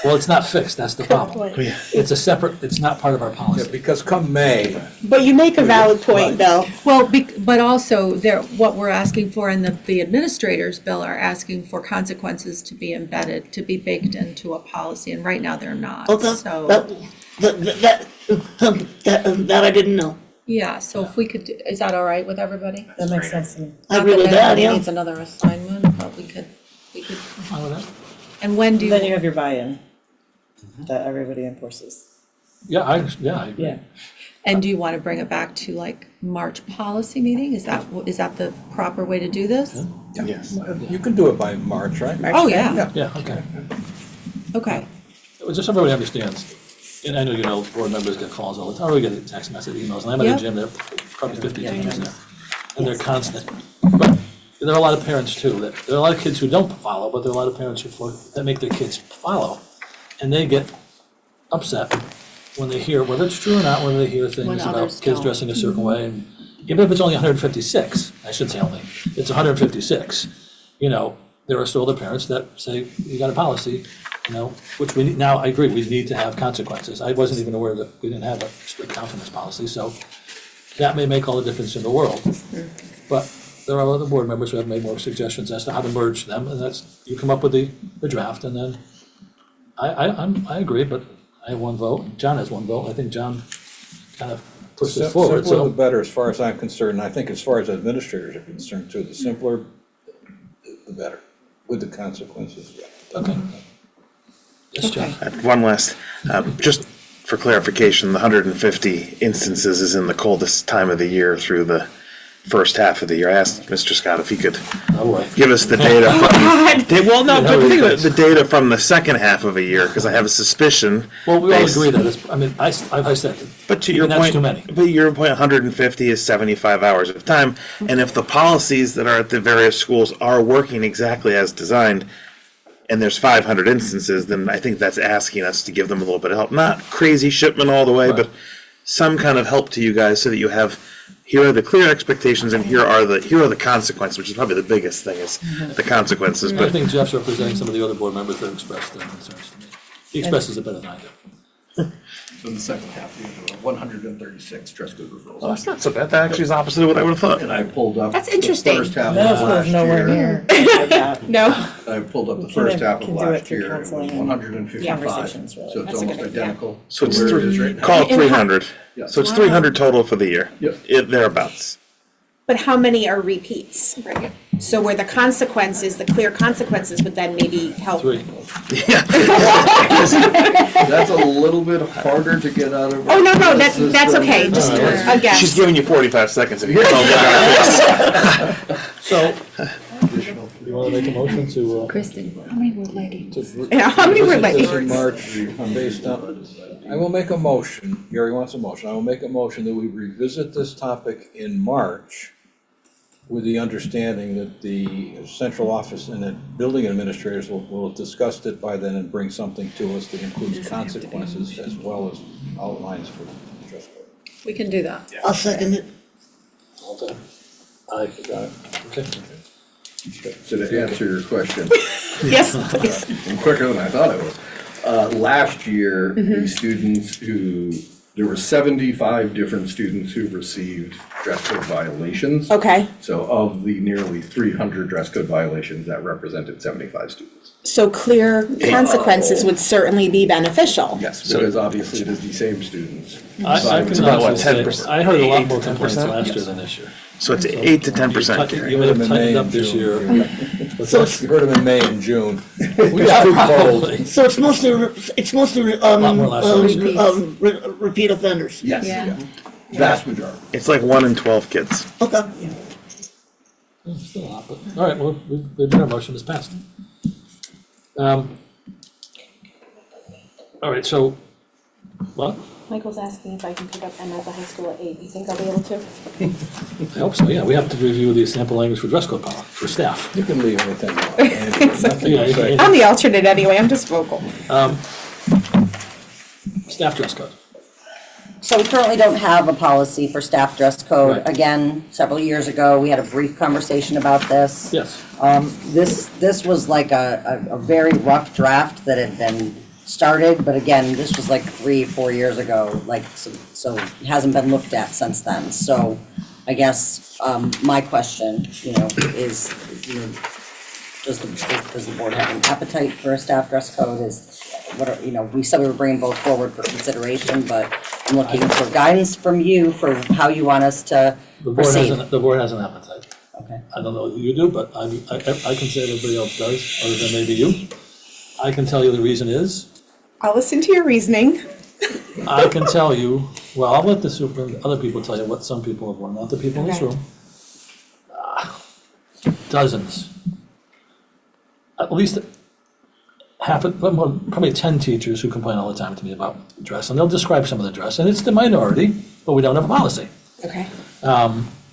Well, it's not fixed, that's the problem. It's a separate, it's not part of our policy. Because come May, But you make a valid point, Bill. Well, but also there, what we're asking for in the administrators bill are asking for consequences to be embedded, to be baked into a policy, and right now they're not, Okay, so. that I didn't know. Yeah, so if we could, is that all right with everybody? That makes sense to me. I agree with that, yeah. Needs another assignment, but we could, Fine with that? and when do Then you you, have your buy-in that everybody enforces. Yeah, I agree. Yeah. and do you want to bring it back to like March policy meeting? Is that the proper way to do this? yes, you can do it by March, right? Oh, yeah, Yeah, okay. okay. Well, just so everybody understands, and I know, you know, board members get calls all the time, or we get text message, emails, and I'm at Yep. a gym, there are probably 50 teachers there, and they're constant. But there are a lot of parents too, there are a lot of kids who don't follow, but there are a lot of parents that make their kids follow. And they get upset when they hear, whether it's true or not, when they hear When things about others kids don't. dressing a certain way. And even if it's only 156, I shouldn't say only, it's 156, you know, there are still other parents that say, you got a policy, you know, which we need, now, I agree, we need to have consequences. I wasn't even aware that we didn't have a strict confidence policy, so that may make all the difference in the world. But there are other board members who have made more suggestions as to how to merge them, and that's, you come up with the draft, and then I agree, but I have one vote, John has one vote, I think John kind of pushed this forward, Simpler the so. better, as far as I'm concerned, and I think as far as administrators are concerned too, the simpler, the better, with the consequences. Okay. Yes, John. One last, just for clarification, the 150 instances is in the coldest time of the year through the first half of the year. I asked Mr. Scott if he could give us the data. Well, no, but think about the data from the second half of a year, because I have a suspicion. Well, we all based- agree that it's, I mean, I said, But to your even that's point, too many. but your point, 150 is 75 hours of time, and if the policies that are at the various schools are working exactly as designed, and there's 500 instances, then I think that's asking us to give them a little bit of help. Not crazy shipment all the way, but some kind of help to you guys so that you have, here are the clear expectations and here are the consequences, which is probably the biggest thing is the consequences. I But think Jeff's representing some of the other board members that expressed their concerns to me. He expresses it better than I do. So in the second half, you have 136 dress code referrals. well, that's not so bad. That actually is opposite of what I would have thought. And I pulled up. That's the interesting. First half Middle of school's last nowhere year. near. No. I pulled up the You first can- half of can do it last through year, it was counseling and 155. conversations, really. So it's That's a almost good idea. identical. So it's to where it is right now. call it 300. Yeah. So it's 300 total for the year. Yep. Thereabouts. But how many are repeats? So where the consequences, the clear consequences would then maybe help. 3. That's a little bit harder to get out of. Oh, no, that's okay, just a guess. She's giving you 45 seconds. If you don't get it. So, you want to make a motion to, Kristen, how many were leggings? Yeah, how many were This is leggings? March, based on, I will make a motion, Gary wants a motion, I will make a motion that we revisit this topic in March with the understanding that the central office and the building administrators will have discussed it by then and bring something to us that includes consequences as well as outlines for dress code. We can do that. I'll second it. all in favor? Aye. Got it? Okay. So to answer your question, Yes, please. and quicker than I thought it was, last year, the students who, there were 75 different students who received dress code violations. Okay, So of the nearly 300 dress code violations, that represented 75 students. so clear consequences would certainly be beneficial. Yes, because obviously it is the same students. I It's can about what, honestly 10%? say, I heard a lot 8 more to complaints 10%? last year Yes. than this year. So it's 8 to 10%. You may have tightened up this year. So you heard him in May and June. Yeah, probably. So it's mostly, Lot more last year. repeat offenders. Yes, Yeah. yeah. Vast majority. It's like 1 in 12 kids. Okay. Still a lot, but, all right, well, we've done our motion, it's passed. All right, so, what? Michael's asking if I can pick up M at the high school at 8. You think I'll be able to? I hope so, yeah, we have to review the sample language for dress code policy, for staff. You can leave anything you want. Nothing Yeah, to say. I'm the alternate anyway, I'm just vocal. Staff dress code. So we currently don't have a policy for staff dress code. Right. Again, several years ago, we had a brief conversation about this. Yes. This was like a very rough draft that had been started, but again, this was like 3-4 years ago, like, so it hasn't been looked at since then. So I guess, my question, is, does the board have an appetite for a staff dress code? We said we were bringing both forward for consideration, but I'm looking for guidance from you for how you want us to The board proceed. the board has an appetite. Okay. I don't know that you do, but I can say everybody else does, other than maybe you. I can tell you the reason is, I'll listen to your reasoning. I can tell you, well, I'll let the other people tell you what some people have learned, not the people in this Okay. room. Dozens. At least probably 10 teachers who complain all the time to me about dress, and they'll describe some of the dress, and it's the minority, but we don't have a policy. Okay.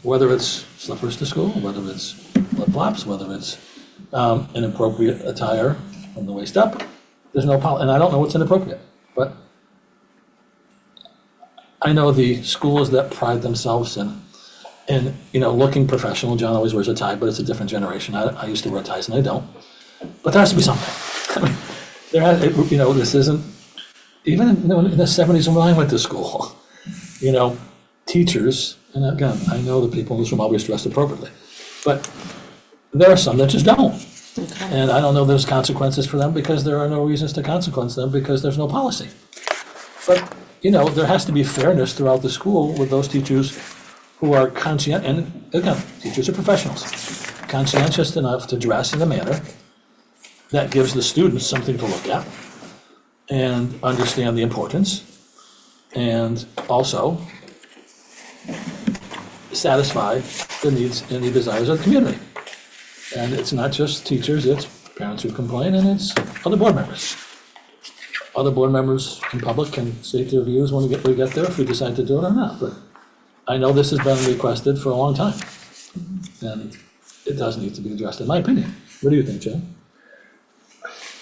Whether it's slippers to school, whether it's flip-flops, whether it's inappropriate attire from the waist up, there's no and I don't know what's inappropriate, but I know the schools that pride themselves in looking professional. John always wears a tie, but it's a different generation. I used to wear ties and I don't. But there has to be something. I mean, this isn't, even in the 70s when I went to school, teachers, and again, I know the people in this room always dressed appropriately, but there are some that just don't. And I don't know there's consequences for them because there are no reasons to consequence them because there's no policy. But, there has to be fairness throughout the school with those teachers who are conscientious, and again, teachers are professionals, conscientious enough to dress in a manner that gives the students something to look at and understand the importance, and also satisfy the needs and the desires of the community. And it's not just teachers, it's parents who complain, and it's other board members. Other board members in public can state their views when we get there, if we decide to do it or not, but I know this has been requested for a long time. And it does need to be addressed, in my opinion. What do you think, Jen?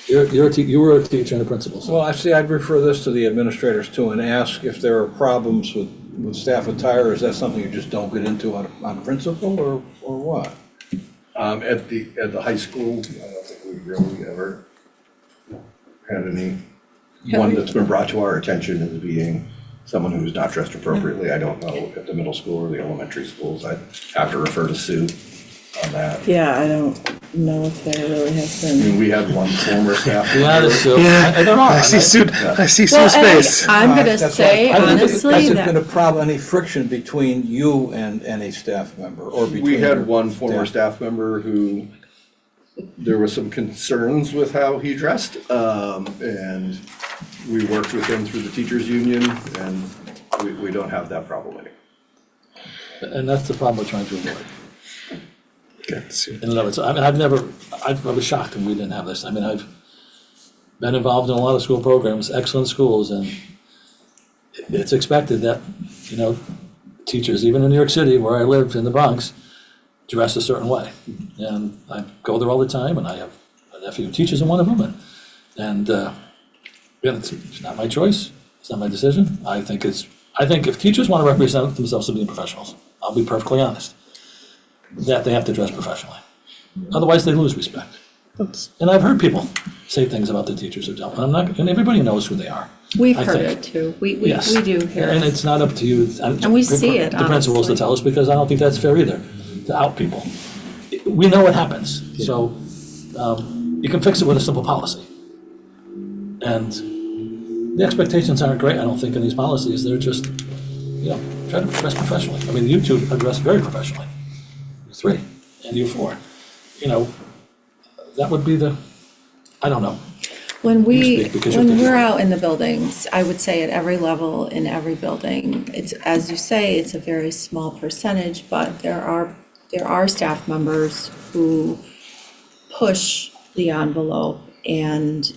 You were a teacher and a principal, so. Well, I'd refer this to the administrators too and ask if there are problems with staff attire. Is that something you just don't get into on principle or what? At the high school, I don't think we've really ever had one that's been brought to our attention as being someone who's not dressed appropriately. I don't know at the middle school or the elementary schools. I'd have to refer to Sue on that. Yeah, I don't know if there really has been. We had one former staff. Yeah, that's so. Yeah, I don't know. I see Sue's face. I'm gonna That's say why- honestly Has it that. been a problem, any friction between you and any staff member or between? We had your one former staff member who, there was some concerns with how he dressed, and we worked with him through the teachers' union, and we don't have that problem anymore. And that's the problem we're trying to avoid. In other words, I was shocked when we didn't have this. I mean, I've been involved in a lot of school programs, excellent schools, and it's expected that, teachers, even in New York City, where I lived in the Bronx, dress a certain way. And I go there all the time, and I have a nephew who teaches in one of them, and it's not my choice, it's not my decision. I think if teachers want to represent themselves as being professionals, I'll be perfectly honest, that they have to dress professionally. Otherwise, they lose respect. And I've heard people say things about the teachers who don't, and everybody knows who they are. We've I heard think. it too. We Yes. do hear And it. it's not up to you. And we see it, The principals to honestly. tell us, because I don't think that's fair either, to out people. We know what happens, so you can fix it with a simple policy. And the expectations aren't great, I don't think, in these policies. They're just, try to address professionally. I mean, you two address very professionally. You three, and you four. That would be I don't know. When speak because you're when thinking we're about out in the buildings, I would say at every level, in every building, it's, as you say, it's a very small percentage, but there are staff members who push the envelope, and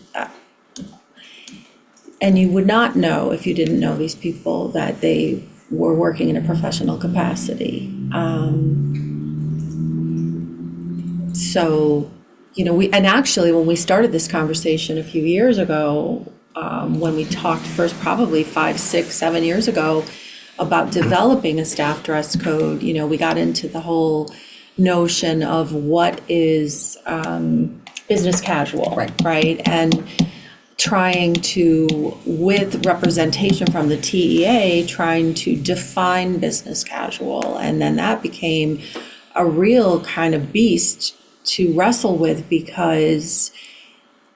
you would not know if you didn't know these people that they were working in a professional capacity. So, and actually, when we started this conversation a few years ago, when we talked first, probably 5, 6, 7 years ago, about developing a staff dress code, we got into the whole notion of what is business casual, right? And trying to, with representation from the TEA, trying to define business casual. And then that became a real kind of beast to wrestle with, because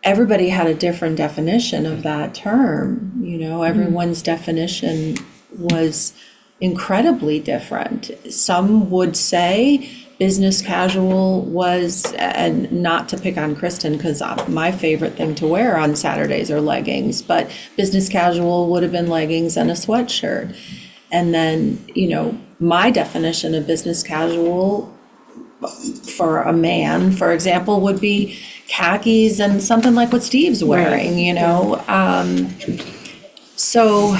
everybody had a different definition of that term. Everyone's definition was incredibly different. Some would say business casual was, and not to pick on Kristen, because my favorite thing to wear on Saturdays are leggings, but business casual would have been leggings and a sweatshirt. And then, my definition of business casual for a man, for example, would be khakis and something like what Steve's wearing, So.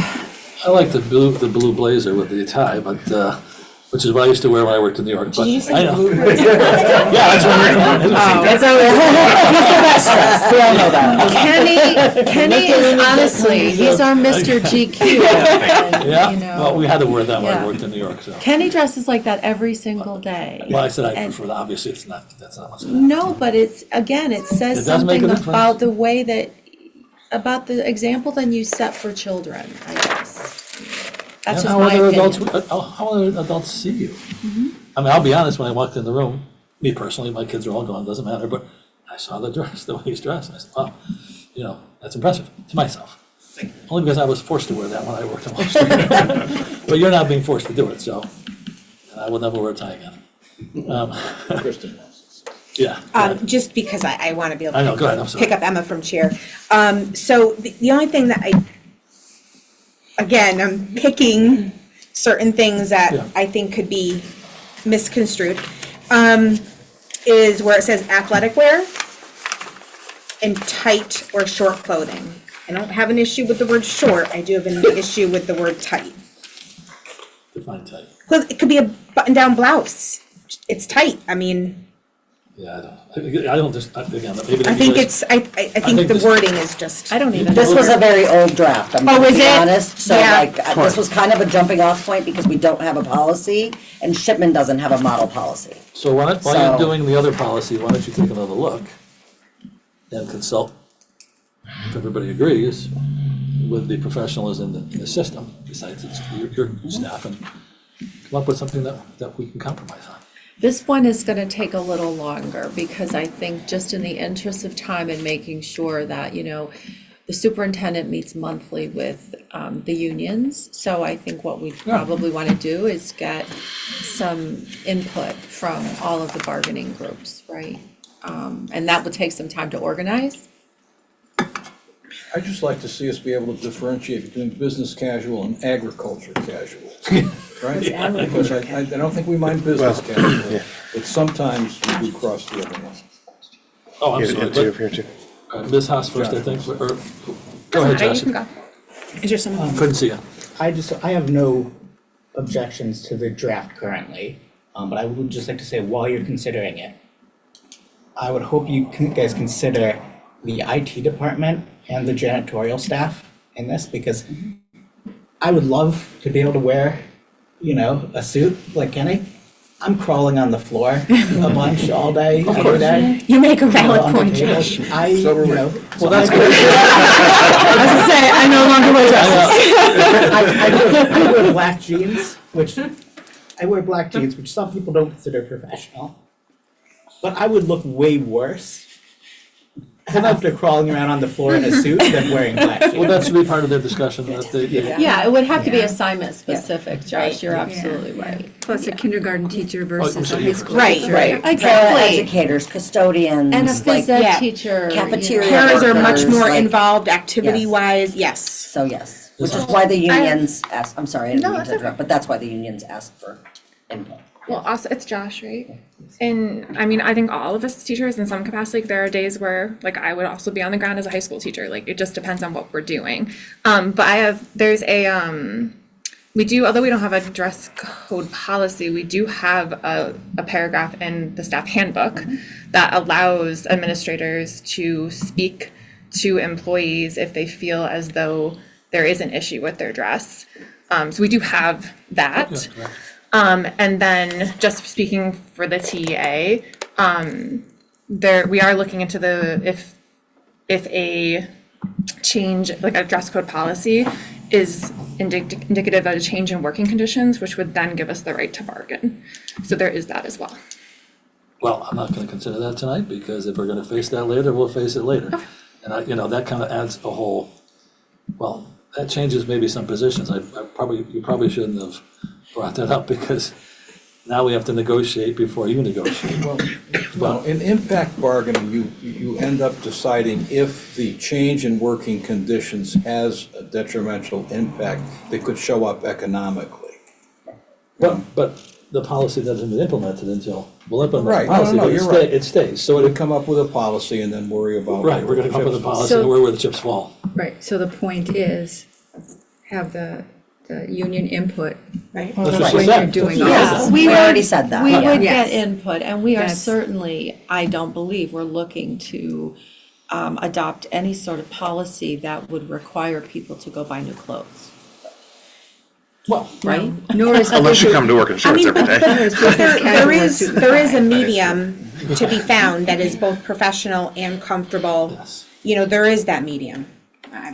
I like the blue blazer with the tie, but, which is what I used to wear when I worked in New York, but Did you say I know. blue? Yeah, that's what we're. That's always, he's the best dressed, we all know that. Kenny is honestly, he's our Mr. GQ. Yeah, well, we had to wear that when I Yeah. worked in New York, so. Kenny dresses like that every single day. Well, I said I And- prefer that, obviously, that's not much. No, but it's, again, it says It does make something a difference. about the way that, about the example then you set for children, I guess. That's And just how my other opinion. adults, how other adults see you. I mean, I'll be honest, when I walked in the room, me personally, my kids are all gone, doesn't matter, but I saw the dress, the way he's dressed, and I said, wow, that's impressive to myself. Only because I was forced to wear that when I worked in Wall Street. But you're not being forced to do it, so, and I will never wear a tie again. Kristen wants. Yeah. Just because I want to be able I know, go ahead, I'm to sorry. pick up Emma from chair. So the only thing that again, I'm picking certain things that Yeah. I think could be misconstrued, is where it says athletic wear and tight or short clothing. I don't have an issue with the word short, I do have an issue with the word tight. Define tight. Well, it could be a button-down blouse, it's tight, I mean, Yeah, I don't just, again, maybe. I think because- it's, I think the this- wording is just. I don't even. This was a very old draft, I'm Oh, gonna is be it? honest, so Yeah. this was kind of a jumping off point because we don't have a policy, and Shipman doesn't have a model policy. So while you're So- doing the other policy, why don't you take another look and consult, if everybody agrees, with the professionals in the system, besides your staff, and come up with something that we can compromise on. This one is gonna take a little longer, because I think just in the interest of time and making sure that, the superintendent meets monthly with the unions. So I think what we probably wanna do is get some input from all of the bargaining groups, right? And that would take some time to organize. I'd just like to see us be able to differentiate between business casual and agriculture casual, right? Because I don't think we mind business casual, but sometimes we do cross the other one. Oh, I'm sorry, Here too. Ms. Haas first, I think, or, go ahead, Josh. Is there some? Couldn't see you. I have no objections to the draft currently, but I would just like to say, while you're considering it, I would hope you guys consider the IT department and the janitorial staff in this, because I would love to be able to wear, a suit like Kenny, I'm crawling on the floor a bunch all day, every course. day. You make a valid On the point, table. Josh. So are we. Well, that's good. I was gonna say, I no longer wear dresses. I wear black jeans, which some people don't consider professional. But I would look way worse after crawling around on the floor in a suit than wearing black jeans. Well, that should be part of their discussion, that they, Yeah, it would have to be assignment specific, Josh, you're Yeah. absolutely right. Plus a kindergarten teacher versus so a you- high school Right, teacher. right. Exactly. Educators, custodians. And a like, phys ed yeah. teacher. Cafeteria Paras are much workers, more like- involved activity-wise, yes. So yes, which is why the unions ask, I'm sorry, I didn't mean to interrupt, but that's why the unions ask for input. Well, also, it's Josh, right? And I mean, I think all of us teachers in some capacity, like, there are days where, like, I would also be on the ground as a high school teacher. Like, it just depends on what we're doing. But there's we do, although we don't have a dress code policy, we do have a paragraph in the staff handbook that allows administrators to speak to employees if they feel as though there is an issue with their dress. So we do have that. And then just speaking for the TEA, we are looking into if a change, like a dress code policy, is indicative of a change in working conditions, which would then give us the right to bargain. So there is that as well. well, I'm not gonna consider that tonight, because if we're gonna face that later, we'll face it later. And that kind of adds a whole, well, that changes maybe some positions. You probably shouldn't have brought that up, because now we have to negotiate before you negotiate. Well, in impact bargaining, you end up deciding if the change in working conditions has a detrimental impact that could show up economically. But the policy doesn't get implemented until, we'll implement the Right, policy, no, but you're right. it stays, so We'd come up with a policy and then worry about. right, we're gonna come up with a policy, So- where the chips fall. Right, so the point is, have the union input. Right. That's what she When said. you're doing That's what she all said. this. We already said that. We Yeah. would Yes. get input, and we are That's- certainly, I don't believe, we're looking to adopt any sort of policy that would require people to go buy new clothes. Well, right? Nor is. Unless you come to work in I shorts mean, every but day. there is a medium to be found that is both professional and comfortable. Yes. You know, there is that medium. I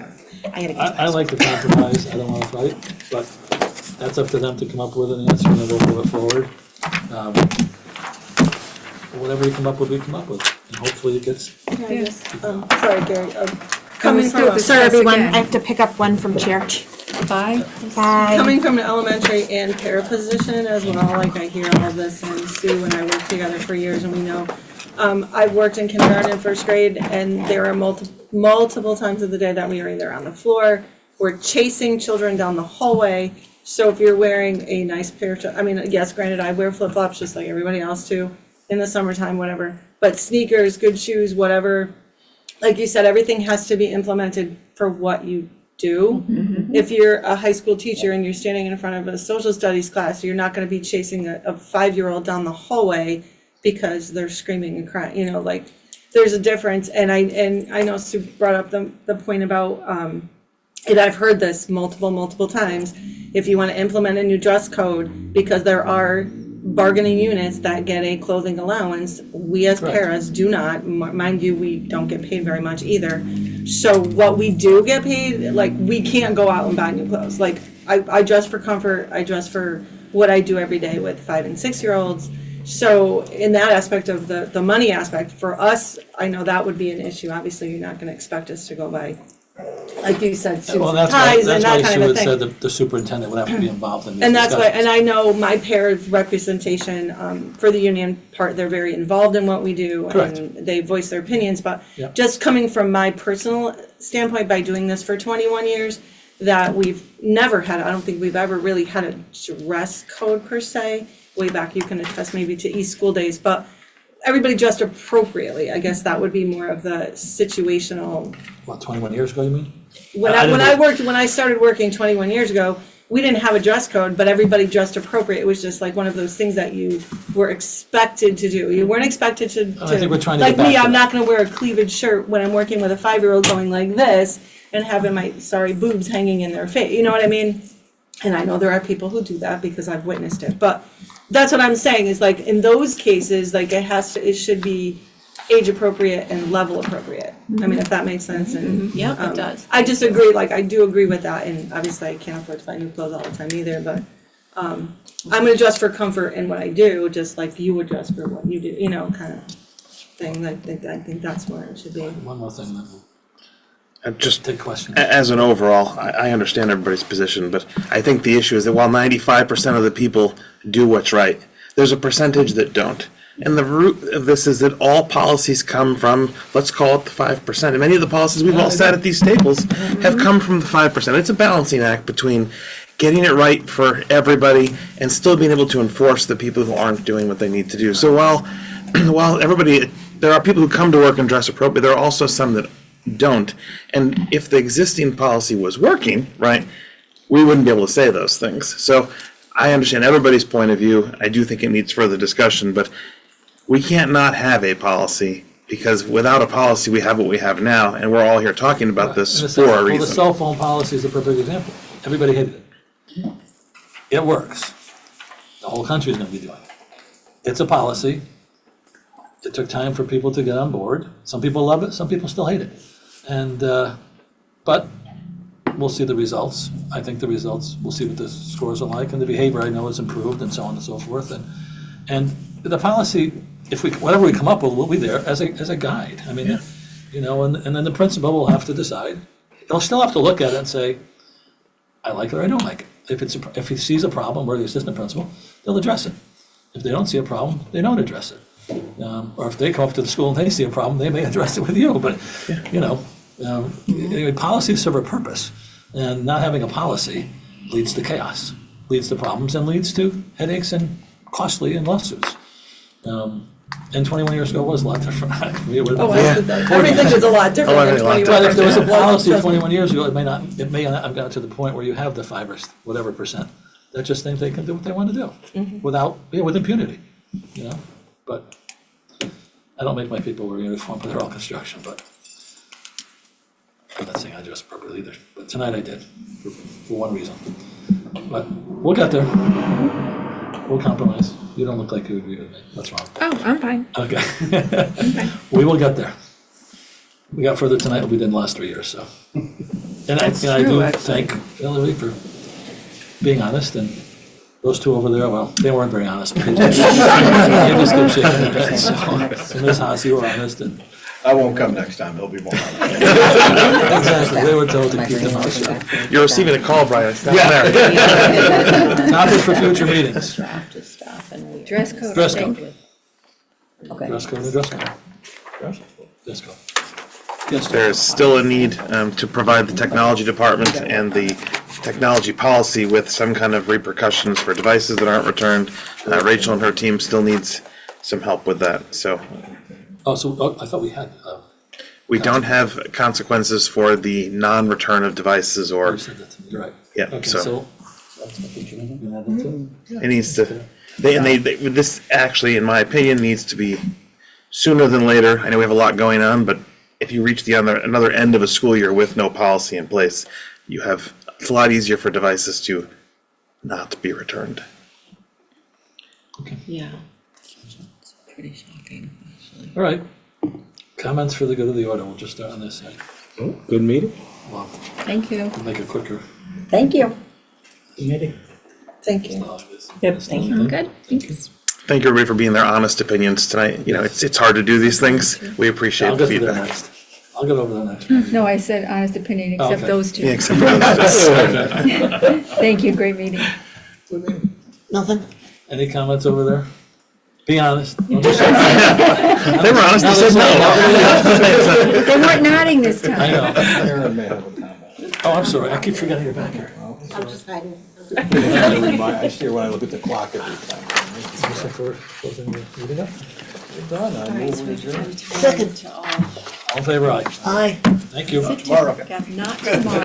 gotta get to I like the compromise, I don't wanna fight, but that's up to them to come up with an answer, and then we'll move it forward. Whatever you come up with, we come up with, and hopefully it gets, Can I just, sorry, Gary, coming still from, Sorry, everyone, again. I have to pick up one from chair. Bye. Bye. coming from an elementary and para position as well, like I hear all this, and Sue and I worked together for years and we know. I've worked in kindergarten and first grade, and there are multiple times of the day that we are either on the floor, we're chasing children down the hallway. So if you're wearing a nice pair of, I mean, yes, granted, I wear flip-flops just like everybody else too, in the summertime, whatever, but sneakers, good shoes, whatever. Like you said, everything has to be implemented for what you do. If you're a high school teacher and you're standing in front of a social studies class, you're not gonna be chasing a 5-year-old down the hallway because they're screaming and crying, like, there's a difference. And I know Sue brought up the point about, and I've heard this multiple times, if you wanna implement a new dress code, because there are bargaining units that get a clothing allowance, we as paras do not, mind you, we don't get paid very much either. So what we do get paid, like, we can't go out and buy new clothes. Like, I dress for comfort, I dress for what I do every day with 5 and 6-year-olds. So in that aspect of the money aspect, for us, I know that would be an issue. Obviously, you're not gonna expect us to go buy, like you said, suits well, and that's ties why and that Sue kind of a had thing. said that the superintendent would have to be involved in these And that's why, discussions. and I know my pair's representation, for the union part, they're very involved in what we do. Correct. And they voice their opinions, but Yep. just coming from my personal standpoint, by doing this for 21 years, that we've never had, I don't think we've ever really had a dress code per se. Way back, you can attest maybe to East School Days, but everybody dressed appropriately. I guess that would be more of the situational. What, 21 years ago, you mean? When I started working 21 years ago, we didn't have a dress code, but everybody dressed appropriate. It was just like one of those things that you were expected to do. You weren't expected to. I think we're trying to like get back me, to I'm that. not going to wear a cleavage shirt when I'm working with a 5-year-old going like this and having my boobs hanging in their face. You know what I mean? And I know there are people who do that because I've witnessed it. But that's what I'm saying, is like, in those cases, like, it should be age appropriate and level appropriate. I mean, if that makes sense, and. Yep, it does. I just agree, like, I do agree with that, and obviously I can't afford to buy new clothes all the time either, but, I'm gonna dress for comfort in what I do, just like you would dress for what you do, you know, kind of thing. I think that's where it should be. One more thing, then we'll Just take questions. as an overall, I understand everybody's position, but I think the issue is that while 95% of the people do what's right, there's a percentage that don't. And the root of this is that all policies come from, let's call it the 5%. And many of the policies we've all sat at these tables have come from the 5%. It's a balancing act between getting it right for everybody and still being able to enforce the people who aren't doing what they need to do. So while everybody, there are people who come to work and dress appropriately, there are also some that don't. And if the existing policy was working, right, we wouldn't be able to say those things. So I understand everybody's point of view. I do think it needs further discussion, but we can't not have a policy, because without a policy, we have what we have now, and we're all here talking about this for a Well, the reason. cell phone policy is a perfect example. Everybody hated it. It works. The whole country is gonna be doing it. It's a policy. It took time for people to get on board. Some people love it, some people still hate it. And, but we'll see the results. I think the results, we'll see what the scores are like, and the behavior I know is improved, and so on and so forth. And the policy, whatever we come up with, will be there as a guide. I mean, you know, and then the principal will have to decide. They'll still have to look at it and say, I like it or I don't like it. If he sees a problem, or the assistant principal, they'll address it. If they don't see a problem, they don't address it. Or if they come up to the school and they see a problem, they may address it with you, but, you know, anyway, policies serve a purpose. And not having a policy leads to chaos, leads to problems, and leads to headaches and costly and lawsuits. And 21 years ago was a lot different. For me, it would have been 40. Everything is a lot different than 21. But if there was a policy 21 years ago, it may not have gotten to the point where you have the 5 or whatever percent that just think they can do what they want to do without, with impunity, you know? But I don't make my people wear uniform, but they're all construction, but I'm not saying I dress appropriately either, but tonight I did, for one reason. But we'll get there. We'll compromise. You don't look like you agree with me. That's wrong. Oh, I'm fine. Okay. We will get there. We got further tonight than we did in the last 3 years, so. And I do thank Hillary for being honest, and those two over there, well, they weren't very honest, but they just kept shaking their heads, so. And Ms. Haas, you were honest, and. I won't come next time, he'll be more. Exactly, they were told to keep them honest. You're receiving a call, Brian. Stop Yeah. there. Topic for future meetings. Dress code. Dress code. Okay. Dress code and dress code. Dress code. Yes, There's still a need to provide the technology department and the technology policy with some kind of repercussions for devices that aren't returned. Rachel and her team still needs some help with that, so. I thought we had, We don't have consequences for the non-return of devices or, you said that to me, you're right. yeah, Okay, so. that's my future meeting. You can add that too. It needs to, this actually, in my opinion, needs to be sooner than later. I know we have a lot going on, but if you reach the another end of a school year with no policy in place, it's a lot easier for devices to not be returned. Yeah. It's pretty shocking, actually. All right. Comments for the good of the order. We'll just start on this side. Good meeting. Well, Thank you. we'll make it quicker. Thank you. Thank you. Yep, thank you. Good, thanks. Thank you, everybody, for being their honest opinions tonight. You know, it's hard to do these things. We appreciate I'll the get to there feedback. next. I'll get over there next. No, I said honest opinion, Oh, except okay. those two. Yeah, except for those. Okay. Thank you, great meeting. Nothing? Any comments over there? Be honest. They were honest, they said no. They weren't nodding this time. I know. Aaron may have a comment. Oh, I'm sorry. I keep forgetting you're back here. I'm just hiding. I see her when I look at the clock every time. Listen for closing the meeting up. We're done, I move we adjourn. Second. All in favor, aye. Aye. Thank you. Tomorrow. Not tomorrow.